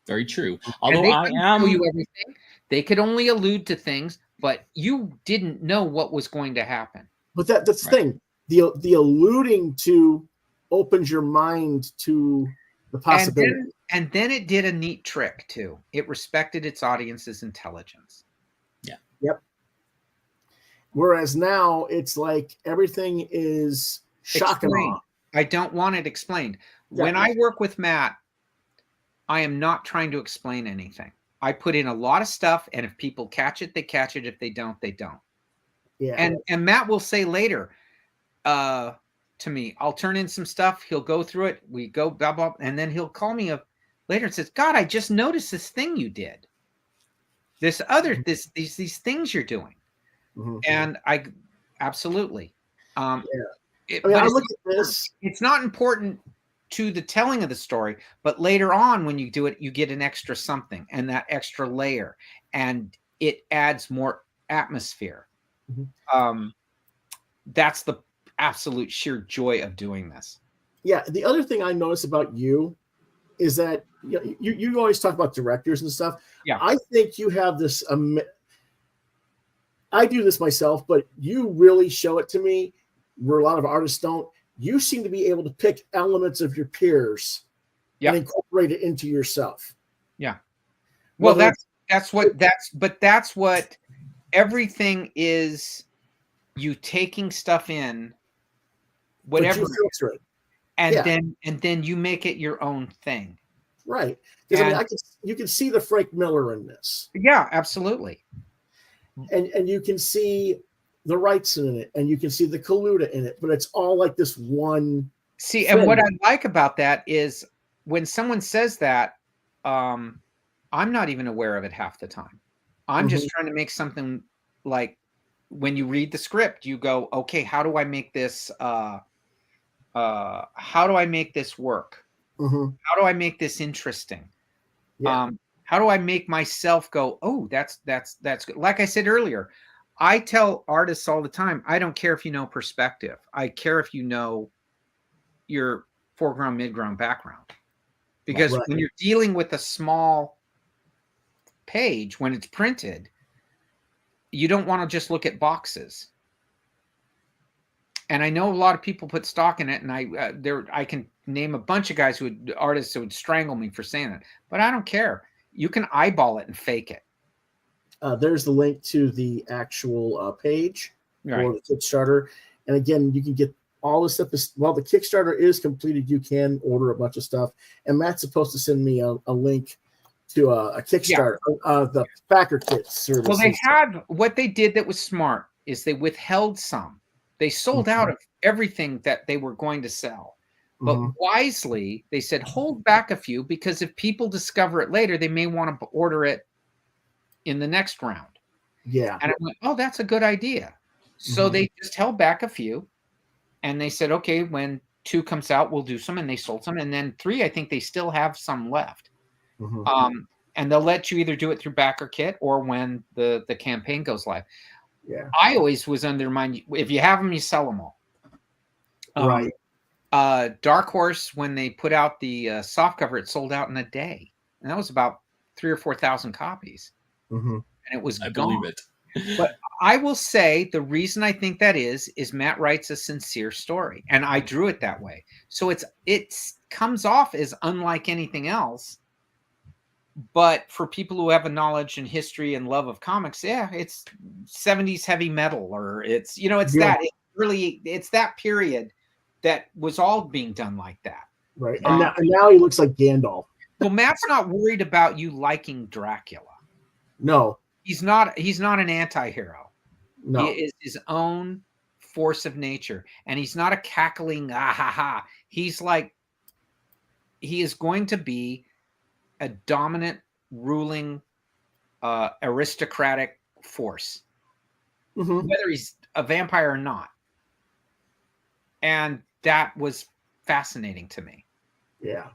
Very true. Although I am tell you everything. They could only allude to things, but you didn't know what was going to happen. But that's the thing. The alluding to opens your mind to the possibility. And then it did a neat trick too. It respected its audience's intelligence. Yeah. Yep. Whereas now it's like everything is shock and awe. I don't want it explained. When I work with Matt, I am not trying to explain anything. I put in a lot of stuff, and if people catch it, they catch it. If they don't, they don't. Yeah. And Matt will say later to me, I'll turn in some stuff. He'll go through it. We go blah, blah, and then he'll call me later and says, God, I just noticed this thing you did. These things you're doing. And I absolutely. I look at this. It's not important to the telling of the story, but later on when you do it, you get an extra something, and that extra layer, and it adds more atmosphere. That's the absolute sheer joy of doing this. Yeah. The other thing I notice about you is that you always talk about directors and stuff. Yeah. I think you have this. I do this myself, but you really show it to me where a lot of artists don't. You seem to be able to pick elements of your peers and incorporate it into yourself. Yeah. Well, that's what everything is. You taking stuff in, whatever, filter it. And then you make it your own thing. Right. Because you can see the Frank Miller in this. Yeah, absolutely. And you can see the Wrights in it, and you can see the Kaluta in it, but it's all like this one. See, and what I like about that is when someone says that, I'm not even aware of it half the time. I'm just trying to make something like when you read the script, you go, okay, how do I make this? How do I make this work? How do I make this interesting? Yeah. How do I make myself go, oh, that's good? Like I said earlier, I tell artists all the time, I don't care if you know perspective. I care if you know your foreground, midground, background. Because Right. when you're dealing with a small page, when it's printed, you don't want to just look at boxes. And I know a lot of people put stock in it, and I can name a bunch of guys artists who would strangle me for saying that, but I don't care. You can eyeball it and fake it. There's the link to the actual page Right. for the Kickstarter, and again, you can get all the stuff. While the Kickstarter is completed, you can order a bunch of stuff. And Matt's supposed to send me a link to a Kickstarter, the Packer Kit service. Well, they had what they did that was smart is they withheld some. They sold out of everything that they were going to sell. But wisely, they said, hold back a few, because if people discover it later, they may want to order it in the next round. Yeah. And I went, oh, that's a good idea. So they just held back a few. And they said, okay, when 2 comes out, we'll do some. And they sold some. And then 3, I think they still have some left. And they'll let you either do it through Backer Kit or when the campaign goes live. Yeah. I always was under mind, if you have them, you sell them all. Right. Dark Horse, when they put out the softcover, it sold out in a day. And that was about 3,000 or 4,000 copies. And it was I gone. believe it. But I will say the reason I think that is Matt writes a sincere story, and I drew it that way. So it comes off as unlike anything else. But for people who have a knowledge and history and love of comics, yeah, it's 70s heavy metal, or it's that. It's that period that was all being done like that. Right. And now he looks like Gandalf. Well, Matt's not worried about you liking Dracula. No. He's not an anti-hero. No. He is his own force of nature. And he's not a cackling, He's like, he is going to be a dominant, ruling, aristocratic force, whether he's a vampire or not. And that was fascinating to me. Yeah.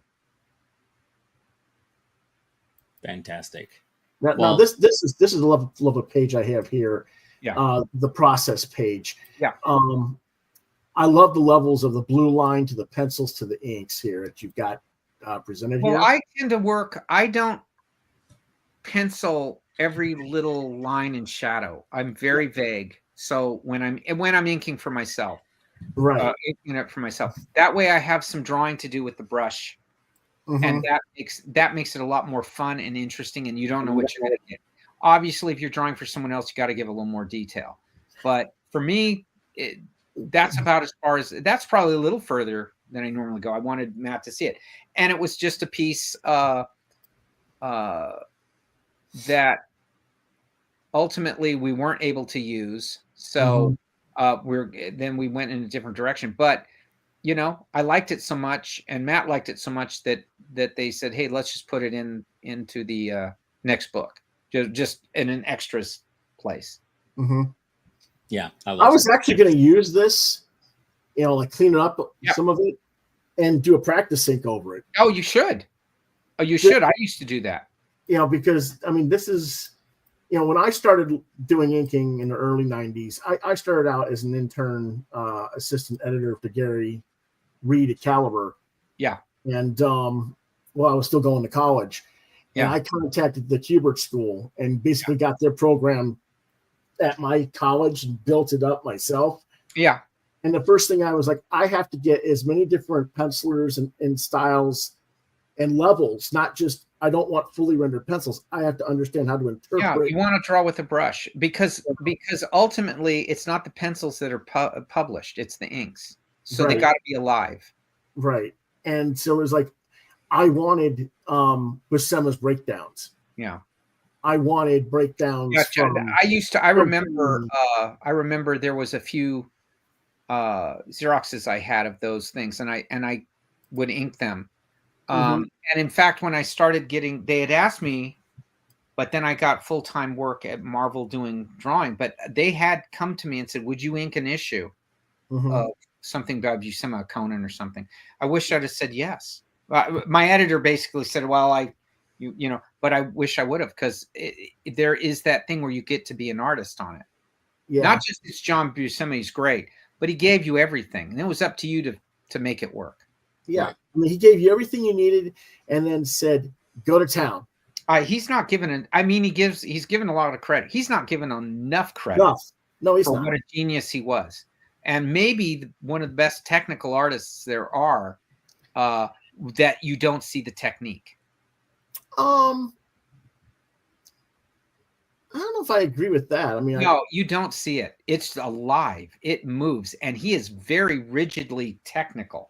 Fantastic. Now this is the level page I have here. Yeah. The process page. Yeah. I love the levels of the blue line to the pencils to the inks here that you've got presented here. Well, I tend to work. I don't pencil every little line and shadow. I'm very vague. So when I'm inking for myself, inking it for myself, that way I have some drawing to do with the brush. And that makes it a lot more fun and interesting, and you don't know what you're going to get. Obviously, if you're drawing for someone else, you got to give a little more detail. But for me, that's about as far as. That's probably a little further than I normally go. I wanted Matt to see it, and it was just a piece that ultimately we weren't able to use. So we went in a different direction, but. I liked it so much, and Matt liked it so much that they said, "Hey, let's just put it into the next book, just in an extras place." Yeah, I was actually going to use this, like clean it up some of it, and do a practice ink over it. Oh, you should. Oh, you should. I used to do that. Because this is, when I started doing inking in the early '90s, I started out as an intern assistant editor for Gary Reed at Caliber. Yeah. And I was still going to college. Yeah. And I contacted the Kubert School and basically got their program at my college and built it up myself. Yeah. And the first thing I was like, I have to get as many different pencilers and styles and levels, not just, I don't want fully rendered pencils. I have to understand how to interpret. Yeah, you want to draw with a brush because ultimately it's not the pencils that are published, it's the inks. So they got to be alive. Right. And so it was like, I wanted Buscema's breakdowns. Yeah. I wanted breakdowns. Gotcha. I remember there was a few Xeroxes I had of those things, and I would ink them. And in fact, when I started they had asked me, but then I got full-time work at Marvel doing drawing, but they had come to me and said, would you ink an issue of something about Buscema, Conan or something? I wish I'd have said yes. My editor basically said, well, You know, but I wish I would have, because there is that thing where you get to be an artist on it. Yeah. Not just it's John Buscemi's great, but he gave you everything, and it was up to you to make it work. Yeah. Right. I mean, he gave you everything you needed and then said, go to town. He's not given he's given a lot of credit. He's not given enough credit. No, he's for not. What a genius he was. And maybe one of the best technical artists there are, that you don't see the technique. I don't know if I agree with that. I mean, No, you don't see it. It's alive. It moves, and he is very rigidly technical.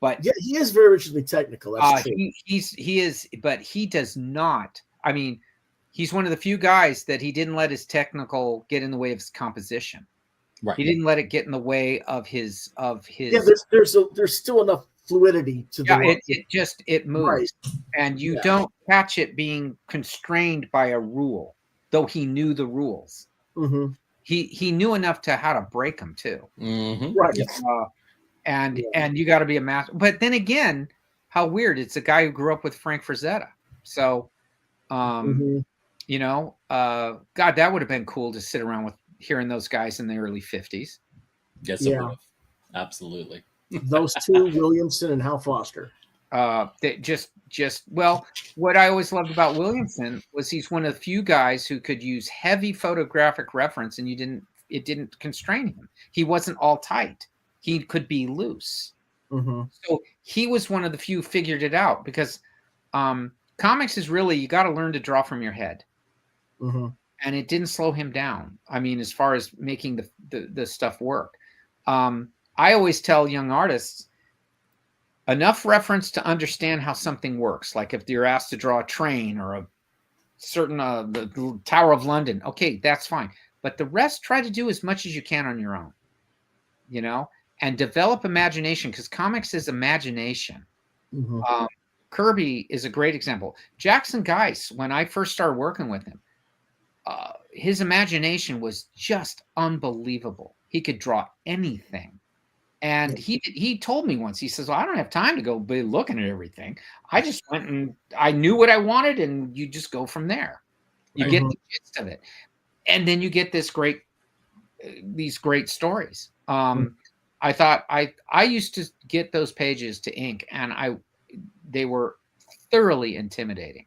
But yeah, he is very rigidly technical. That's true. He is, but he does not. I mean, he's one of the few guys that he didn't let his technical get in the way of his composition. Right. He didn't let it get in the way of his. Yeah, there's still enough fluidity to the. It moves, right. And you don't catch it being constrained by a rule, though he knew the rules. Mm-hmm. He knew enough to how to break them too. Mm-hmm. Right. And you got to be a master. But then again, how weird! It's a guy who grew up with Frank Frazetta. So, you know, God, that would have been cool to sit around with hearing those guys in the early 50s. Yes, it would have. Absolutely. Those two, Williamson and Hal Foster. They well, what I always loved about Williamson was he's one of the few guys who could use heavy photographic reference, and it didn't constrain him. He wasn't all tight. He could be loose. Mm-hmm. So he was one of the few who figured it out, because comics is really, you got to learn to draw from your head. Mm-hmm. And it didn't slow him down. I mean, as far as making the stuff work. I always tell young artists, enough reference to understand how something works. Like if you're asked to draw a train or a certain the Tower of London, okay, that's fine. But the rest, try to do as much as you can on your own, you know, and develop imagination, because comics is imagination. Mm-hmm. Kirby is a great example. Jackson Guice, when I first started working with him, his imagination was just unbelievable. He could draw anything. And he told me once, he says, well, I don't have time to go be looking at everything. I just went and I knew what I wanted, and you just go from there. You get the gist of it. And then you get these great stories. I thought I used to get those pages to ink, and they were thoroughly intimidating,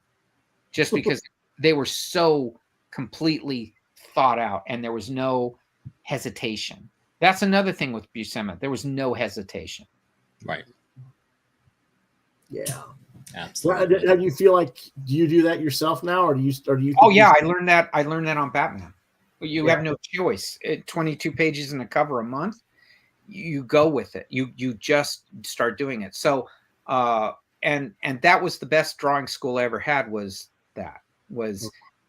just because they were so completely thought out, and there was no hesitation. That's another thing with Buscema. There was no hesitation. Right. Yeah. Absolutely. So how do you feel like? Do you do that yourself now, or do you? Oh yeah, I learned that on Batman. You have no choice. 22 pages in a cover a month. You go with it. You just start doing it. So, and that was the best drawing school I ever had. Was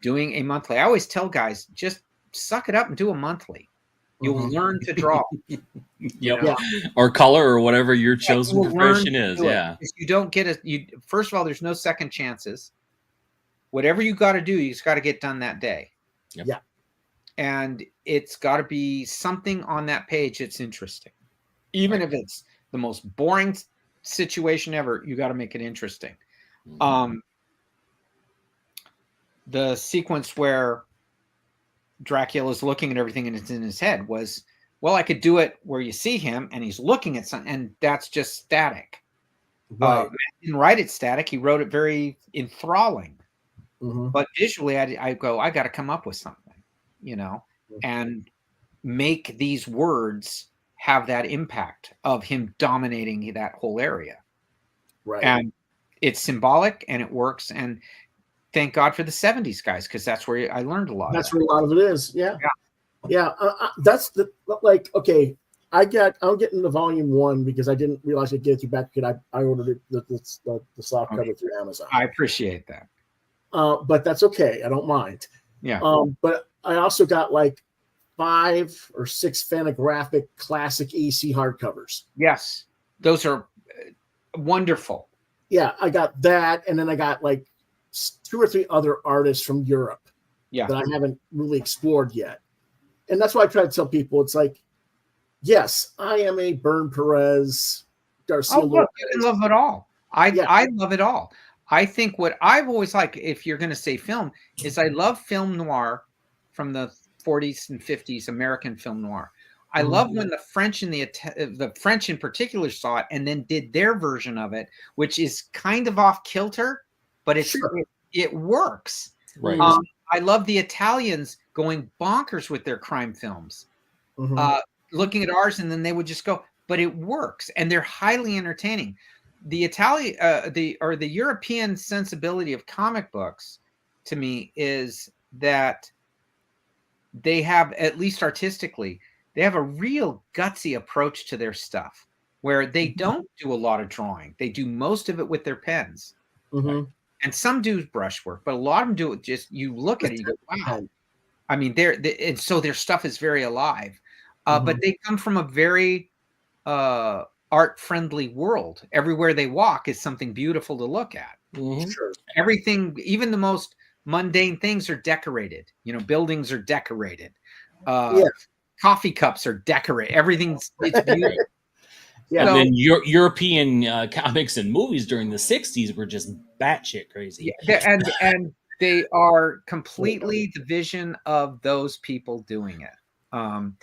doing a monthly. I always tell guys, just suck it up and do a monthly. You'll learn to draw. Yep. Or color, or whatever your chosen profession is. Yeah. If you don't get first of all, there's no second chances. Whatever you got to do, you just got to get done that day. Yep. Yeah. And it's got to be something on that page that's interesting. Even if it's the most boring situation ever, you got to make it interesting. Mm-hmm. The sequence where Dracula is looking at everything and it's in his head was, well, I could do it where you see him and he's looking at something, and that's just static. Right. He didn't write it static. He wrote it very enthralling. Mm-hmm. But visually, I go, I got to come up with something, you know, and make these words have that impact of him dominating that whole area. Right. And it's symbolic and it works. And thank God for the 70s guys, because that's where I learned a lot. That's where a lot of it is. Yeah. That's okay. I'm getting the volume 1 because I didn't realize I'd get it through back. I ordered it the soft cover through Amazon. I appreciate that. But that's okay. I don't mind. Yeah. But I also got like 5 or 6 Fantagraphic classic EC hardcovers. Yes, those are wonderful. Yeah, I got that, and then I got like 2 or 3 other artists from Europe that I haven't really explored yet. And that's why I try to tell people, it's like, yes, I am a Bern Perez, Garcia. Oh, look, I love it all. I love it all. I think what I've always liked, if you're going to say film, is I love film noir from the 40s and 50s, American film noir. I love when the French and the French in particular saw it and then did their version of it, which is kind of off kilter, but it works. Right. I love the Italians going bonkers with their crime films, looking at ours, and then they would just go, but it works, and they're highly entertaining. The the European sensibility of comic books, to me, is that they have, at least artistically, they have a real gutsy approach to their stuff, where they don't do a lot of drawing. They do most of it with their pens. And some do brushwork, but a lot of them do it just, you look at it, you go, wow. I mean, and so their stuff is very alive. But they come from a very art-friendly world. Everywhere they walk is something beautiful to look at. Sure. Everything, even the most mundane things, are decorated. You know, buildings are decorated. Coffee cups are decorated. It's beautiful. Yeah, and then European comics and movies during the 60s were just batshit crazy. Yeah, and they are completely the vision of those people doing it. And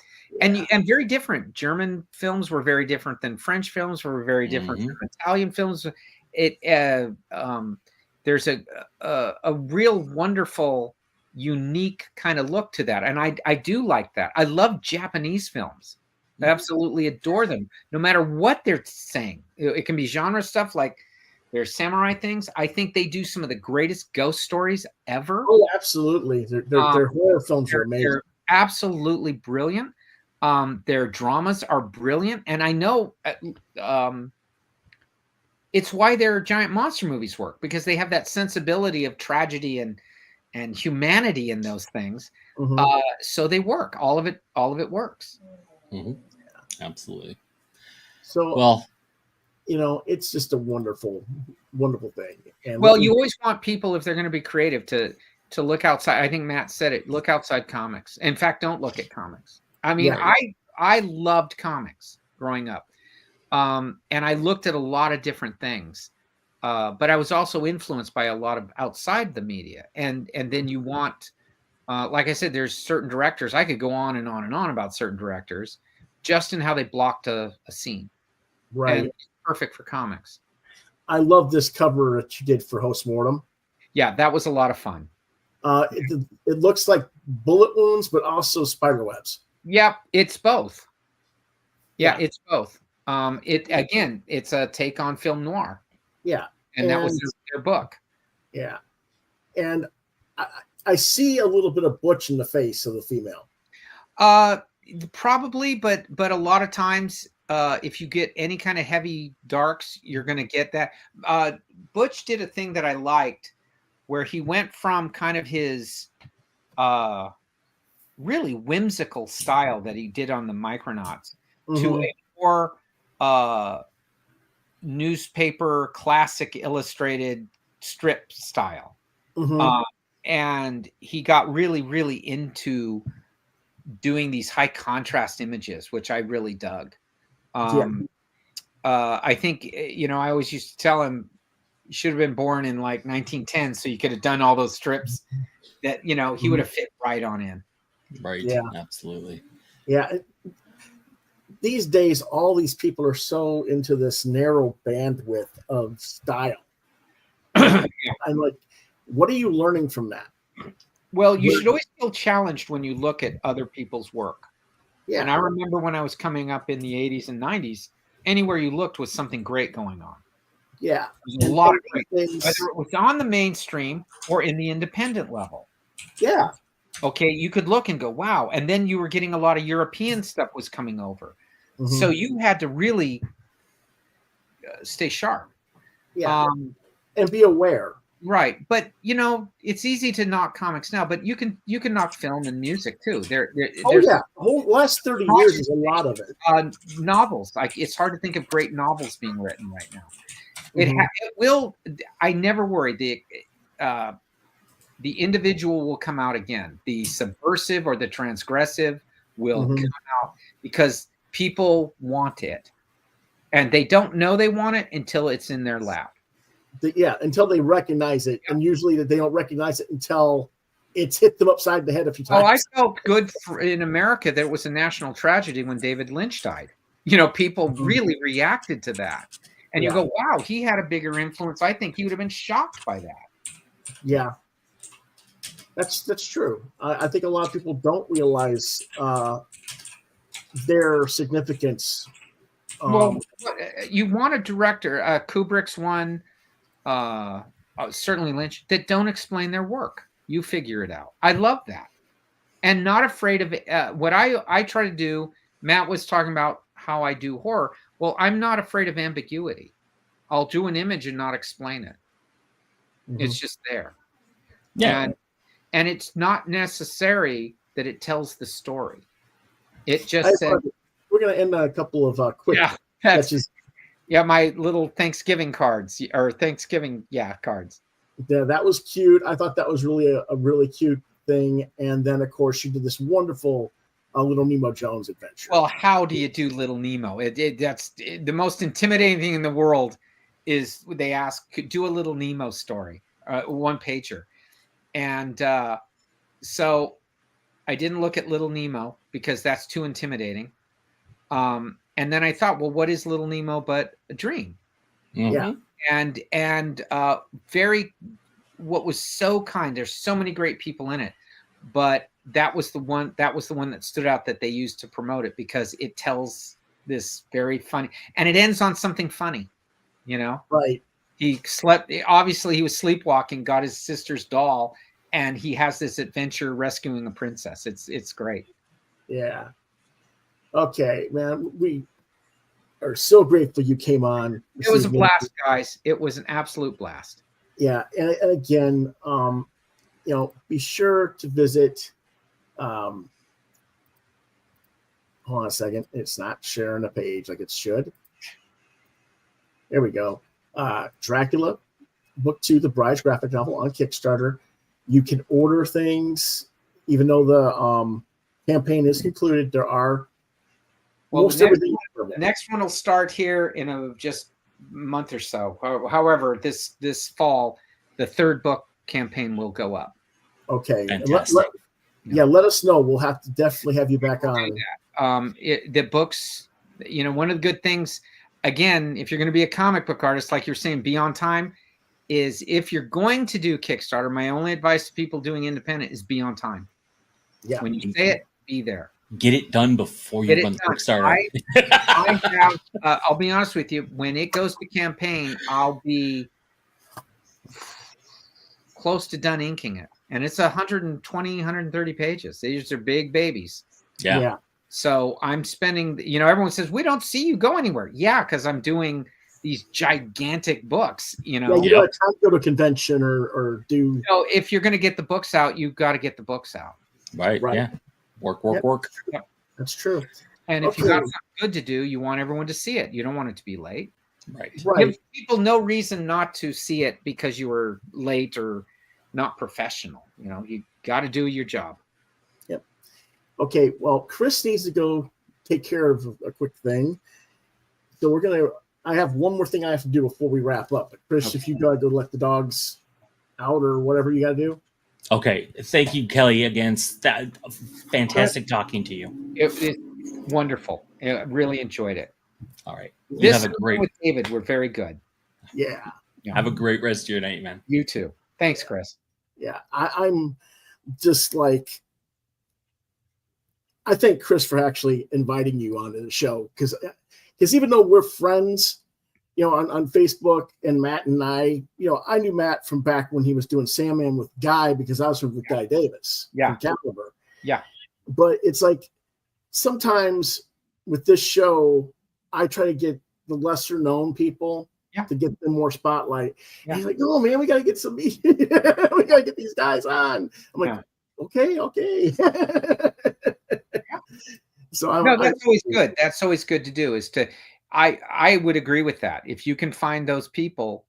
very different. German films were very different than French films were very different from Italian films. There's a real wonderful, unique kind of look to that. And I do like that. I love Japanese films. I absolutely adore them, no matter what they're saying. It can be genre stuff like their samurai things. I think they do some of the greatest ghost stories ever. Oh, absolutely. Their horror films are amazing. They're absolutely brilliant. Their dramas are brilliant. And I know it's why their giant monster movies work, because they have that sensibility of tragedy and humanity in those things. So they work. All of it works. Absolutely. So, well, it's just a wonderful, wonderful thing. And you always want people, if they're going to be creative, to look outside. I think Matt said it. Look outside comics. In fact, don't look at comics. I mean, I loved comics growing up, and I looked at a lot of different things, but I was also influenced by a lot of outside the media. And then you want, like I said, there's certain directors. I could go on and on and on about certain directors, just in how they blocked a scene. Right. And it's perfect for comics. I love this cover that you did for Host Mortem. Yeah, that was a lot of fun. It looks like bullet wounds, but also spider webs. Yep, it's both. Yeah, it's both. It's a take on film noir. Yeah. And that was their book. Yeah. And I see a little bit of butch in the face of the female. Probably, but a lot of times, if you get any kind of heavy darks, you're going to get that. Butch did a thing that I liked, where he went from kind of his really whimsical style that he did on the Micronauts to a more newspaper classic illustrated strip style. And he got really, really into doing these high contrast images, which I really dug. I think, I always used to tell him, you should have been born in like 1910, so you could have done all those strips that, he would have fit right on in. Right. Yeah, absolutely. Yeah. These days, all these people are so into this narrow bandwidth of style. I'm like, what are you learning from that? Well, you should always feel challenged when you look at other people's work. Yeah. And I remember when I was coming up in the 80s and 90s, anywhere you looked was something great going on. Yeah. There's a lot of great things, whether it was on the mainstream or in the independent level. Yeah. Okay, you could look and go, wow. And then you were getting a lot of European stuff was coming over. So you had to really stay sharp. Yeah. And be aware. Right. But, it's easy to knock comics now, but you can knock film and music too. There's the whole last 30 years is a lot of it. Novels. It's hard to think of great novels being written right now. It will. I never worry. The individual will come out again. The subversive or the transgressive will come out because people want it, and they don't know they want it until it's in their lap. until they recognize it, and usually they don't recognize it until it's hit them upside the head a few times. Oh, I felt good in America that it was a national tragedy when David Lynch died. You know, people really reacted to that. And you go, wow, he had a bigger influence. I think he would have been shocked by that. Yeah. That's true. I think a lot of people don't realize their significance. Well, you want a director, Kubrick's one, certainly Lynch, that don't explain their work. You figure it out. I love that. And not afraid of it. What I try to do, Matt was talking about how I do horror. Well, I'm not afraid of ambiguity. I'll do an image and not explain it. It's just there. Yeah. And it's not necessary that it tells the story. It just says... We're going to end on a couple of quick catches. Yeah, my little Thanksgiving cards, or Thanksgiving, cards. Yeah, that was cute. I thought that was really a really cute thing. And then, of course, she did this wonderful Little Nemo Jones adventure. Well, how do you do Little Nemo? That's the most intimidating thing in the world. Is they ask, could do a Little Nemo story, one pager, and so I didn't look at Little Nemo because that's too intimidating. And then I thought, well, what is Little Nemo but a dream? Yeah, and very, what was so kind. There's so many great people in it, but that was the one that stood out that they used to promote it because it tells this very funny, and it ends on something funny. You know, right? He slept. Obviously, he was sleepwalking, got his sister's doll, and he has this adventure rescuing a princess. It's great. Yeah. Okay, man. We are so grateful you came on. It was a blast, guys. It was an absolute blast. Yeah, and again, be sure to visit. Hold on a second. It's not sharing a page like it should. There we go. Dracula Book II, the Bride's graphic novel on Kickstarter. You can order things, even though the campaign is concluded. There are the next one will start here in just month or so. However, this fall, the third book campaign will go up. Okay. Fantastic. Let us know. We'll have to definitely have you back on. The books, one of the good things, again, if you're going to be a comic book artist, like you're saying, be on time, is if you're going to do Kickstarter, my only advice to people doing independent is be on time. Yeah. When you say it, be there. Get it done before you run Kickstarter. I have, I'll be honest with you, when it goes to campaign, I'll be close to done inking it. And it's 120, 130 pages. These are big babies. Yeah. So I'm spending, everyone says, we don't see you go anywhere. Yeah, because I'm doing these gigantic books, Yeah, you don't have time to go to a convention or do. If you're going to get the books out, you've got to get the books out. Right. Yeah. Work. Yep. That's true. And if you got something good to do, you want everyone to see it. You don't want it to be late. Right. Give people no reason not to see it because you were late or not professional. You got to do your job. Yep. Okay. Well, Chris needs to go take care of a quick thing. So I have one more thing I have to do before we wrap up. But Chris, if you got to go let the dogs out or whatever you got to do. Okay. Thank you, Kelly. Again, fantastic talking to you. It's wonderful. I really enjoyed it. All right. Have a great with David. We're very good. Yeah. Have a great rest of your night, man. You too. Thanks, Chris. Yeah. I'm just like, I thank Chris for actually inviting you onto the show because even though we're friends, on Facebook, and Matt and I knew Matt from back when he was doing Sandman with Guy because I was with Guy Davis from Caliber. Yeah. But it's like sometimes with this show, I try to get the lesser known people to get them more spotlight. Yeah. And he's like, "Oh man, we got to get we got to get these guys on." I'm like, okay. So that's always good. That's always good to do. I would agree with that. If you can find those people,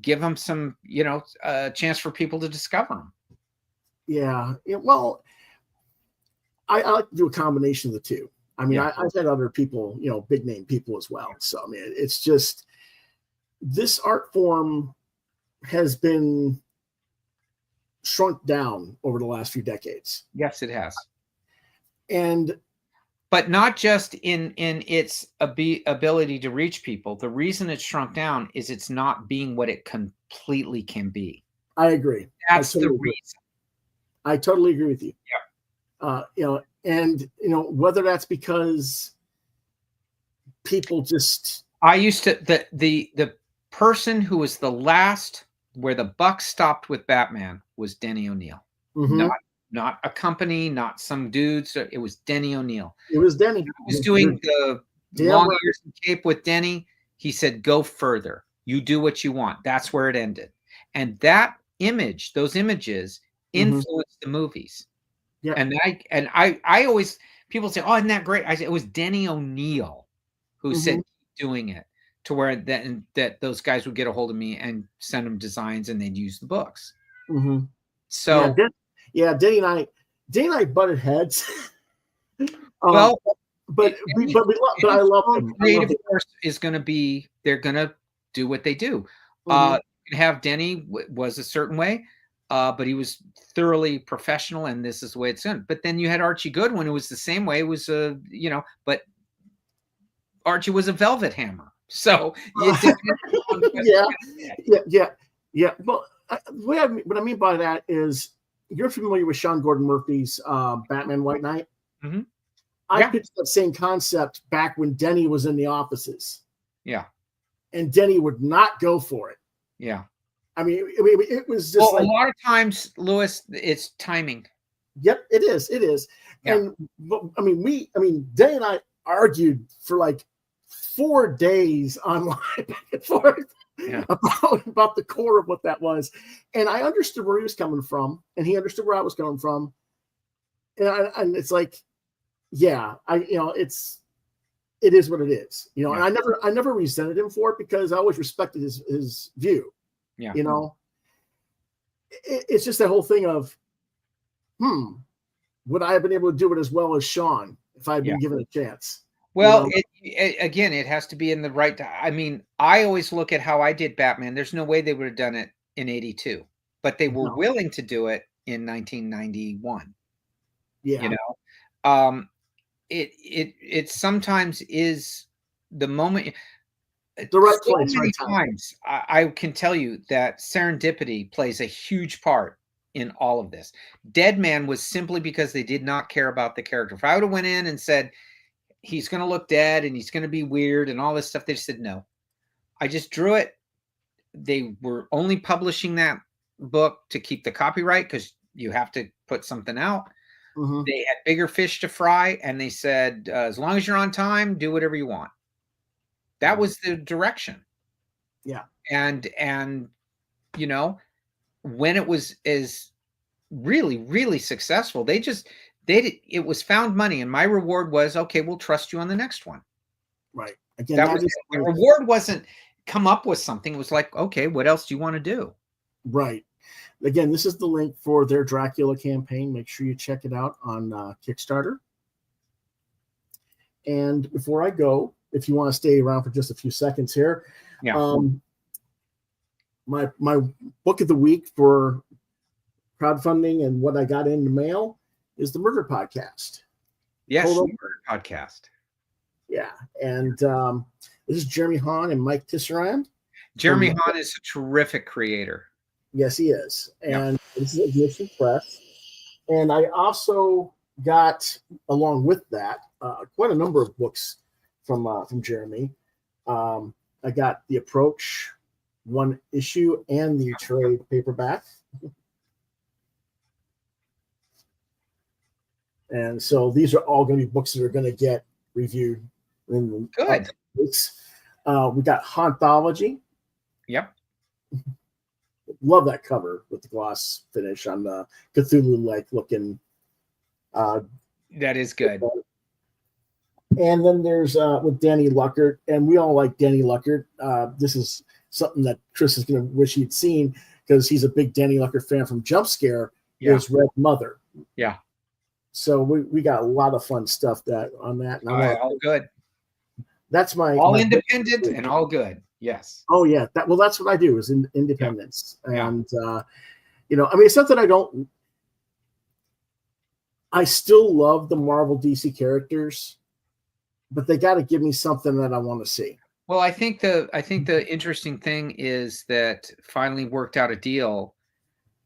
give them some, a chance for people to discover them. Yeah. Well, I like to do a combination of the two. I mean, I've had other people, big name people as well. So, I mean, it's just this art form has been shrunk down over the last few decades. Yes, it has. And but not just in its ability to reach people. The reason it's shrunk down is it's not being what it completely can be. I agree. That's the reason. I totally agree with you. Yeah. You know, and you know, whether that's because people just, I used to, the person who was the last where the buck stopped with Batman was Denny O'Neil. mm-hmm. Not a company, not some dudes. It was Denny O'Neil. It was Denny. He was doing the long years in Cape with Denny. He said, go further. You do what you want. That's where it ended. And that image, those images influenced the movies. Yeah. And I always, people say, oh, isn't that great? I said, it was Denny O'Neil who said, keep doing it, to where that those guys would get a hold of me and send them designs and they'd use the books. So yeah, Denny and I butted heads. Well, but I love them. Creative force is going to be, they're going to do what they do. Have Denny was a certain way, but he was thoroughly professional, and this is the way it's done. But then you had Archie Goodwin, who was the same way. It was you know, but Archie was a velvet hammer. So yeah. Well, what I mean by that is, you're familiar with Sean Gordon Murphy's Batman White Knight. I pitched that same concept back when Denny was in the offices. Yeah, and Denny would not go for it. Yeah, I mean, it was just a lot of times, Louis, it's timing. Yep, it is. It is. Yeah. And I mean, Denny and I argued for like 4 days online back and forth about the core of what that was. And I understood where he was coming from, and he understood where I was coming from. And it's like, yeah, it is what it is, you know. And I never resented him for it, because I always respected his view. Yeah, you know, it's just that whole thing of, would I have been able to do it as well as Sean if I had been given a chance? Well, you know? Again, it has to be in the right. I mean, I always look at how I did Batman. There's no way they would have done it in '82, but they were willing to do it in 1991. Yeah, you know, it sometimes is the moment, the right place, many times. I can tell you that serendipity plays a huge part in all of this. DEADMAN was simply because they did not care about the character. If I would have went in and said, he's going to look dead and he's going to be weird and all this stuff, they just said no. I just drew it. They were only publishing that book to keep the copyright, because you have to put something out. They had bigger fish to fry, and they said, as long as you're on time, do whatever you want. That was the direction. Yeah. And you know, when it was really, really successful, it was found money, and my reward was, okay, we'll trust you on the next one. Right. Again, the reward wasn't come up with something. It was like, okay, what else do you want to do? Right. Again, this is the link for their Dracula campaign. Make sure you check it out on Kickstarter. And before I go, if you want to stay around for just a few seconds here, my book of the week for crowdfunding and what I got in the mail is the Murder Podcast. Yes, the Murder Podcast. Yeah, and this is Jeremy Hahn and Mike Tisserand. Jeremy Hahn is a terrific creator. Yes, he is. And this is Ignition Press. And I also got, along with that, quite a number of books from Jeremy. I got The Approach, one issue, and the trade paperback. And so these are all going to be books that are going to get reviewed in good weeks. We got Hauntology. Yep. Love that cover with the gloss finish on the Cthulhu-like looking. That is good. And then there's with Danny Luckert, and we all like Danny Luckert. This is something that Chris is going to wish he'd seen, because he's a big Danny Luckert fan from Jump Scare. Is Red Mother. Yeah. So we got a lot of fun stuff on that. And all good. That's my independent and all good. Yes. Oh yeah, that's what I do is independence, Yeah. and you know, I mean, it's not that I don't. I still love the Marvel DC characters, but they got to give me something that I want to see. Well, I think the interesting thing is that finally worked out a deal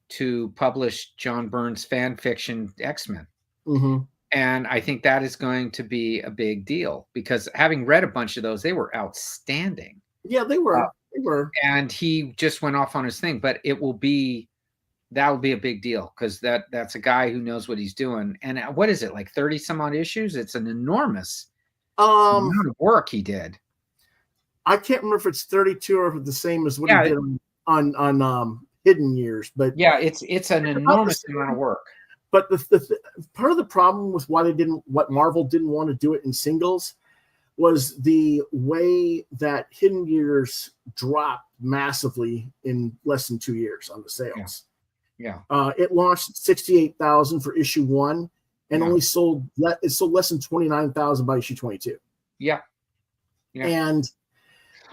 to publish John Byrne's fan fiction X-Men. Mm-hmm. And I think that is going to be a big deal because having read a bunch of those, they were outstanding. Yeah, they were. They were. And he just went off on his thing, but that will be a big deal because that's a guy who knows what he's doing. And what is it, like 30 some odd issues? It's an enormous amount of work he did. I can't remember if it's 32 or if it's the same as what he did on Hidden Years, but yeah, it's an enormous amount of work. But the part of the problem with what Marvel didn't want to do it in singles was the way that Hidden Years dropped massively in less than 2 years on the sales. Yeah. It launched at 68,000 for issue 1 and only sold less than 29,000 by issue 22. Yeah. And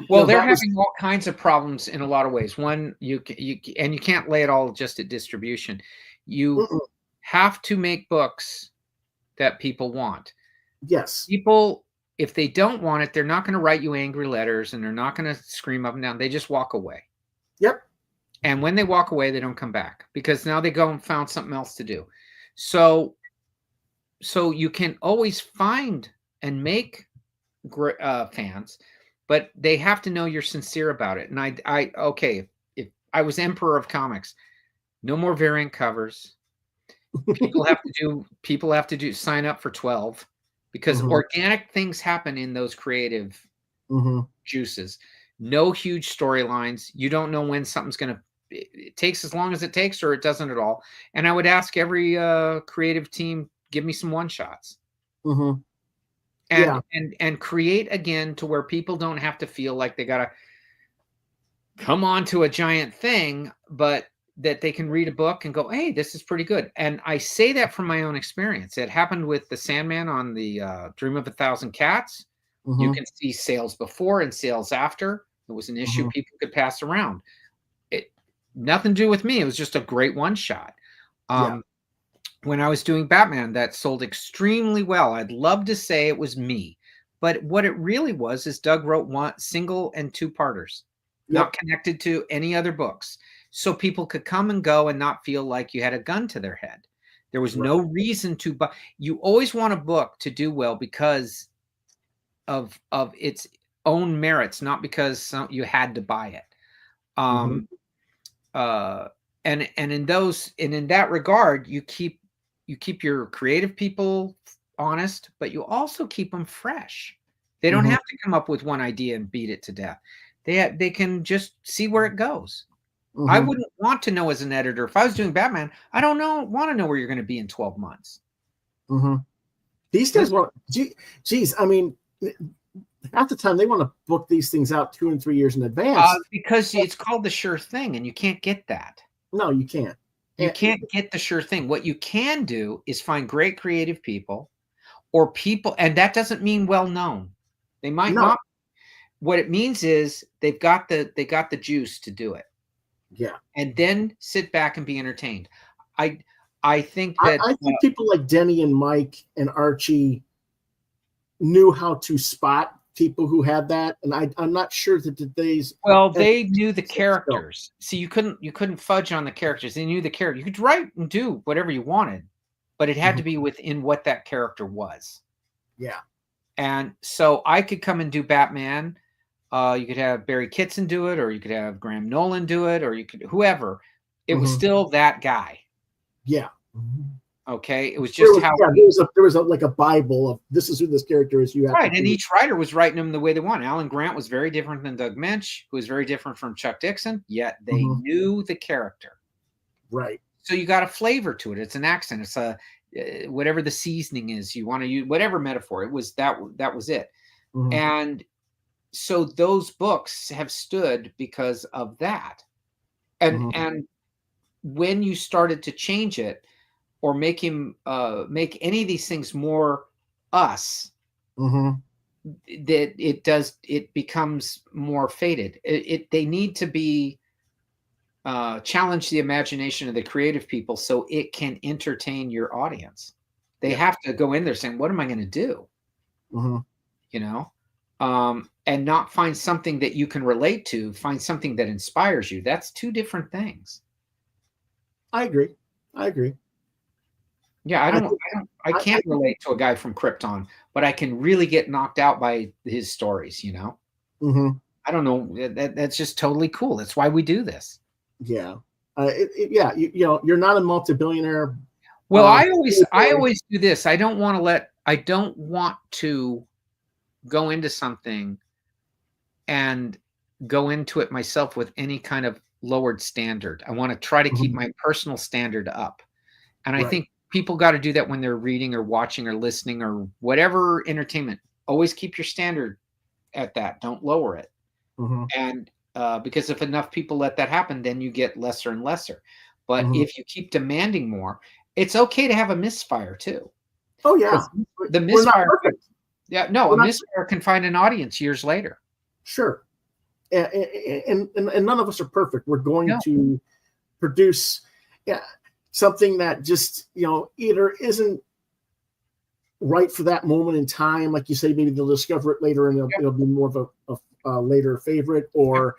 well, they're having all kinds of problems in a lot of ways. One, you can't lay it all just at distribution. You have to make books that people want. Yes. People, if they don't want it, they're not going to write you angry letters and they're not going to scream up and down. They just walk away. Yep. And when they walk away, they don't come back because now they go and found something else to do. So you can always find and make fans, but they have to know you're sincere about it. And if I was emperor of comics, no more variant covers. People have to sign up for 12 because organic things happen in those creative juices. No huge storylines. You don't know when something's going to, it takes as long as it takes or it doesn't at all. And I would ask every creative team, give me some one-shots. And create again to where people don't have to feel like they got to come on to a giant thing, but that they can read a book and go, hey, this is pretty good. And I say that from my own experience. It happened with the Sandman on the Dream of a Thousand Cats. You can see sales before and sales after. It was an issue people could pass around. Nothing to do with me. It was just a great one shot. When I was doing Batman, that sold extremely well. I'd love to say it was me, but what it really was is Doug wrote one single and two-parters, not connected to any other books. So people could come and go and not feel like you had a gun to their head. There was no reason to buy. You always want a book to do well because of its own merits, not because you had to buy it. And in that regard, you keep your creative people honest, but you also keep them fresh. They don't have to come up with one idea and beat it to death. They can just see where it goes. I wouldn't want to know as an editor, if I was doing Batman, I don't want to know where you're going to be in 12 months. These guys want, geez, I mean, half the time they want to book these things out 2 and 3 years in advance. Because it's called the sure thing, and you can't get that. No, you can't. You can't get the sure thing. What you can do is find great creative people or people, and that doesn't mean well known. They might not. What it means is they got the juice to do it. Yeah. And then sit back and be entertained. I think that I think people like Denny and Mike and Archie knew how to spot people who had that, and I'm not sure that today's they knew the characters. See, you couldn't fudge on the characters. They knew the character. You could write and do whatever you wanted, but it had to be within what that character was. Yeah. And so I could come and do Batman. You could have Barry Kitson do it, or you could have Graham Nolan do it, or you could whoever. It was still that guy. Yeah. Okay. It was just there was like a Bible of this is who this character is. You have right, and each writer was writing them the way they want. Alan Grant was very different than Doug Mensch, who was very different from Chuck Dixon. Yet they knew the character. Right. So you got a flavor to it. It's an accent. It's a whatever the seasoning is you want to use, whatever metaphor. It was that was it. And so those books have stood because of that. And when you started to change it or make any of these things more us, that it becomes more faded. They need to be challenge the imagination of the creative people so it can entertain your audience. They have to go in there saying, what am I going to do? You know, and not find something that you can relate to, find something that inspires you. That's two different things. I agree. Yeah, I can't relate to a guy from Krypton, but I can really get knocked out by his stories, you know? I don't know. That's just totally cool. That's why we do this. Yeah. You know, you're not a multi-billionaire. Well, I always do this. I don't want to go into something and go into it myself with any kind of lowered standard. I want to try to keep my personal standard up. And I think people got to do that when they're reading or watching or listening or whatever entertainment. Always keep your standard at that. Don't lower it. And because if enough people let that happen, then you get lesser and lesser. But if you keep demanding more, it's okay to have a misfire too. Oh yeah, the misfire. Yeah, no, a misfire can find an audience years later. Sure, and none of us are perfect. We're going to produce something that just, you know, either isn't right for that moment in time, like you say, maybe they'll discover it later and it'll be more of a later favorite, or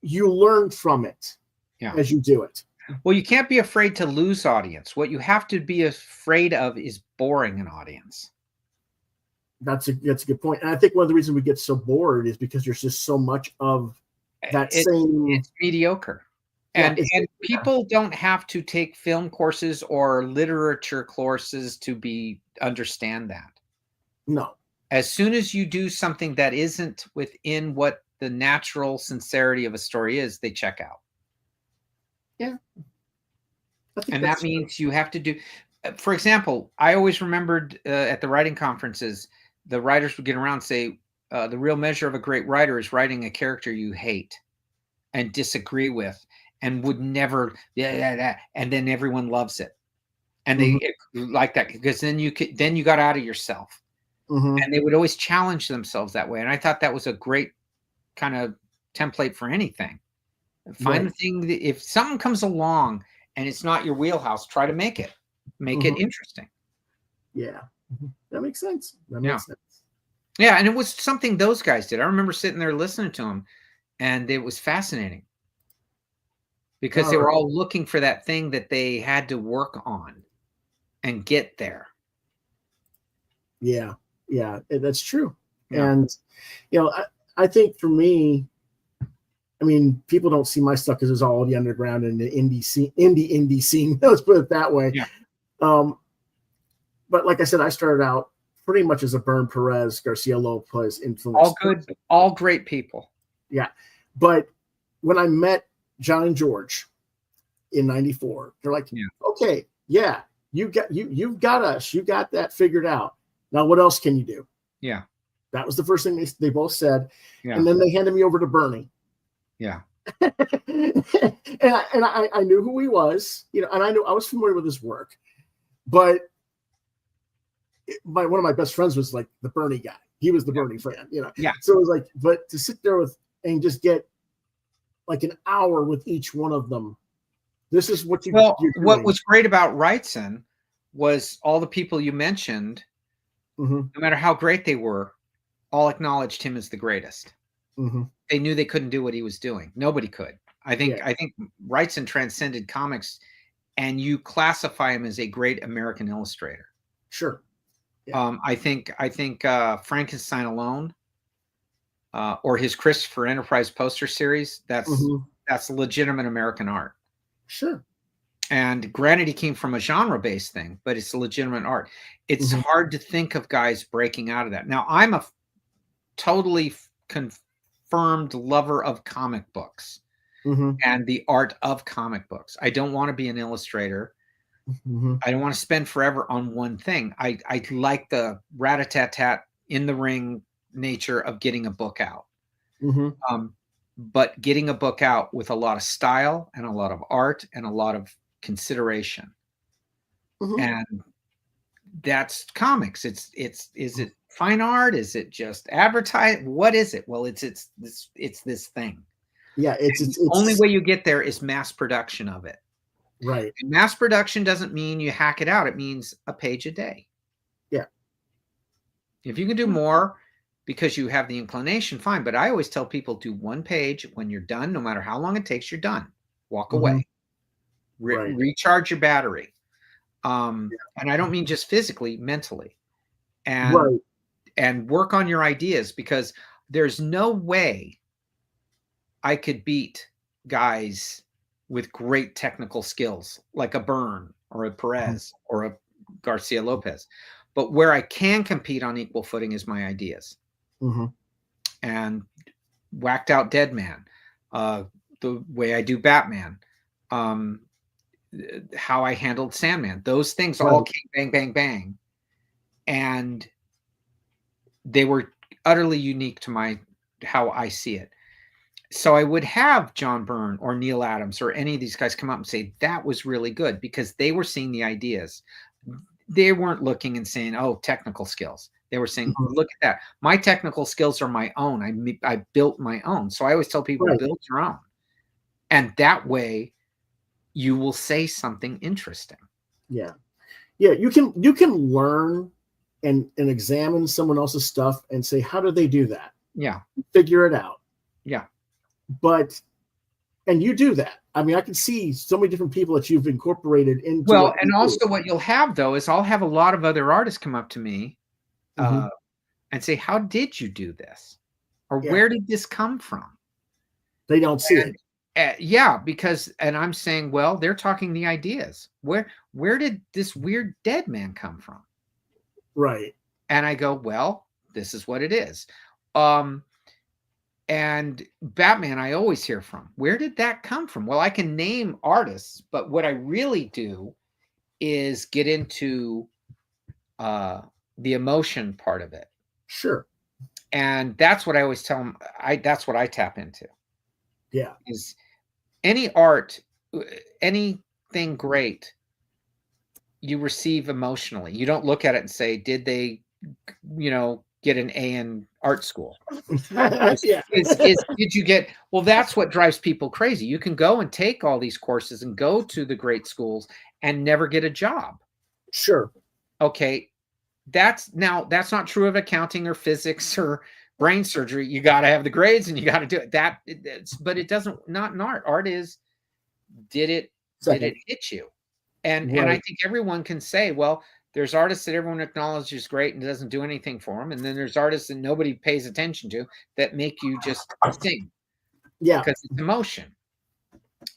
you learn from it as you do it. Well, you can't be afraid to lose audience. What you have to be afraid of is boring an audience. That's a good point. And I think one of the reasons we get so bored is because there's just so much of that it's mediocre. And people don't have to take film courses or literature courses to understand that. No. As soon as you do something that isn't within what the natural sincerity of a story is, they check out. Yeah. And that means you have to do, for example, I always remembered at the writing conferences, the writers would get around and say, the real measure of a great writer is writing a character you hate and disagree with and would never, and then everyone loves it. And they like that because then you got out of yourself. And they would always challenge themselves that way. And I thought that was a great kind of template for anything. Find the thing that if something comes along and it's not your wheelhouse, try to make it interesting. Yeah. That makes sense. Makes sense. Yeah. And it was something those guys did. I remember sitting there listening to them and it was fascinating because they were all looking for that thing that they had to work on and get there. Yeah. Yeah, that's true. Yeah. And, you know, I think for me, I mean, people don't see my stuff because it's all the underground and the indie scene. Let's put it that way. Yeah. But like I said, I started out pretty much as a Bern Perez, Garcia Lopez influence. All good, all great people. Yeah. But when I met John and George in '94, they're like, okay, you've got us. You got that figured out. Now, what else can you do? Yeah. That was the first thing they both said. Yeah. And then they handed me over to Bernie. Yeah. and I knew who he was, you know, and I was familiar with his work, but one of my best friends was like the Bernie guy. He was the Bernie fan, you know? Yeah. So it was like, but to sit there and just get like an hour with each one of them. This is what you, what was great about Wrightson was all the people you mentioned, no matter how great they were, all acknowledged him as the greatest. They knew they couldn't do what he was doing. Nobody could. I think Wrightson transcended comics, and you classify him as a great American illustrator. Sure. Yeah. I think Frankenstein alone, or his Christopher Enterprise poster series, that's legitimate American art. Sure. And granted, he came from a genre-based thing, but it's legitimate art. It's hard to think of guys breaking out of that. Now, I'm a totally confirmed lover of comic books and the art of comic books. I don't want to be an illustrator. I don't want to spend forever on one thing. I like the rat-a-tat-tat in the ring nature of getting a book out. But getting a book out with a lot of style and a lot of art and a lot of consideration. And that's comics. Is it fine art? Is it just advertise? What is it? Well, it's this thing. Yeah, it's only way you get there is mass production of it. Right. And mass production doesn't mean you hack it out. It means a page a day. Yeah. If you can do more because you have the inclination, fine. But I always tell people, do one page. When you're done, no matter how long it takes, you're done. Walk away. Right. Recharge your battery. And I don't mean just physically, mentally. And Right. and work on your ideas, because there's no way I could beat guys with great technical skills like a Byrne or a Perez or a Garcia Lopez. But where I can compete on equal footing is my ideas. And whacked out Deadman, the way I do Batman, how I handled Sandman. Those things all came bang, bang, bang. And they were utterly unique to how I see it. So I would have John Byrne or Neil Adams or any of these guys come up and say, that was really good, because they were seeing the ideas. They weren't looking and saying, oh, technical skills. They were saying, look at that. My technical skills are my own. I built my own. So I always tell people, build your own. And that way you will say something interesting. Yeah. Yeah. You can learn and examine someone else's stuff and say, how do they do that? Yeah. Figure it out. Yeah. And you do that. I mean, I can see so many different people that you've incorporated into. Well, and also what you'll have, though, is I'll have a lot of other artists come up to me and say, how did you do this? Or where did this come from? They don't see it. Yeah, because, and I'm saying, well, they're talking the ideas. Where did this weird dead man come from? Right. And I go, well, this is what it is. And Batman, I always hear from. Where did that come from? Well, I can name artists, but what I really do is get into the emotion part of it. Sure. And that's what I always tell them. That's what I tap into. Yeah. Is any art, anything great, you receive emotionally. You don't look at it and say, did they, get an A in art school? Did you get, well, that's what drives people crazy. You can go and take all these courses and go to the great schools and never get a job. Sure. Okay. That's not true of accounting or physics or brain surgery. You got to have the grades and you got to do it. But it doesn't, not in art. Art is, did it hit you? And I think everyone can say, well, there's artists that everyone acknowledges great and doesn't do anything for them. And then there's artists that nobody pays attention to that make you just sing. Yeah. Because it's emotion.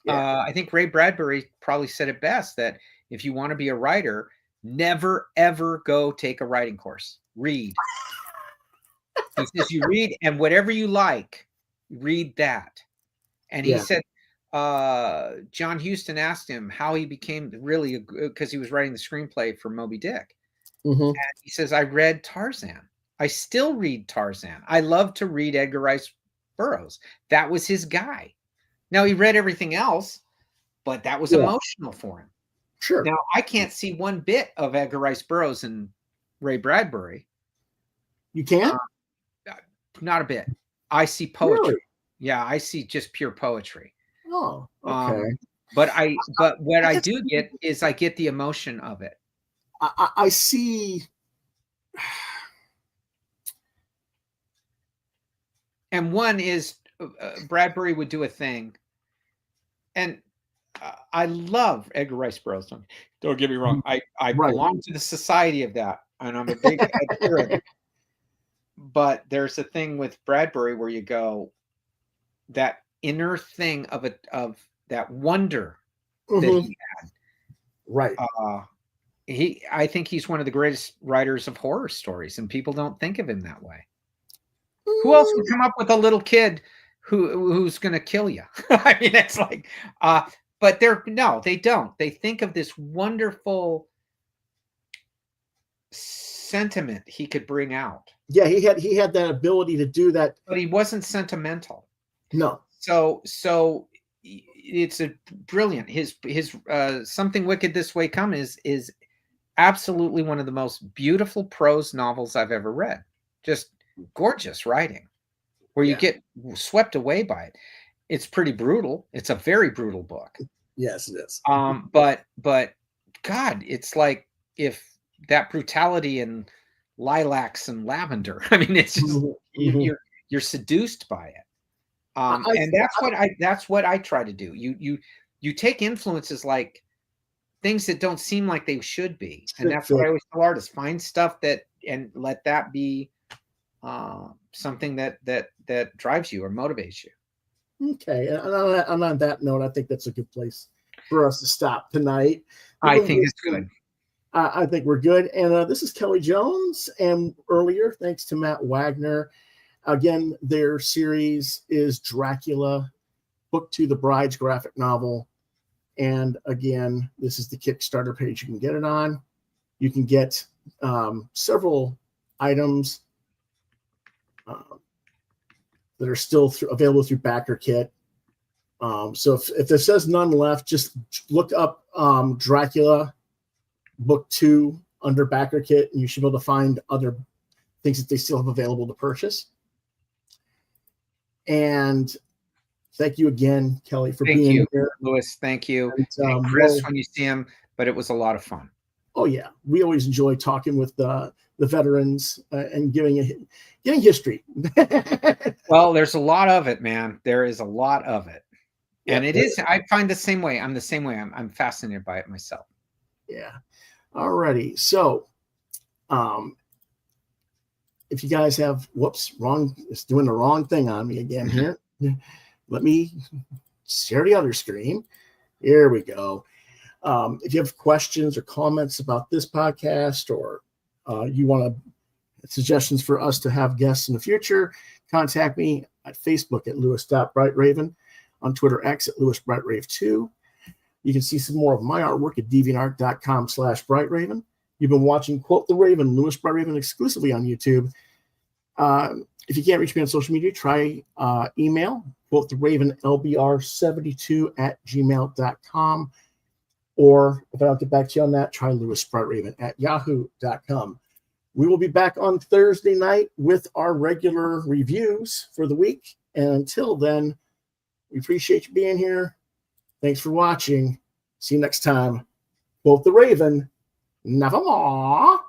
Yeah. I think Ray Bradbury probably said it best, that if you want to be a writer, never, ever go take a writing course. Read. He says you read, and whatever you like, read that. And he said, John Huston asked him how he became really, because he was writing the screenplay for Moby Dick. And he says, I read Tarzan. I still read Tarzan. I love to read Edgar Rice Burroughs. That was his guy. Now, he read everything else, but that was emotional for him. Sure. Now, I can't see one bit of Edgar Rice Burroughs and Ray Bradbury. You can't? Not a bit. I see poetry. Really? Yeah, I see just pure poetry. Oh, okay. But what I do get is I get the emotion of it. I see. And one is Bradbury would do a thing, and I love Edgar Rice Burroughs. Don't get me wrong. I belong to the society of that, and I'm a big adherent. But there's a thing with Bradbury where you go, that inner thing of that wonder that he had. Right. I think he's one of the greatest writers of horror stories, and people don't think of him that way. Who else would come up with a little kid who's going to kill you? I mean, it's like, but they don't. They think of this wonderful sentiment he could bring out. Yeah, he had that ability to do that, but he wasn't sentimental. No. So it's a brilliant. His Something Wicked This Way Come is absolutely one of the most beautiful prose novels I've ever read. Just gorgeous writing, where you get swept away by it. It's pretty brutal. It's a very brutal book. Yes, it is. But God, it's like if that brutality in Lilacs and Lavender. I mean, it's just you're seduced by it. And that's what I try to do. You take influences like things that don't seem like they should be, and that's what I always tell artists: find stuff that and let that be something that drives you or motivates you. Okay, and on that note, I think that's a good place for us to stop tonight. I think it's good. I think we're good. And this is Kelly Jones. And earlier, thanks to Matt Wagner. Again, their series is Dracula Book II, The Bride's graphic novel. And again, this is the Kickstarter page you can get it on. You can get several items that are still available through BackerKit. So if there says none left, just look up Dracula Book II under BackerKit, and you should be able to find other things that they still have available to purchase. And thank you again, Kelly, for being here. Louis, thank you. And Chris, when you see him, but it was a lot of fun. Oh, yeah. We always enjoy talking with the veterans and giving history. Well, there's a lot of it, man. There is a lot of it. And it is, I find the same way. I'm the same way. I'm fascinated by it myself. Yeah. All righty. So, if you guys have, it's doing the wrong thing on me again here. Let me share the other screen. Here we go. If you have questions or comments about this podcast, or you want suggestions for us to have guests in the future, contact me at Facebook at Louis.BrightRaven, on Twitter X at LouisBrightRave2. You can see some more of my artwork at deviantart.com/BrightRaven. You've been watching Quote the Raven, Louis Bright Raven, exclusively on YouTube. If you can't reach me on social media, try email, quotetheravenlbr72@gmail.com. Or if I don't get back to you on that, try louisbrightraven@yahoo.com. We will be back on Thursday night with our regular reviews for the week. And until then, we appreciate you being here. Thanks for watching. See you next time. Quote the Raven, nevermore.